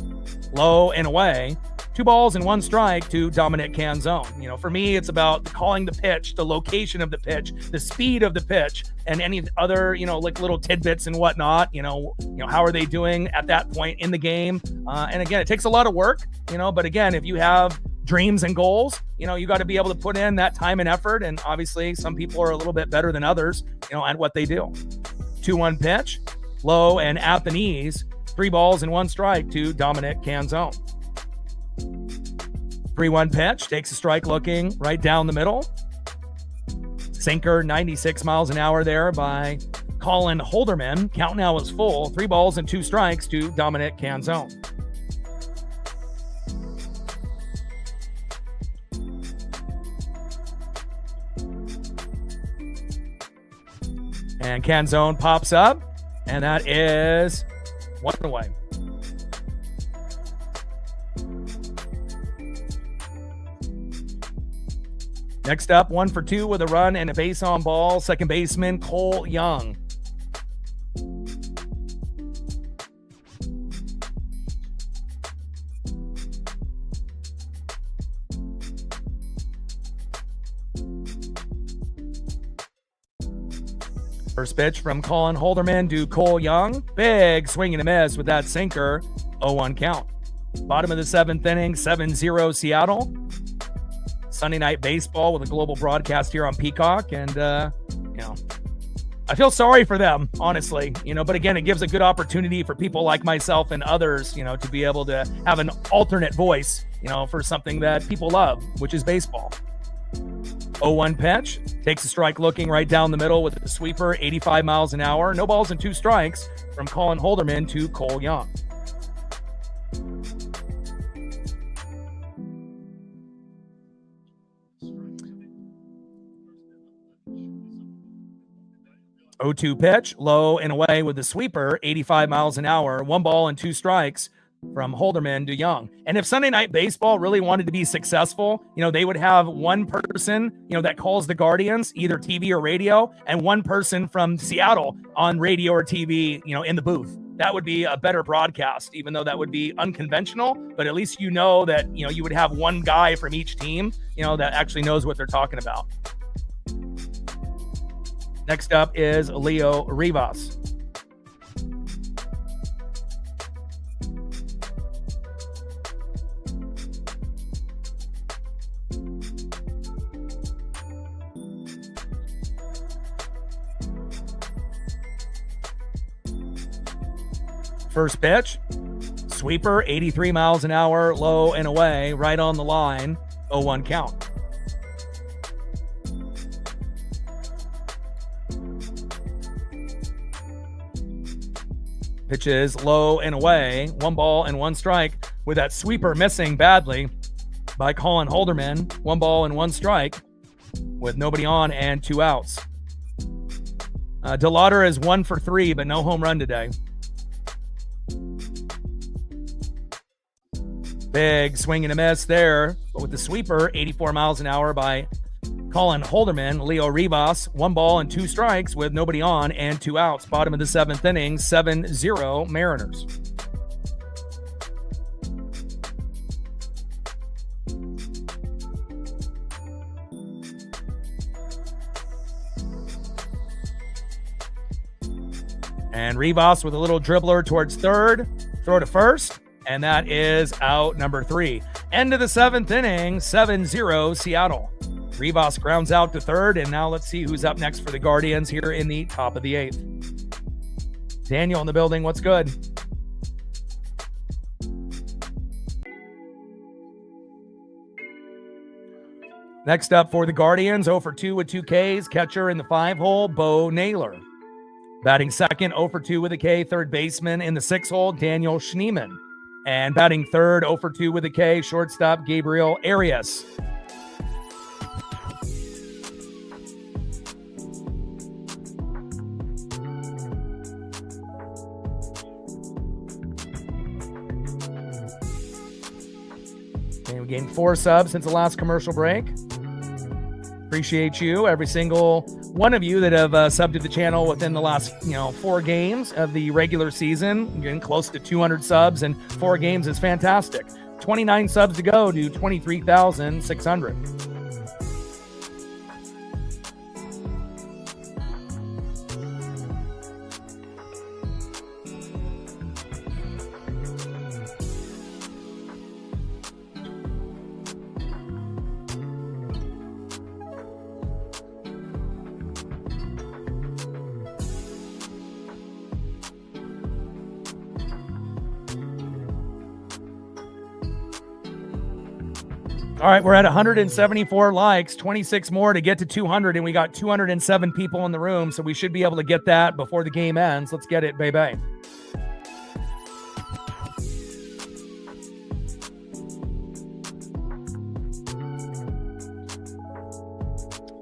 low and away, 2 balls and 1 strike to Dominic Canzone. For me, it's about calling the pitch, the location of the pitch, the speed of the pitch, and any other, like little tidbits and whatnot. How are they doing at that point in the game? And again, it takes a lot of work, but again, if you have dreams and goals, you got to be able to put in that time and effort. And obviously, some people are a little bit better than others, at what they do. 2-1 pitch, low and at the knees. 3 balls and 1 strike to Dominic Canzone. 3-1 pitch, takes a strike looking right down the middle. Sinker, 96 miles an hour there by Colin Holderman. Count now is full. 3 balls and 2 strikes to Dominic Canzone. And Canzone pops up, and that is 1 away. Next up, 1 for 2 with a run and a base on ball. Second baseman Cole Young. First pitch from Colin Holderman to Cole Young. Big swing and a miss with that sinker. 0-1 count. Bottom of the 7th inning, 7-0 Seattle. Sunday Night Baseball with a global broadcast here on Peacock. And, I feel sorry for them, honestly, but again, it gives a good opportunity for people like myself and others, to be able to have an alternate voice, for something that people love, which is baseball. 0-1 pitch, takes a strike looking right down the middle with a sweeper, 85 miles an hour. No balls and 2 strikes from Colin Holderman to Cole Young. Oh, 2 pitch, low and away with the sweeper, 85 miles an hour. 1 ball and 2 strikes from Holderman to Young. And if Sunday Night Baseball really wanted to be successful, they would have one person, that calls the Guardians, either TV or radio, and one person from Seattle on radio or TV, in the booth. That would be a better broadcast, even though that would be unconventional. But at least that, you would have one guy from each team, that actually knows what they're talking about. Next up is Leo Rivas. First pitch, sweeper, 83 miles an hour, low and away, right on the line, 0-1 count. Pitches low and away, 1 ball and 1 strike, with that sweeper missing badly by Colin Holderman. 1 ball and 1 strike with nobody on and 2 outs. DeLauder is 1 for 3, but no home run today. Big swing and a miss there, but with the sweeper, 84 miles an hour by Colin Holderman. Leo Rivas, 1 ball and 2 strikes with nobody on and 2 outs. Bottom of the 7th inning, 7-0 Mariners. And Rivas with a little dribbler towards third, throw to first. And that is out number 3. End of the 7th inning, 7-0 Seattle. Rivas grounds out to third, and now let's see who's up next for the Guardians here in the top of the 8th. Daniel in the building, what's good? Next up for the Guardians, 0 for 2 with 2 Ks, catcher in the 5-hole, Bo Naylor. Batting second, 0 for 2 with a K, third baseman in the 6-hole, Daniel Schneemann. And batting third, 0 for 2 with a K, shortstop Gabriel Arias. And we gained 4 subs since the last commercial break. Appreciate you, every single one of you that have subbed to the channel within the last 4 games of the regular season. Getting close to 200 subs in 4 games is fantastic. 29 subs to go to 23,600. All right, we're at 174 likes, 26 more to get to 200, and we got 207 people in the room, so we should be able to get that before the game ends. Let's get it, baby.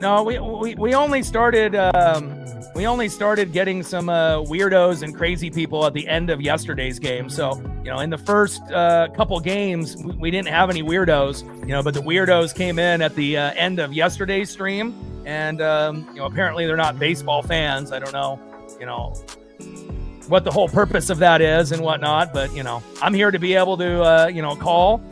No, we only started getting some weirdos and crazy people at the end of yesterday's game. So, in the first couple games, we didn't have any weirdos, but the weirdos came in at the end of yesterday's stream. And, apparently they're not baseball fans. I don't know, what the whole purpose of that is and whatnot. But, I'm here to be able to, call,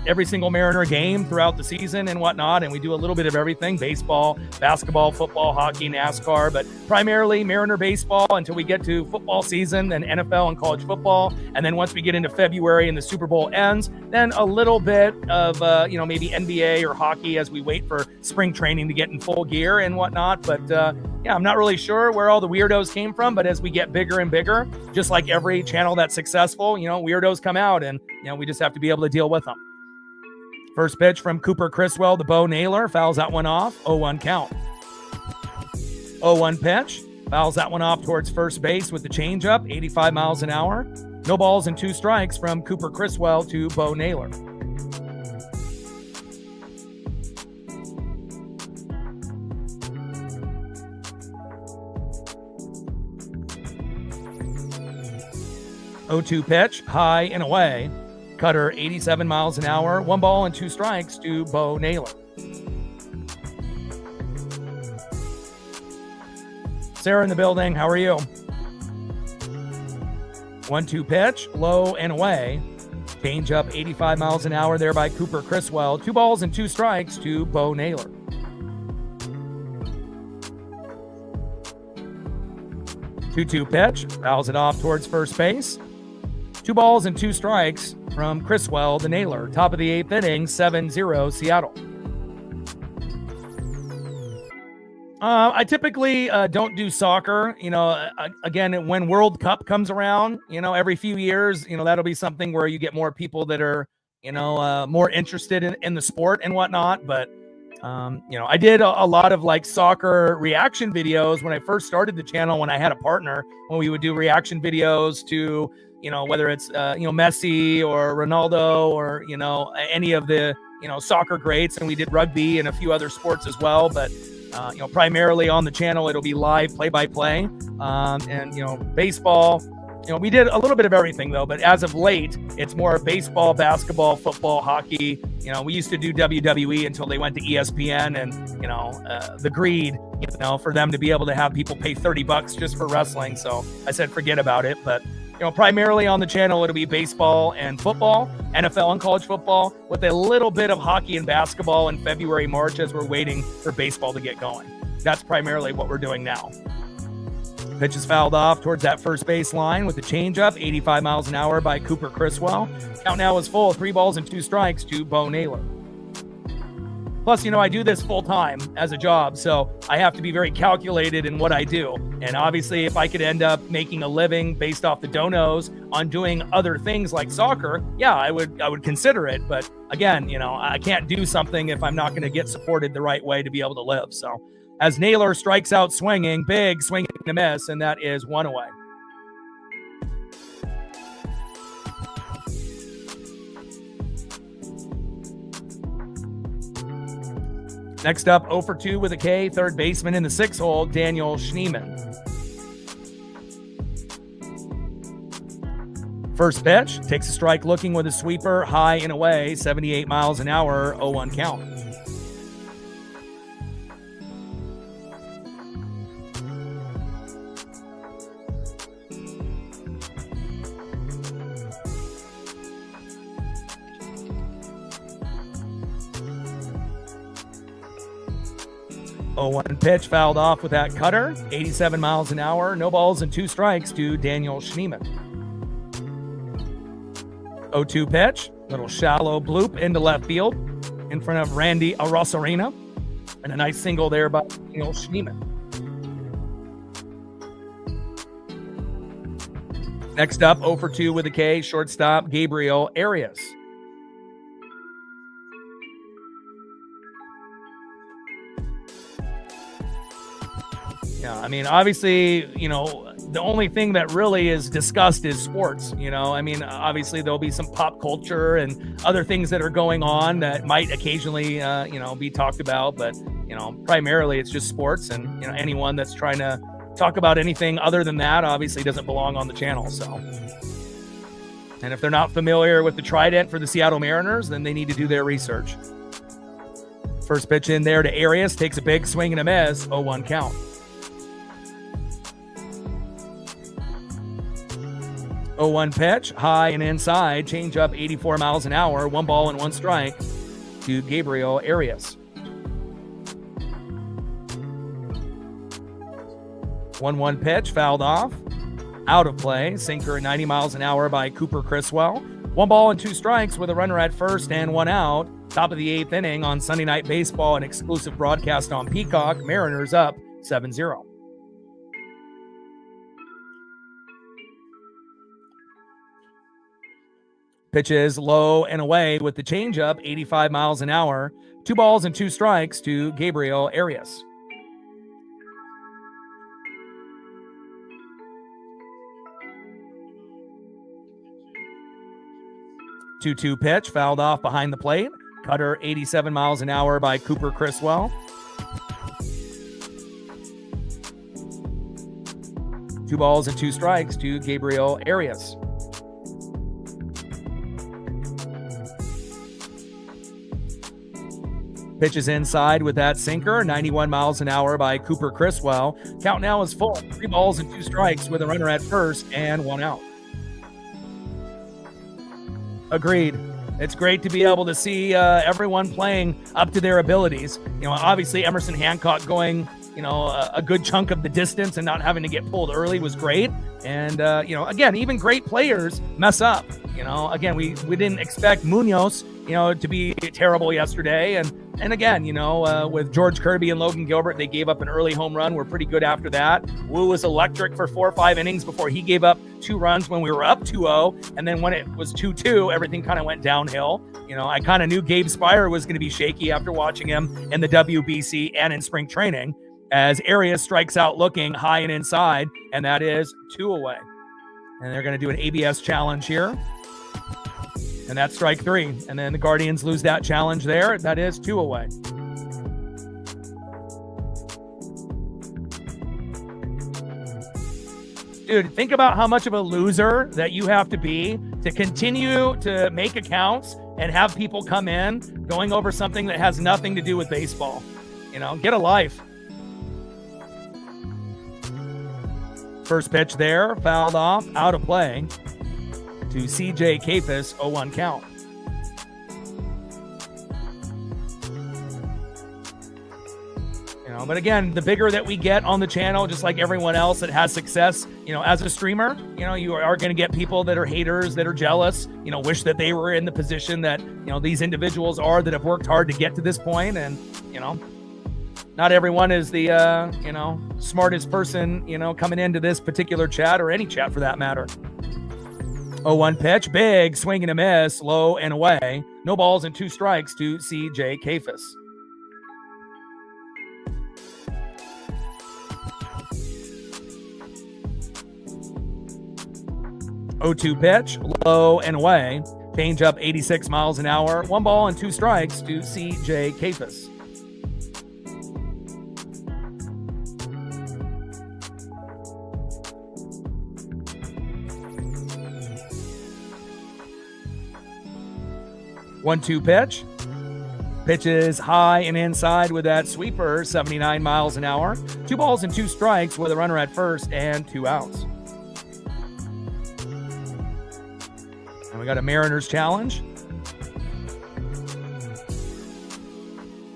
every single Mariner game throughout the season and whatnot. And we do a little bit of everything: baseball, basketball, football, hockey, NASCAR, but primarily Mariner baseball until we get to football season, then NFL and college football. And then once we get into February and the Super Bowl ends, then a little bit of, maybe NBA or hockey as we wait for spring training to get in full gear and whatnot. But I'm not really sure where all the weirdos came from, but as we get bigger and bigger, just like every channel that's successful, weirdos come out, and, we just have to be able to deal with them. First pitch from Cooper Criswell to Bo Naylor, fouls that one off, 0-1 count. 0-1 pitch, fouls that one off towards first base with the changeup, 85 miles an hour. No balls and 2 strikes from Cooper Criswell to Bo Naylor. 0-2 pitch, high and away. Cutter 87 miles an hour. 1 ball and 2 strikes to Bo Naylor. Sarah in the building, how are you? 1-2 pitch, low and away. Change up 85 miles an hour there by Cooper Criswell. 2 balls and 2 strikes to Bo Naylor. 2-2 pitch, fouls it off towards first base. 2 balls and 2 strikes from Criswell to Naylor. Top of the 8th inning, 7-0 Seattle. I typically don't do soccer. Again, when World Cup comes around, every few years, that'll be something where you get more people that are, more interested in the sport and whatnot. But, I did a lot of like soccer reaction videos when I first started the channel, when I had a partner, when we would do reaction videos to, whether it's, Messi or Ronaldo or, any of the, soccer greats. And we did rugby and a few other sports as well. But, primarily on the channel, it'll be live play-by-play. And, baseball, we did a little bit of everything though, but as of late, it's more baseball, basketball, football, hockey. We used to do WWE until they went to ESPN and, the greed, for them to be able to have people pay $30 just for wrestling. So I said, forget about it. But, primarily on the channel, it'll be baseball and football, NFL and college football, with a little bit of hockey and basketball in February, March, as we're waiting for baseball to get going. That's primarily what we're doing now. Pitch is fouled off towards that first base line with the changeup, 85 miles an hour by Cooper Criswell. Count now is full, 3 balls and 2 strikes to Bo Naylor. Plus, I do this full time as a job, so I have to be very calculated in what I do. And obviously, if I could end up making a living based off the donos on doing other things like soccer, yeah, I would consider it. But again, I can't do something if I'm not going to get supported the right way to be able to live. So as Naylor strikes out swinging, big swing and a miss, and that is 1 away. Next up, 0 for 2 with a K, third baseman in the 6 hole, Daniel Schneemann. First pitch, takes a strike looking with a sweeper, high and away, 78 miles an hour, 0-1 count. One pitch fouled off with that cutter, 87 miles an hour, no balls and 2 strikes to Daniel Schneemann. 0-2 pitch, little shallow bloop into left field in front of Randy Arosarena, and a nice single there by Daniel Schneemann. Next up, 0 for 2 with a K, shortstop Gabriel Arias. Yeah, obviously, the only thing that really is discussed is sports. Obviously there'll be some pop culture and other things that are going on that might occasionally, be talked about. But, primarily it's just sports, and, anyone that's trying to talk about anything other than that obviously doesn't belong on the channel. So, and if they're not familiar with the trident for the Seattle Mariners, then they need to do their research. First pitch in there to Arias, takes a big swing and a miss, 0-1 count. 0-1 pitch, high and inside, change up 84 miles an hour, 1 ball and 1 strike to Gabriel Arias. 1-1 pitch, fouled off, out of play, sinker at 90 miles an hour by Cooper Criswell. 1 ball and 2 strikes with a runner at first and 1 out. Top of the 8th inning on Sunday Night Baseball, an exclusive broadcast on Peacock. Mariners up 7-0. Pitches low and away with the changeup, 85 miles an hour. 2 balls and 2 strikes to Gabriel Arias. Two-two pitch, fouled off behind the plate. Cutter 87 miles an hour by Cooper Criswell. 2 balls and 2 strikes to Gabriel Arias. Pitches inside with that sinker, 91 miles an hour by Cooper Criswell. Count now is full. 3 balls and 2 strikes with a runner at first and 1 out. Agreed. It's great to be able to see everyone playing up to their abilities. Obviously Emerson Hancock going, a good chunk of the distance and not having to get pulled early was great. And, again, even great players mess up. Again, we didn't expect Munoz, to be terrible yesterday. And again, with George Kirby and Logan Gilbert, they gave up an early home run. We're pretty good after that. Wu was electric for 4 or 5 innings before he gave up 2 runs when we were up 2-0. And then when it was 2-2, everything kind of went downhill. I kind of knew Gabe Spire was going to be shaky after watching him in the WBC and in spring training, as Arias strikes out looking high and inside, and that is 2 away. And they're going to do an ABS challenge here. And that's strike 3. And then the Guardians lose that challenge there. That is 2 away. Dude, think about how much of a loser that you have to be to continue to make accounts and have people come in going over something that has nothing to do with baseball. Get a life. First pitch there, fouled off, out of play to CJ Kapis, 0-1 count. But again, the bigger that we get on the channel, just like everyone else that has success, as a streamer, you are going to get people that are haters, that are jealous, wish that they were in the position that, these individuals are that have worked hard to get to this point. And, not everyone is the, smartest person, coming into this particular chat or any chat for that matter. 0-1 pitch, big swing and a miss, low and away. No balls and 2 strikes to CJ Kapis. 0-2 pitch, low and away. Change up 86 miles an hour. 1 ball and 2 strikes to CJ Kapis. One-two pitch. Pitches high and inside with that sweeper, 79 miles an hour. 2 balls and 2 strikes with a runner at first and 2 outs. And we got a Mariners challenge.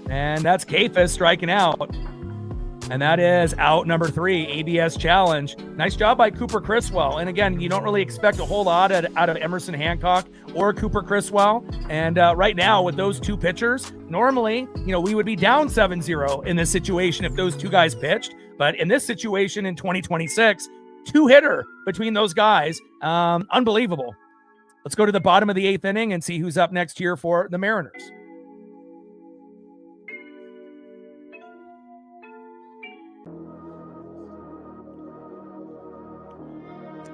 And that's Kapis striking out. And that is out number 3, ABS challenge. Nice job by Cooper Criswell. And again, you don't really expect a whole lot out of Emerson Hancock or Cooper Criswell. And right now with those 2 pitchers, normally, we would be down 7-0 in this situation if those 2 guys pitched. But in this situation in 2026, 2-hitter between those guys. Unbelievable. Let's go to the bottom of the 8th inning and see who's up next here for the Mariners.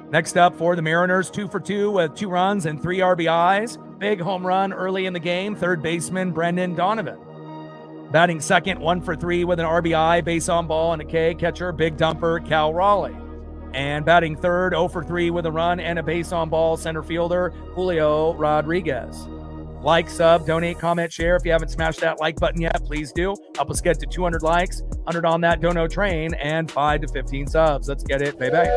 Next up for the Mariners, 2 for 2 with 2 runs and 3 RBIs. Big home run early in the game, third baseman Brendan Donovan. Batting second, 1 for 3 with an RBI, base on ball and a K. Catcher, big dumper Cal Raleigh. And batting third, 0 for 3 with a run and a base on ball, center fielder Julio Rodriguez. Like, sub, donate, comment, share. If you haven't smashed that like button yet, please do. Help us get to 200 likes, 100 on that dono train, and 5 to 15 subs. Let's get it, baby.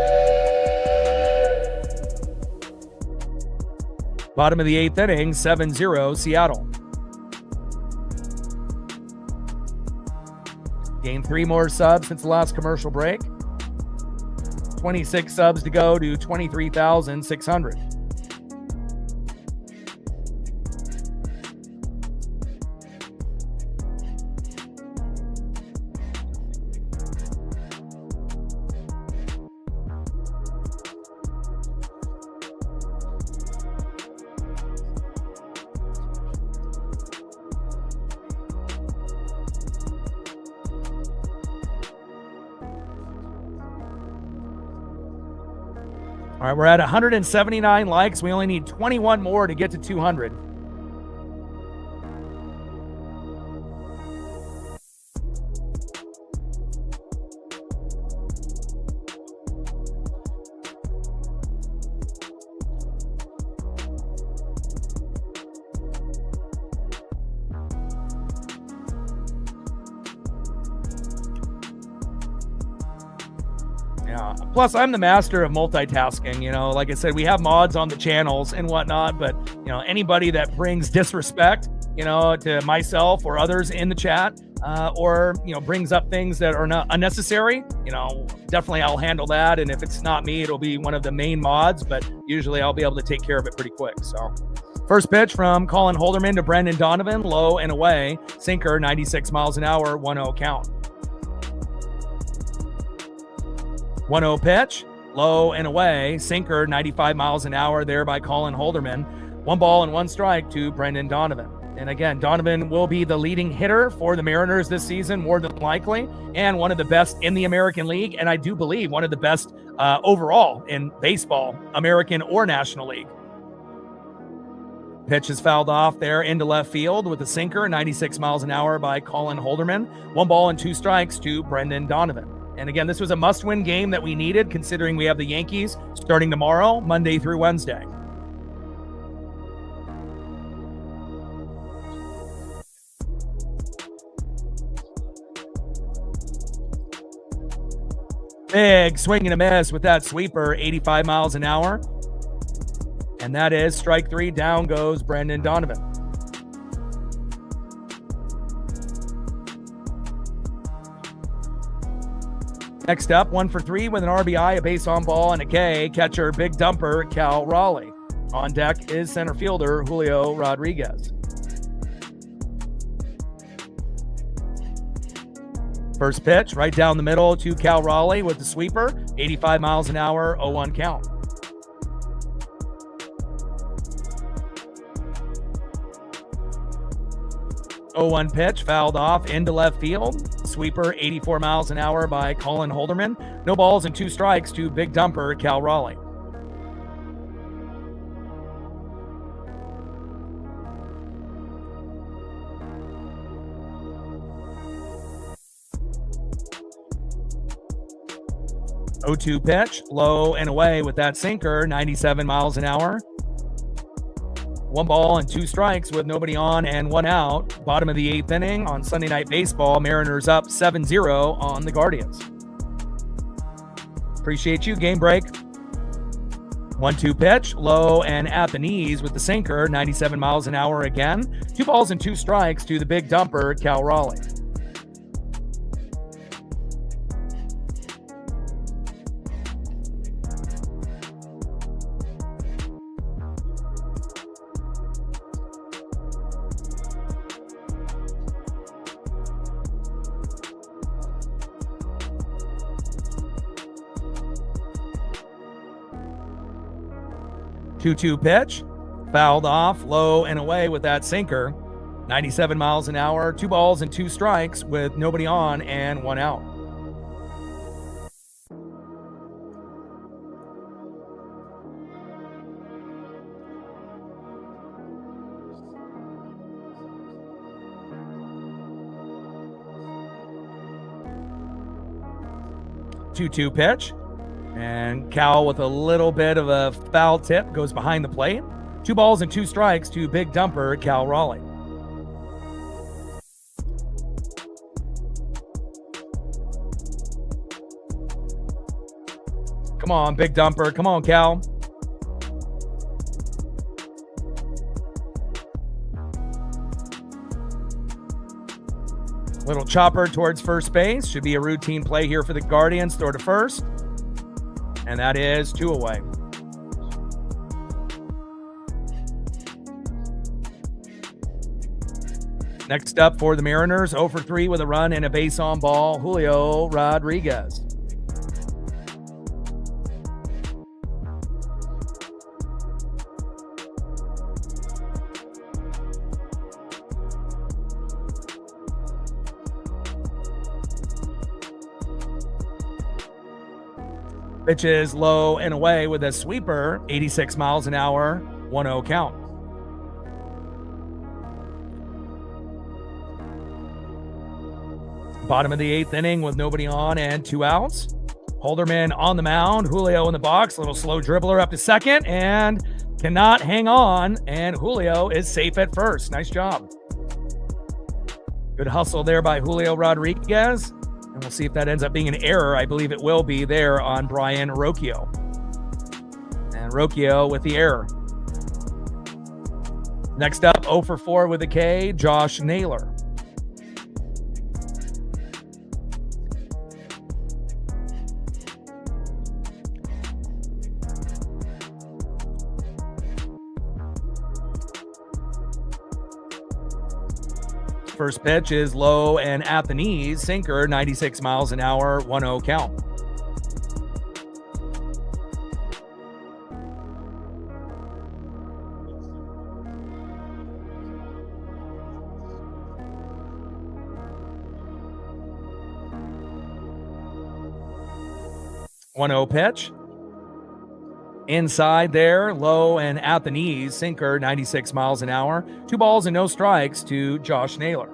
Bottom of the 8th inning, 7-0 Seattle. Gained 3 more subs since the last commercial break. 26 subs to go to 23,600. All right, we're at 179 likes. We only need 21 more to get to 200. Yeah. Plus, I'm the master of multitasking. Like I said, we have mods on the channels and whatnot, but anybody that brings disrespect, to myself or others in the chat, or brings up things that are not unnecessary, definitely I'll handle that. And if it's not me, it'll be one of the main mods, but usually I'll be able to take care of it pretty quick. So, first pitch from Colin Holderman to Brendan Donovan, low and away, sinker, 96 miles an hour, 1-0 count. 1-0 pitch, low and away, sinker, 95 miles an hour there by Colin Holderman. 1 ball and 1 strike to Brendan Donovan. And again, Donovan will be the leading hitter for the Mariners this season, more than likely, and one of the best in the American League. And I do believe one of the best overall in baseball, American or National League. Pitch is fouled off there into left field with a sinker, 96 miles an hour by Colin Holderman. 1 ball and 2 strikes to Brendan Donovan. And again, this was a must-win game that we needed, considering we have the Yankees starting tomorrow, Monday through Wednesday. Big swing and a miss with that sweeper, 85 miles an hour. And that is strike 3. Down goes Brendan Donovan. Next up, 1 for 3 with an RBI, a base on ball, and a K. Catcher, big dumper, Cal Raleigh. On deck is center fielder Julio Rodriguez. First pitch, right down the middle to Cal Raleigh with the sweeper, 85 miles an hour, 0-1 count. Oh-1 pitch, fouled off into left field. Sweeper, 84 miles an hour by Colin Holderman. No balls and 2 strikes to big dumper Cal Raleigh. Oh-2 pitch, low and away with that sinker, 97 miles an hour. 1 ball and 2 strikes with nobody on and 1 out. Bottom of the 8th inning on Sunday Night Baseball. Mariners up 7-0 on the Guardians. Appreciate you. Game break. 1-2 pitch, low and at the knees with the sinker, 97 miles an hour again. 2 balls and 2 strikes to the big dumper, Cal Raleigh. Two pitch, fouled off, low and away with that sinker, 97 miles an hour, 2 balls and 2 strikes with nobody on and 1 out. Two pitch. And Cal with a little bit of a foul tip goes behind the plate. 2 balls and 2 strikes to big dumper Cal Raleigh. Come on, big dumper. Come on, Cal. Little chopper towards first base. Should be a routine play here for the Guardians. Throw to first. And that is 2 away. Next up for the Mariners, 0 for 3 with a run and a base on ball, Julio Rodriguez. Pitch is low and away with a sweeper, 86 miles an hour, 1-0 count. Bottom of the 8th inning with nobody on and 2 outs. Holderman on the mound, Julio in the box, little slow dribbler up to second and cannot hang on, and Julio is safe at first. Nice job. Good hustle there by Julio Rodriguez. And we'll see if that ends up being an error. I believe it will be there on Brian Rocchio. And Rocchio with the error. Next up, 0 for 4 with a K, Josh Naylor. First pitch is low and at the knees, sinker, 96 miles an hour, 1-0 count. One-zero pitch. Inside there, low and at the knees, sinker, 96 miles an hour. 2 balls and no strikes to Josh Naylor.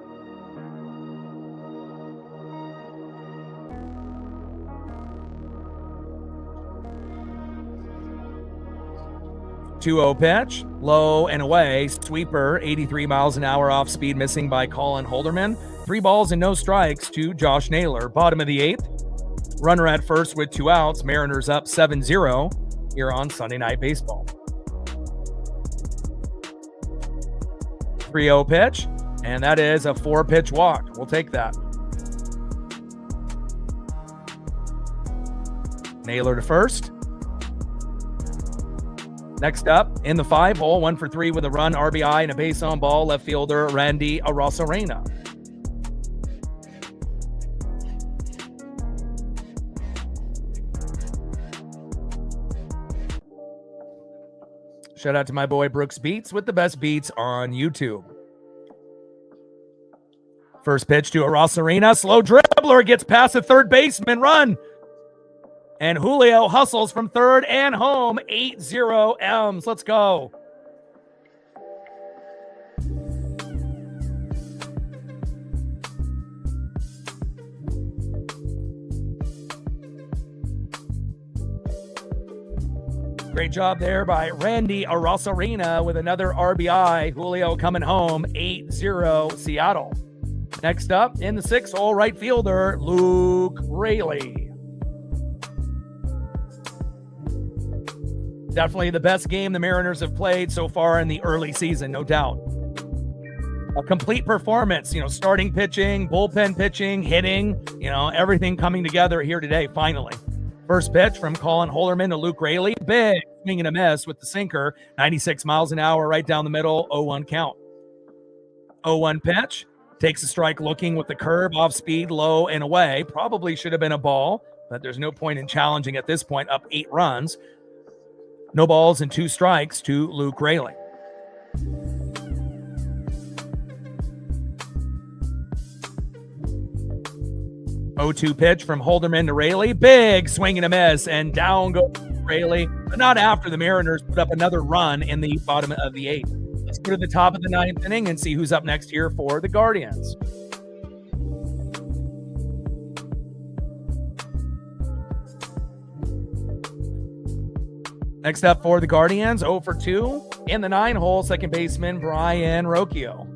2-0 pitch, low and away, sweeper, 83 miles an hour off speed, missing by Colin Holderman. 3 balls and no strikes to Josh Naylor. Bottom of the 8th, runner at first with 2 outs. Mariners up 7-0 here on Sunday Night Baseball. 3-0 pitch, and that is a 4-pitch walk. We'll take that. Naylor to first. Next up, in the 5-hole, 1 for 3 with a run, RBI, and a base on ball, left fielder Randy Arozarena. Shout out to my boy Brooks Beats with the best beats on YouTube. First pitch to Arozarena, slow dribbler, gets past the third baseman, run. And Julio hustles from third and home, 8-0 Elms. Let's go. Great job there by Randy Arozarena with another RBI. Julio coming home, 8-0 Seattle. Next up, in the 6-hole, right fielder, Luke Raley. Definitely the best game the Mariners have played so far in the early season, no doubt. A complete performance, starting pitching, bullpen pitching, hitting, everything coming together here today, finally. First pitch from Colin Holderman to Luke Raley. Big swing and a miss with the sinker, 96 miles an hour right down the middle, 0-1 count. 0-1 pitch, takes a strike looking with the curve, off speed, low and away. Probably should have been a ball, but there's no point in challenging at this point, up 8 runs. No balls and 2 strikes to Luke Raley. O2 pitch from Holderman to Raley. Big swing and a miss, and down goes Raley, but not after the Mariners put up another run in the bottom of the 8th. Let's go to the top of the 9th inning and see who's up next here for the Guardians. Next up for the Guardians, 0 for 2 in the 9-hole, second baseman Brian Rocchio.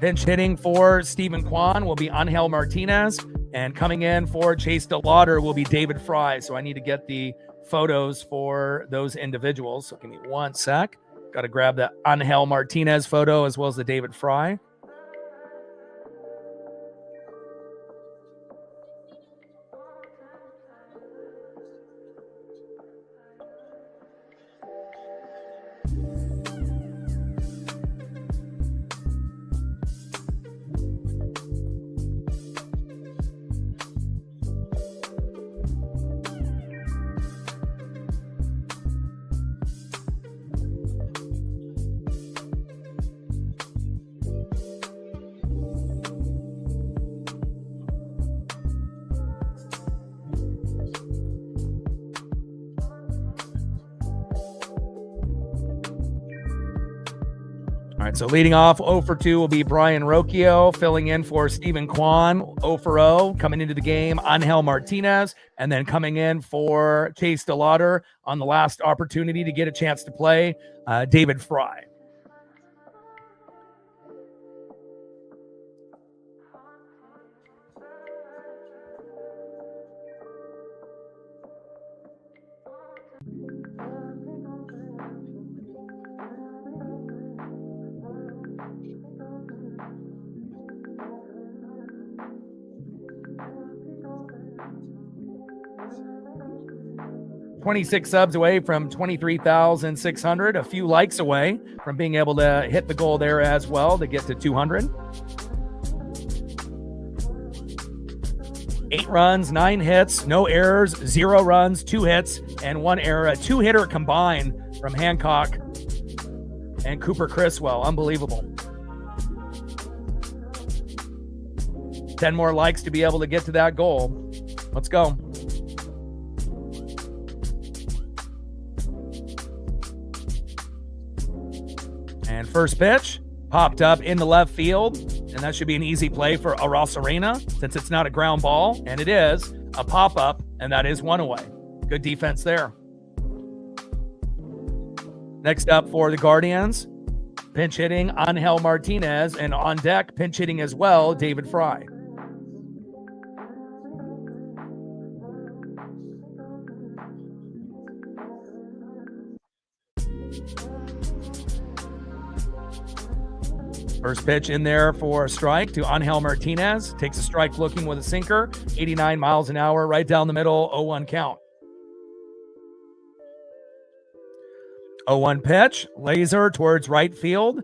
Pinch hitting for Stephen Kwan will be Angel Martinez, and coming in for Chase DeLauder will be David Fry. So I need to get the photos for those individuals. So give me 1 sec. Got to grab the Angel Martinez photo as well as the David Fry. All right, so leading off 0 for 2 will be Brian Rocchio, filling in for Stephen Kwan, 0 for 0, coming into the game, Angel Martinez, and then coming in for Chase DeLauder on the last opportunity to get a chance to play, David Fry. 26 subs away from 23,600. A few likes away from being able to hit the goal there as well to get to 200. 8 runs, 9 hits, no errors, 0 runs, 2 hits, and 1 error. A 2-hitter combined from Hancock and Cooper Criswell. Unbelievable. 10 more likes to be able to get to that goal. Let's go. And first pitch popped up in the left field, and that should be an easy play for Arosarena since it's not a ground ball, and it is a pop-up, and that is 1 away. Good defense there. Next up for the Guardians, pinch hitting Angel Martinez, and on deck, pinch hitting as well, David Fry. First pitch in there for a strike to Angel Martinez. Takes a strike looking with a sinker. 89 miles an hour, right down the middle, 0-1 count. 0-1 pitch, laser towards right field.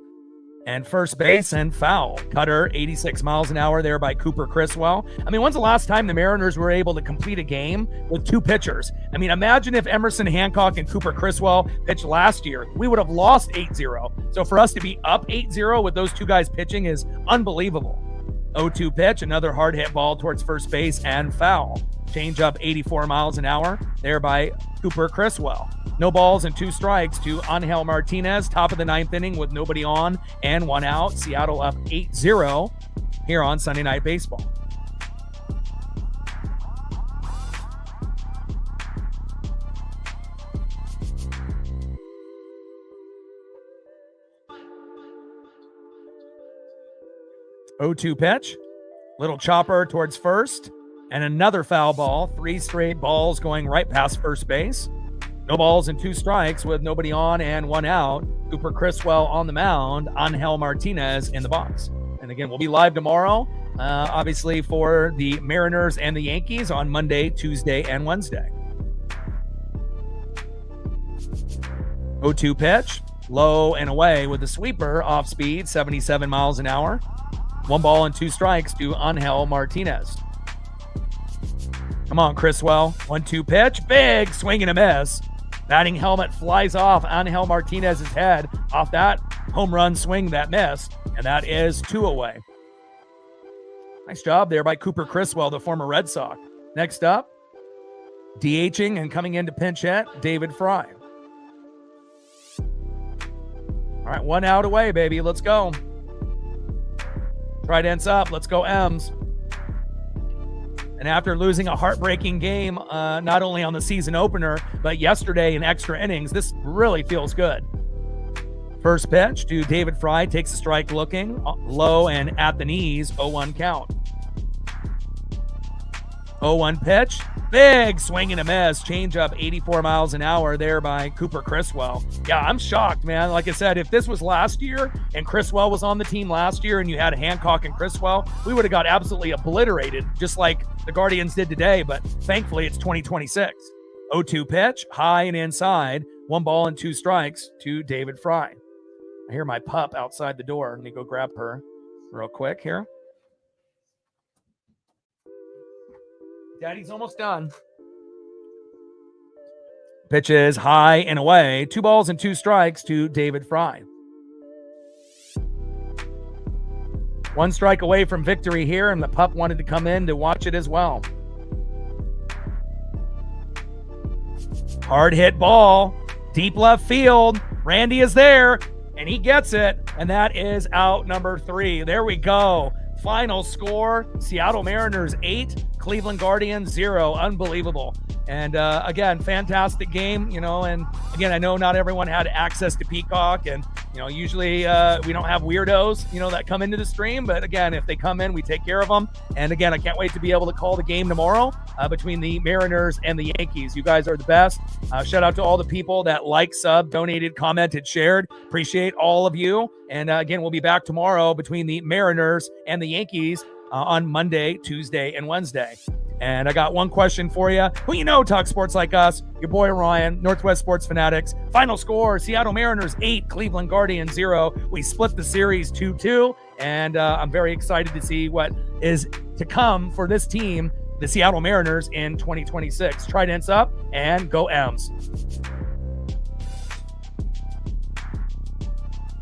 And first base and foul. Cutter, 86 miles an hour there by Cooper Criswell. I mean, when's the last time the Mariners were able to complete a game with 2 pitchers? I mean, imagine if Emerson Hancock and Cooper Criswell pitched last year. We would have lost 8-0. So for us to be up 8-0 with those 2 guys pitching is unbelievable. 0-2 pitch, another hard hit ball towards first base and foul. Change up 84 miles an hour there by Cooper Criswell. No balls and 2 strikes to Angel Martinez. Top of the 9th inning with nobody on and 1 out. Seattle up 8-0 here on Sunday Night Baseball. (0-2 pitch, little chopper towards first, and another foul ball. 3 straight balls going right past first base. No balls and 2 strikes with nobody on and 1 out. Cooper Criswell on the mound, Angel Martinez in the box. And again, we'll be live tomorrow, obviously for the Mariners and the Yankees on Monday, Tuesday, and Wednesday. 0-2 pitch, low and away with the sweeper, off speed, 77 miles an hour. 1 ball and 2 strikes to Angel Martinez. Come on, Criswell. 1-2 pitch, big swing and a miss. Batting helmet flies off Angel Martinez's head off that home run swing that missed, and that is 2 away. Nice job there by Cooper Criswell, the former Red Sox. Next up, DHing and coming into pinch hit, David Fry. All right, 1 out away, baby. Let's go. Trident's up. Let's go, M's. And after losing a heartbreaking game, not only on the season opener, but yesterday in extra innings, this really feels good. First pitch to David Fry, takes a strike looking, low and at the knees, 0-1 count. 0-1 pitch, big swing and a miss, change up 84 miles an hour there by Cooper Criswell. Yeah, I'm shocked, man. Like I said, if this was last year and Criswell was on the team last year and you had Hancock and Criswell, we would have got absolutely obliterated, just like the Guardians did today, but thankfully it's 2026. 0-2 pitch, high and inside, 1 ball and 2 strikes to David Fry. I hear my pup outside the door. Let me go grab her real quick here. Daddy's almost done. Pitch is high and away. 2 balls and 2 strikes to David Fry. 1 strike away from victory here, and the pup wanted to come in to watch it as well. Hard hit ball, deep left field. Randy is there, and he gets it, and that is out number 3. There we go. Final score, Seattle Mariners 8, Cleveland Guardians 0. Unbelievable. And again, fantastic game, and again, I know not everyone had access to Peacock, and usually we don't have weirdos, that come into the stream, but again, if they come in, we take care of them. And again, I can't wait to be able to call the game tomorrow between the Mariners and the Yankees. You guys are the best. Shout out to all the people that subbed, donated, commented, shared. Appreciate all of you. And again, we'll be back tomorrow between the Mariners and the Yankees on Monday, Tuesday, and Wednesday. And I got one question for you. Who you know talk sports like us? Your boy Ryan, Northwest Sports Fanatics. Final score, Seattle Mariners 8, Cleveland Guardians 0. We split the series 2-2, and I'm very excited to see what is to come for this team, the Seattle Mariners, in 2026. Tridents up and go M's.